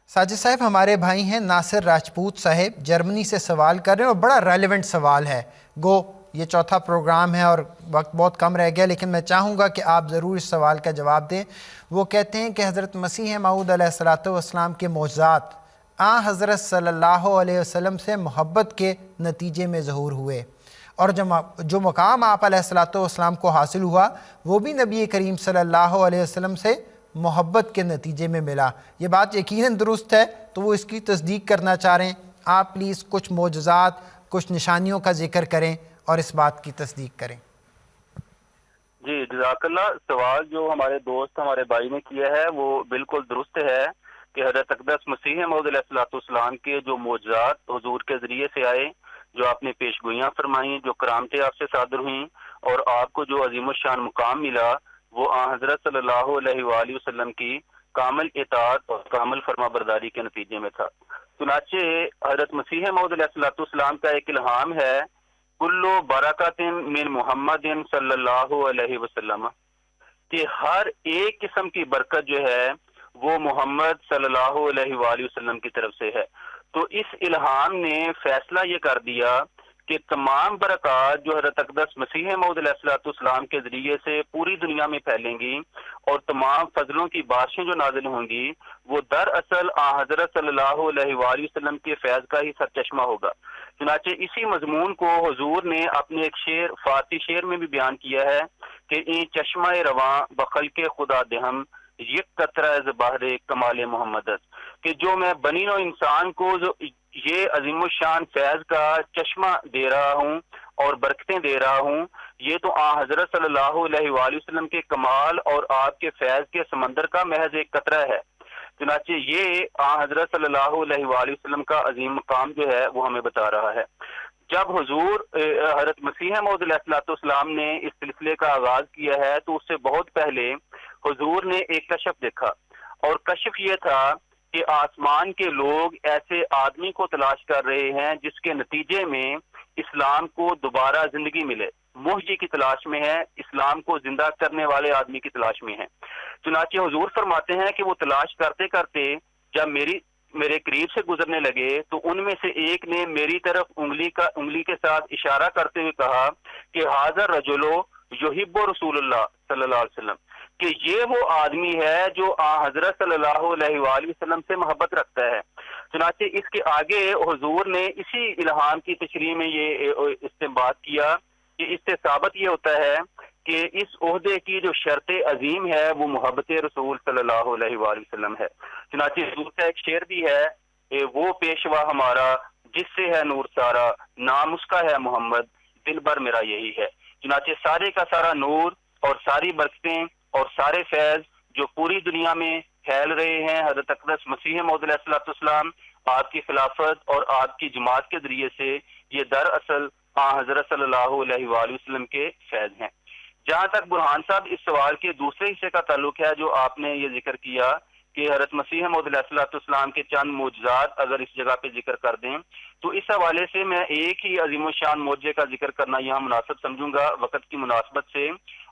ساجد صاحب ہمارے بھائی ہیں ناصر راجپوت صاحب، جرمنی سے سوال کر رہے ہیں اور بڑا ریلیونٹ سوال ہے، گو یہ چوتھا پروگرام ہے اور وقت بہت کم رہ گیا، لیکن میں چاہوں گا کہ آپ ضرور اس سوال کا جواب دیں۔ وہ کہتے ہیں کہ حضرت مسیح موعود علیہ الصلوۃ والسلام کے معجزات حضرت صلی اللہ علیہ وسلم سے محبت کے نتیجے میں ظہور ہوئے، اور جو مقام آپ علیہ الصلوۃ والسلام کو حاصل ہوا وہ بھی نبی کریم صلی اللہ علیہ وسلم سے محبت کے نتیجے میں ملا۔ یہ بات یقیناً درست ہے، تو وہ اس کی تصدیق کرنا چاہ رہے ہیں۔ آپ پلیز کچھ معجزات، کچھ نشانیوں کا ذکر کریں اور اس بات کی تصدیق کریں۔ جی جزاک اللہ۔ سوال جو ہمارے دوست ہمارے بھائی نے کیا ہے وہ بالکل درست ہے کہ حضرت اقدس مسیح موعود علیہ الصلوۃ والسلام کے جو معجزات حضور کے ذریعے سے آئے، جو آپ نے پیشگوئیاں فرمائیں، جو کرامتیں آپ سے صادر ہوئیں اور آپ کو جو عظیم الشان مقام ملا، وہ حضرت صلی اللہ علیہ وآلہ وسلم کی کامل اطاعت اور کامل فرما برداری کے نتیجے میں تھا۔ چنانچہ حضرت مسیح موعود علیہ الصلوۃ والسلام کا ایک الہام ہے، کلو برکات من محمد صلی اللہ علیہ وسلم، کہ ہر ایک قسم کی برکت جو ہے وہ محمد صلی اللہ علیہ وآلہ وسلم کی طرف سے ہے۔ تو اس الہام نے فیصلہ یہ کر دیا کہ تمام برکات جو حضرت اقدس مسیح موعود علیہ الصلوۃ والسلام کے ذریعے سے پوری دنیا میں پھیلیں گی اور تمام فضلوں کی بارشیں جو نازل ہوں گی وہ دراصل حضرت صلی اللہ علیہ وآلہ وسلم کے فیض کا ہی سرچشمہ ہوگا۔ چنانچہ اسی مضمون کو حضور نے اپنے ایک شعر، فارسی شعر میں بھی بیان کیا ہے کہ این چشمہ رواں بخلق خدا دہم یک قطرہ از بحر کمال محمد، کہ جو میں بنی نوع انسان کو جو یہ عظیم الشان فیض کا چشمہ دے رہا ہوں اور برکتیں دے رہا ہوں، یہ تو حضرت صلی اللہ علیہ وآلہ وسلم کے کمال اور آپ کے فیض کے سمندر کا محض ایک قطرہ ہے۔ چنانچہ یہ حضرت صلی اللہ علیہ وآلہ وسلم کا عظیم مقام جو ہے وہ ہمیں بتا رہا ہے۔ جب حضور حضرت مسیح موعود علیہ الصلوۃ والسلام نے اس سلسلے کا آغاز کیا ہے تو اس سے بہت پہلے حضور نے ایک کشف دیکھا، اور کشف یہ تھا کہ آسمان کے لوگ ایسے آدمی کو تلاش کر رہے ہیں جس کے نتیجے میں اسلام کو دوبارہ زندگی ملے، محیی کی تلاش میں ہے، اسلام کو زندہ کرنے والے آدمی کی تلاش میں ہے۔ چنانچہ حضور فرماتے ہیں کہ وہ تلاش کرتے کرتے جب میرے قریب سے گزرنے لگے تو ان میں سے ایک نے میری طرف انگلی کے ساتھ اشارہ کرتے ہوئے کہا کہ حاضر رجلو یحب رسول اللہ صلی اللہ علیہ وسلم، کہ یہ وہ آدمی ہے جو حضرت صلی اللہ علیہ وآلہ وسلم سے محبت رکھتا ہے۔ چنانچہ اس کے آگے حضور نے اسی الہام کی تشریح میں یہ استنباط کیا کہ اس سے ثابت یہ ہوتا ہے کہ اس عہدے کی جو شرط عظیم ہے وہ محبت رسول صلی اللہ علیہ وآلہ وسلم ہے۔ چنانچہ حضور کا ایک شعر بھی ہے، وہ پیشوا ہمارا جس سے ہے نور سارا، نام اس کا ہے محمد، دل بھر میرا یہی ہے۔ چنانچہ سارے کا سارا نور اور ساری برکتیں اور سارے فیض جو پوری دنیا میں پھیل رہے ہیں حضرت اقدس مسیح موعود علیہ الصلوۃ والسلام آپ کی خلافت اور آپ کی جماعت کے ذریعے سے، یہ دراصل حضرت صلی اللہ علیہ وآلہ وسلم کے فیض ہیں۔ جہاں تک برہان صاحب اس سوال کے دوسرے حصے کا تعلق ہے جو آپ نے یہ ذکر کیا کہ حضرت مسیح موعود علیہ الصلوۃ والسلام کے چند معجزات اگر اس جگہ پہ ذکر کر دیں، تو اس حوالے سے میں ایک ہی عظیم الشان معجزے کا ذکر کرنا یہاں مناسب سمجھوں گا وقت کی مناسبت سے،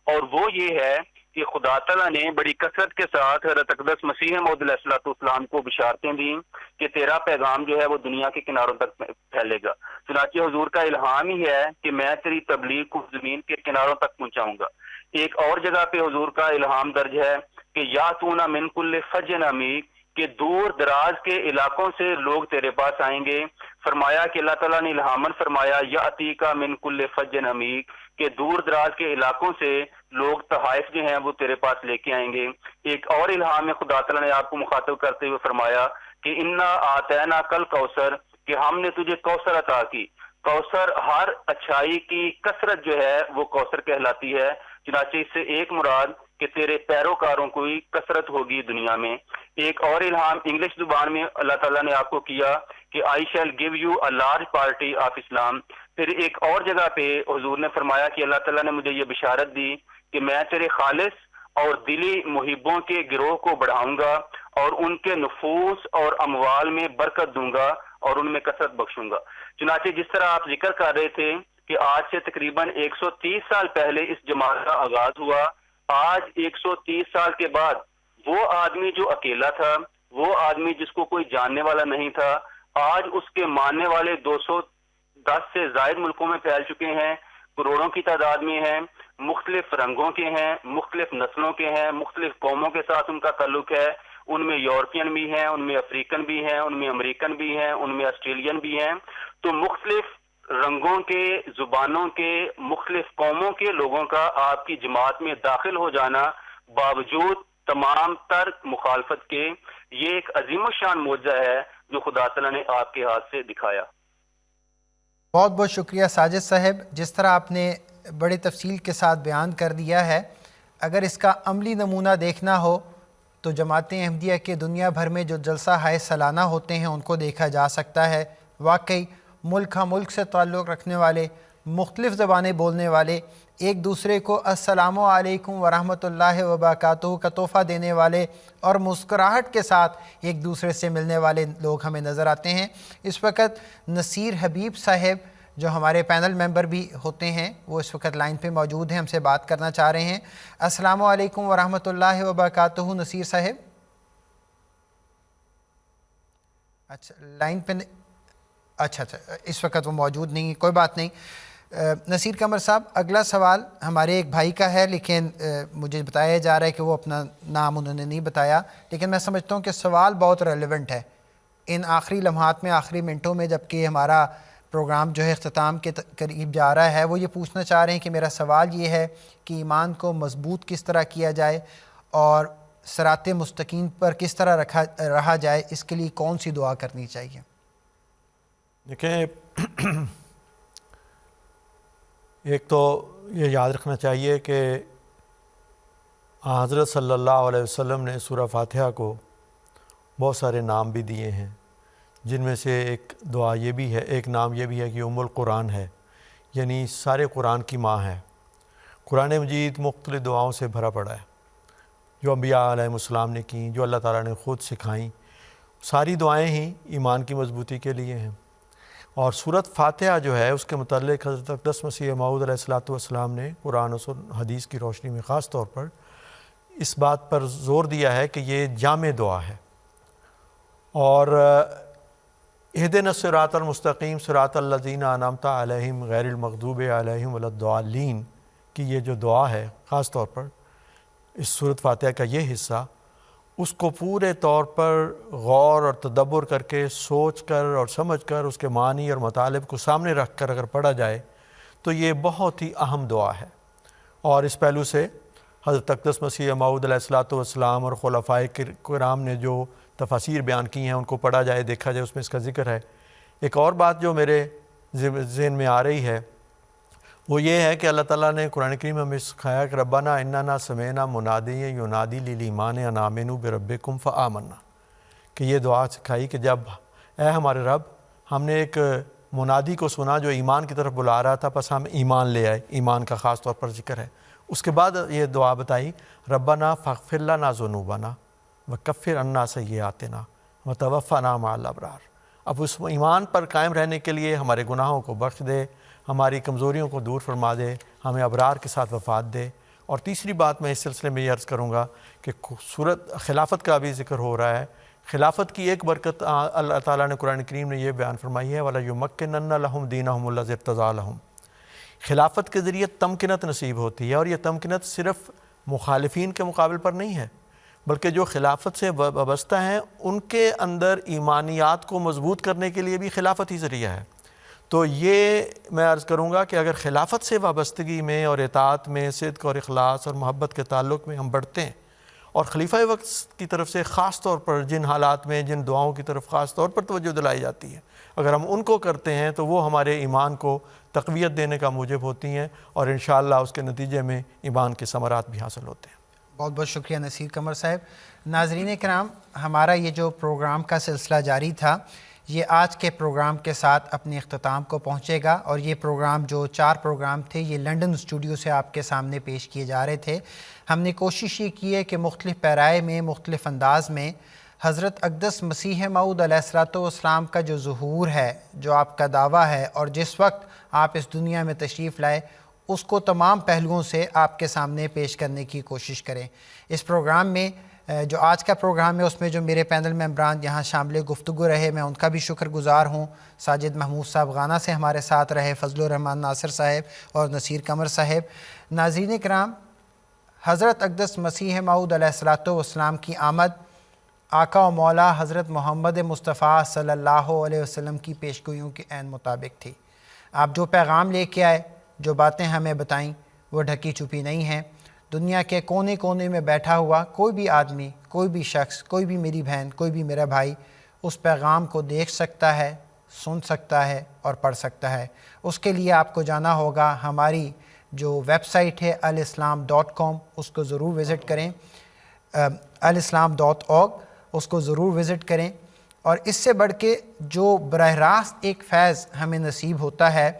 اور وہ یہ ہے کہ خدا تعالیٰ نے بڑی کثرت کے ساتھ حضرت اقدس مسیح موعود علیہ الصلوۃ والسلام کو بشارتیں دیں کہ تیرا پیغام جو ہے وہ دنیا کے کناروں تک پھیلے گا۔ چنانچہ حضور کا الہام ہی ہے کہ میں تیری تبلیغ کو زمین کے کناروں تک پہنچاؤں گا۔ ایک اور جگہ پہ حضور کا الہام درج ہے کہ یاتون من کل فج عمیق، کہ دور دراز کے علاقوں سے لوگ تیرے پاس آئیں گے۔ فرمایا کہ اللہ تعالیٰ نے الہامن فرمایا یاتیکا من کل فج عمیق، کہ دور دراز کے علاقوں سے لوگ تحائف جو ہیں وہ تیرے پاس لے کے آئیں گے۔ ایک اور الہام میں خدا تعالیٰ نے آپ کو مخاطب کرتے ہوئے فرمایا کہ انا آتینا کل کوثر، کہ ہم نے تجھے کوثر عطا کی۔ کوثر ہر اچھائی کی کثرت جو ہے وہ کوثر کہلاتی ہے، چنانچہ اس سے ایک مراد کہ تیرے پیروکاروں کی کثرت ہوگی دنیا میں۔ ایک اور الہام انگلش زبان میں اللہ تعالیٰ نے آپ کو کیا کہ I shall give you a large party of Islam. پھر ایک اور جگہ پہ حضور نے فرمایا کہ اللہ تعالیٰ نے مجھے یہ بشارت دی کہ میں تیرے خالص اور دلی محبوں کے گروہ کو بڑھاؤں گا اور ان کے نفوس اور اموال میں برکت دوں گا اور ان میں کثرت بخشوں گا۔ چنانچہ جس طرح آپ ذکر کر رہے تھے کہ آج سے تقریباً 130 سال پہلے اس جماعت کا آغاز ہوا، آج 130 سال کے بعد وہ آدمی جو اکیلا تھا، وہ آدمی جس کو کوئی جاننے والا نہیں تھا، آج اس کے ماننے والے 210 سے زائد ملکوں میں پھیل چکے ہیں، کروڑوں کی تعداد میں ہیں، مختلف رنگوں کے ہیں، مختلف نسلوں کے ہیں، مختلف قوموں کے ساتھ ان کا تعلق ہے، ان میں یورپین بھی ہیں، ان میں افریقن بھی ہیں، ان میں امریکن بھی ہیں، ان میں آسٹریلین بھی ہیں۔ تو مختلف رنگوں کے، زبانوں کے، مختلف قوموں کے لوگوں کا آپ کی جماعت میں داخل ہو جانا باوجود تمام تر مخالفت کے، یہ ایک عظیم الشان معجزہ ہے جو خدا تعالیٰ نے آپ کے ہاتھ سے دکھایا۔ بہت بہت شکریہ ساجد صاحب، جس طرح آپ نے بڑی تفصیل کے ساتھ بیان کر دیا ہے، اگر اس کا عملی نمونہ دیکھنا ہو تو جماعت احمدیہ کے دنیا بھر میں جو جلسہ ہائے سالانہ ہوتے ہیں ان کو دیکھا جا سکتا ہے۔ واقعی ملک ہاں ملک سے تعلق رکھنے والے، مختلف زبانیں بولنے والے، ایک دوسرے کو السلام علیکم ورحمۃ اللہ وبرکاتہ کا تحفہ دینے والے اور مسکراہٹ کے ساتھ ایک دوسرے سے ملنے والے لوگ ہمیں نظر آتے ہیں۔ اس وقت نصیر حبیب صاحب جو ہمارے پینل ممبر بھی ہوتے ہیں وہ اس وقت لائن پہ موجود ہیں، ہم سے بات کرنا چاہ رہے ہیں۔ السلام علیکم ورحمۃ اللہ وبرکاتہ نصیر صاحب۔ اچھا لائن پہ اچھا اس وقت وہ موجود نہیں، کوئی بات نہیں۔ نصیر قمر صاحب، اگلا سوال ہمارے ایک بھائی کا ہے، لیکن مجھے بتایا جا رہا ہے کہ وہ اپنا نام انہوں نے نہیں بتایا، لیکن میں سمجھتا ہوں کہ سوال بہت ریلیونٹ ہے ان آخری لمحات میں، آخری منٹوں میں، جبکہ ہمارا پروگرام جو ہے اختتام کے قریب جا رہا ہے۔ وہ یہ پوچھنا چاہ رہے ہیں کہ میرا سوال یہ ہے کہ ایمان کو مضبوط کس طرح کیا جائے اور صراط مستقیم پر کس طرح رہا جائے، اس کے لیے کون سی دعا کرنی چاہیے؟ دیکھیں، ایک تو یہ یاد رکھنا چاہیے کہ حضرت صلی اللہ علیہ وسلم نے سورہ فاتحہ کو بہت سارے نام بھی دیے ہیں، جن میں سے ایک دعا یہ بھی ہے، ایک نام یہ بھی ہے کہ ام القرآن ہے، یعنی سارے قرآن کی ماں ہے۔ قرآن مجید مختلف دعاؤں سے بھرا پڑا ہے جو انبیاء علیہ السلام نے کیں، جو اللہ تعالیٰ نے خود سکھائیں۔ ساری دعائیں ہی ایمان کی مضبوطی کے لیے ہیں، اور سورۃ فاتحہ جو ہے اس کے متعلق حضرت اقدس مسیح موعود علیہ السلام نے قرآن و حدیث کی روشنی میں خاص طور پر اس بات پر زور دیا ہے کہ یہ جامع دعا ہے۔ اور اہدنا الصراط المستقیم صراط الذین انعمت علیہم غیر المغضوب علیہم ولا الضالین کی یہ جو دعا ہے، خاص طور پر اس سورۃ فاتحہ کا یہ حصہ، اس کو پورے طور پر غور اور تدبر کر کے، سوچ کر اور سمجھ کر، اس کے معنی اور مطالب کو سامنے رکھ کر اگر پڑھا جائے تو یہ بہت ہی اہم دعا ہے۔ اور اس پہلو سے حضرت اقدس مسیح موعود علیہ السلام اور خلفائے کرام نے جو تفاسیر بیان کی ہیں ان کو پڑھا جائے، دیکھا جائے، اس میں اس کا ذکر ہے۔ ایک اور بات جو میرے ذہن میں آ رہی ہے وہ یہ ہے کہ اللہ تعالیٰ نے قرآن کریم میں ہمیں سکھایا کہ ربنا اننا سمعنا منادی ینادی للایمان ان آمنوا بربکم فآمنا، کہ یہ دعا سکھائی کہ جب اے ہمارے رب، ہم نے ایک منادی کو سنا جو ایمان کی طرف بلا رہا تھا، پس ہم ایمان لے آئے۔ ایمان کا خاص طور پر ذکر ہے۔ اس کے بعد یہ دعا بتائی ربنا فاغفر لنا ذنوبنا وکفر عنا سیئاتنا وتوفنا مع الابرار۔ اب اس ایمان پر قائم رہنے کے لیے ہمارے گناہوں کو بخش دے، ہماری کمزوریوں کو دور فرما دے، ہمیں ابرار کے ساتھ وفات دے۔ اور تیسری بات میں اس سلسلے میں یہ عرض کروں گا کہ سورت خلافت کا بھی ذکر ہو رہا ہے۔ خلافت کی ایک برکت اللہ تعالیٰ نے قرآن کریم میں یہ بیان فرمائی ہے وَلَيُمَكِّنَنَّ لَهُمْ دِينَهُمُ الَّذِي ارْتَضَىٰ لَهُمْ۔ خلافت کے ذریعے تمکنت نصیب ہوتی ہے، اور یہ تمکنت صرف مخالفین کے مقابل پر نہیں ہے، بلکہ جو خلافت سے وابستہ ہیں ان کے اندر ایمانیات کو مضبوط کرنے کے لیے بھی خلافت ہی ذریعہ ہے۔ تو یہ میں عرض کروں گا کہ اگر خلافت سے وابستگی میں اور اطاعت میں صدق اور اخلاص اور محبت کے تعلق میں ہم بڑھتے ہیں اور خلیفہ وقت کی طرف سے خاص طور پر جن حالات میں جن دعاؤں کی طرف خاص طور پر توجہ دلائی جاتی ہے، اگر ہم ان کو کرتے ہیں تو وہ ہمارے ایمان کو تقویت دینے کا موجب ہوتی ہیں، اور انشاءاللہ اس کے نتیجے میں ایمان کے ثمرات بھی حاصل ہوتے ہیں۔ بہت بہت شکریہ نصیر قمر صاحب۔ ناظرین کرام، ہمارا یہ جو پروگرام کا سلسلہ جاری تھا، یہ آج کے پروگرام کے ساتھ اپنے اختتام کو پہنچے گا، اور یہ پروگرام جو 4 پروگرام تھے یہ لنڈن اسٹوڈیو سے آپ کے سامنے پیش کیے جا رہے تھے۔ ہم نے کوشش یہ کی ہے کہ مختلف پیرائے میں، مختلف انداز میں حضرت اقدس مسیح موعود علیہ الصلوۃ والسلام کا جو ظہور ہے، جو آپ کا دعویٰ ہے، اور جس وقت آپ اس دنیا میں تشریف لائے، اس کو تمام پہلوؤں سے آپ کے سامنے پیش کرنے کی کوشش کریں۔ اس پروگرام میں جو آج کا پروگرام ہے، اس میں جو میرے پینل ممبران یہاں شامل گفتگو رہے، میں ان کا بھی شکر گزار ہوں۔ ساجد محمود صاحب غانہ سے ہمارے ساتھ رہے، فضل الرحمان ناصر صاحب اور نصیر قمر صاحب۔ ناظرین کرام، حضرت اقدس مسیح موعود علیہ الصلوۃ والسلام کی آمد آقا و مولا حضرت محمد مصطفیٰ صلی اللہ علیہ وسلم کی پیشگوئیوں کے عین مطابق تھی۔ آپ جو پیغام لے کے آئے، جو باتیں ہمیں بتائیں، وہ ڈھکی چھپی نہیں ہیں۔ دنیا کے کونے کونے میں بیٹھا ہوا کوئی بھی آدمی، کوئی بھی شخص، کوئی بھی میری بہن، کوئی بھی میرا بھائی اس پیغام کو دیکھ سکتا ہے، سن سکتا ہے اور پڑھ سکتا ہے۔ اس کے لیے آپ کو جانا ہوگا ہماری جو ویب سائٹ ہے alislam.com، اس کو ضرور وزٹ کریں، alislam.org، اس کو ضرور وزٹ کریں۔ اور اس سے بڑھ کے جو براہ راست ایک فیض ہمیں نصیب ہوتا ہے،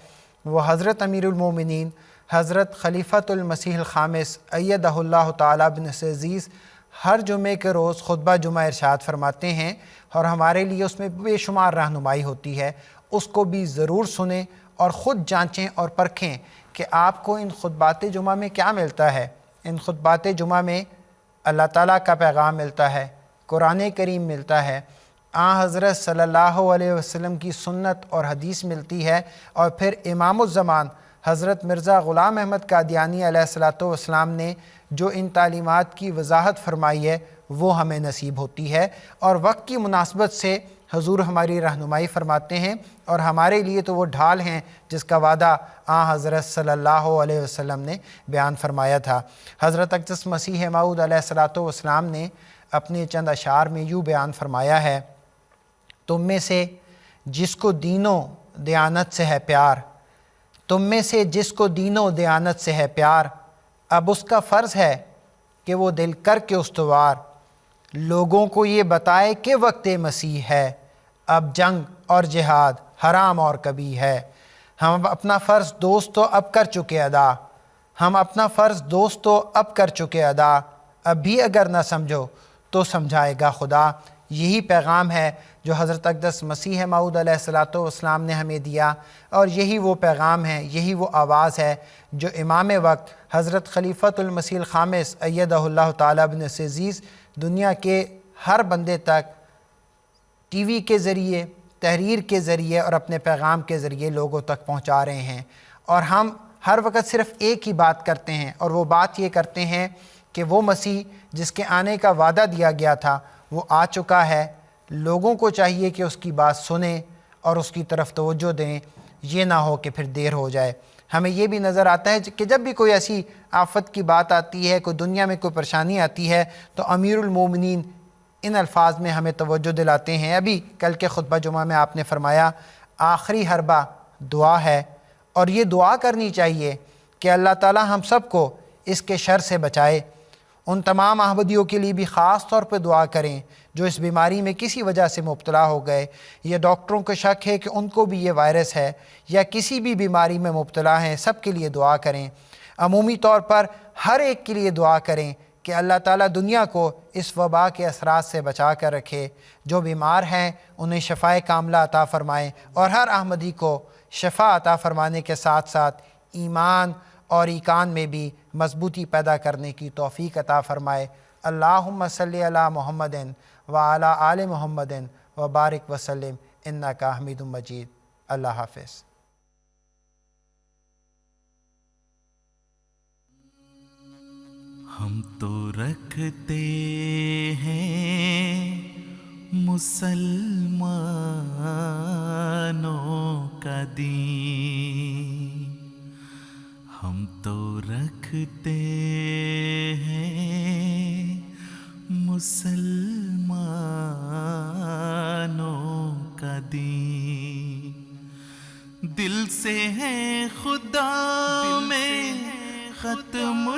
وہ حضرت امیر المومنین حضرت خلیفۃ المسیح الخامس ایدہ اللہ تعالیٰ بن عزیز ہر جمعے کے روز خطبہ جمعہ ارشاد فرماتے ہیں، اور ہمارے لیے اس میں بے شمار رہنمائی ہوتی ہے۔ اس کو بھی ضرور سنیں اور خود جانچیں اور پرکھیں کہ آپ کو ان خطبات جمعہ میں کیا ملتا ہے۔ ان خطبات جمعہ میں اللہ تعالیٰ کا پیغام ملتا ہے، قرآن کریم ملتا ہے، حضرت صلی اللہ علیہ وسلم کی سنت اور حدیث ملتی ہے، اور پھر امام الزمان حضرت مرزا غلام احمد قادیانی علیہ الصلوۃ والسلام نے جو ان تعلیمات کی وضاحت فرمائی ہے وہ ہمیں نصیب ہوتی ہے۔ اور وقت کی مناسبت سے حضور ہماری رہنمائی فرماتے ہیں، اور ہمارے لیے تو وہ ڈھال ہیں جس کا وعدہ حضرت صلی اللہ علیہ وسلم نے بیان فرمایا تھا۔ حضرت اقدس مسیح موعود علیہ الصلوۃ والسلام نے اپنے چند اشعار میں یوں بیان فرمایا ہے: تم میں سے جس کو دین و دیانت سے ہے پیار، تم میں سے جس کو دین و دیانت سے ہے پیار، اب اس کا فرض ہے کہ وہ دل کر کے استوار، لوگوں کو یہ بتائے کہ وقت مسیح ہے، اب جنگ اور جہاد حرام اور کبیح ہے۔ ہم اپنا فرض دوستو اب کر چکے ادا، ہم اپنا فرض دوستو اب کر چکے ادا، اب بھی اگر نہ سمجھو تو سمجھائے گا خدا۔ یہی پیغام ہے جو حضرت اقدس مسیح موعود علیہ الصلوۃ والسلام نے ہمیں دیا، اور یہی وہ پیغام ہے، یہی وہ آواز ہے جو امام وقت حضرت خلیفۃ المسیح الخامس ایدہ اللہ تعالیٰ بن عزیز دنیا کے ہر بندے تک ٹی وی کے ذریعے، تحریر کے ذریعے اور اپنے پیغام کے ذریعے لوگوں تک پہنچا رہے ہیں۔ اور ہم ہر وقت صرف ایک ہی بات کرتے ہیں، اور وہ بات یہ کرتے ہیں کہ وہ مسیح جس کے آنے کا وعدہ دیا گیا تھا وہ آ چکا ہے۔ لوگوں کو چاہیے کہ اس کی بات سنیں اور اس کی طرف توجہ دیں، یہ نہ ہو کہ پھر دیر ہو جائے۔ ہمیں یہ بھی نظر آتا ہے کہ جب بھی کوئی ایسی آفت کی بات آتی ہے، کوئی دنیا میں کوئی پریشانی آتی ہے، تو امیر المومنین ان الفاظ میں ہمیں توجہ دلاتے ہیں۔ ابھی کل کے خطبہ جمعہ میں آپ نے فرمایا آخری حربہ دعا ہے، اور یہ دعا کرنی چاہیے کہ اللہ تعالی ہم سب کو اس کے شر سے بچائے۔ ان تمام احمدیوں کے لیے بھی خاص طور پہ دعا کریں جو اس بیماری میں کسی وجہ سے مبتلا ہو گئے، یا ڈاکٹروں کو شک ہے کہ ان کو بھی یہ وائرس ہے، یا کسی بھی بیماری میں مبتلا ہیں، سب کے لیے دعا کریں۔ عمومی طور پر ہر ایک کے لیے دعا کریں کہ اللہ تعالیٰ دنیا کو اس وبا کے اثرات سے بچا کر رکھے۔ جو بیمار ہیں انہیں شفائے کاملہ عطا فرمائے، اور ہر احمدی کو شفا عطا فرمانے کے ساتھ ساتھ ایمان اور ایقان میں بھی مضبوطی پیدا کرنے کی توفیق عطا فرمائے۔ اللہم صلی علی محمد وعلی آل محمد وبارک وسلم انک حمید مجید۔ اللہ حافظ۔ ہم تو رکھتے ہیں مسلمانوں کا دین، ہم تو رکھتے ہیں مسلمانوں کا دین، دل سے ہے خدا میں ختم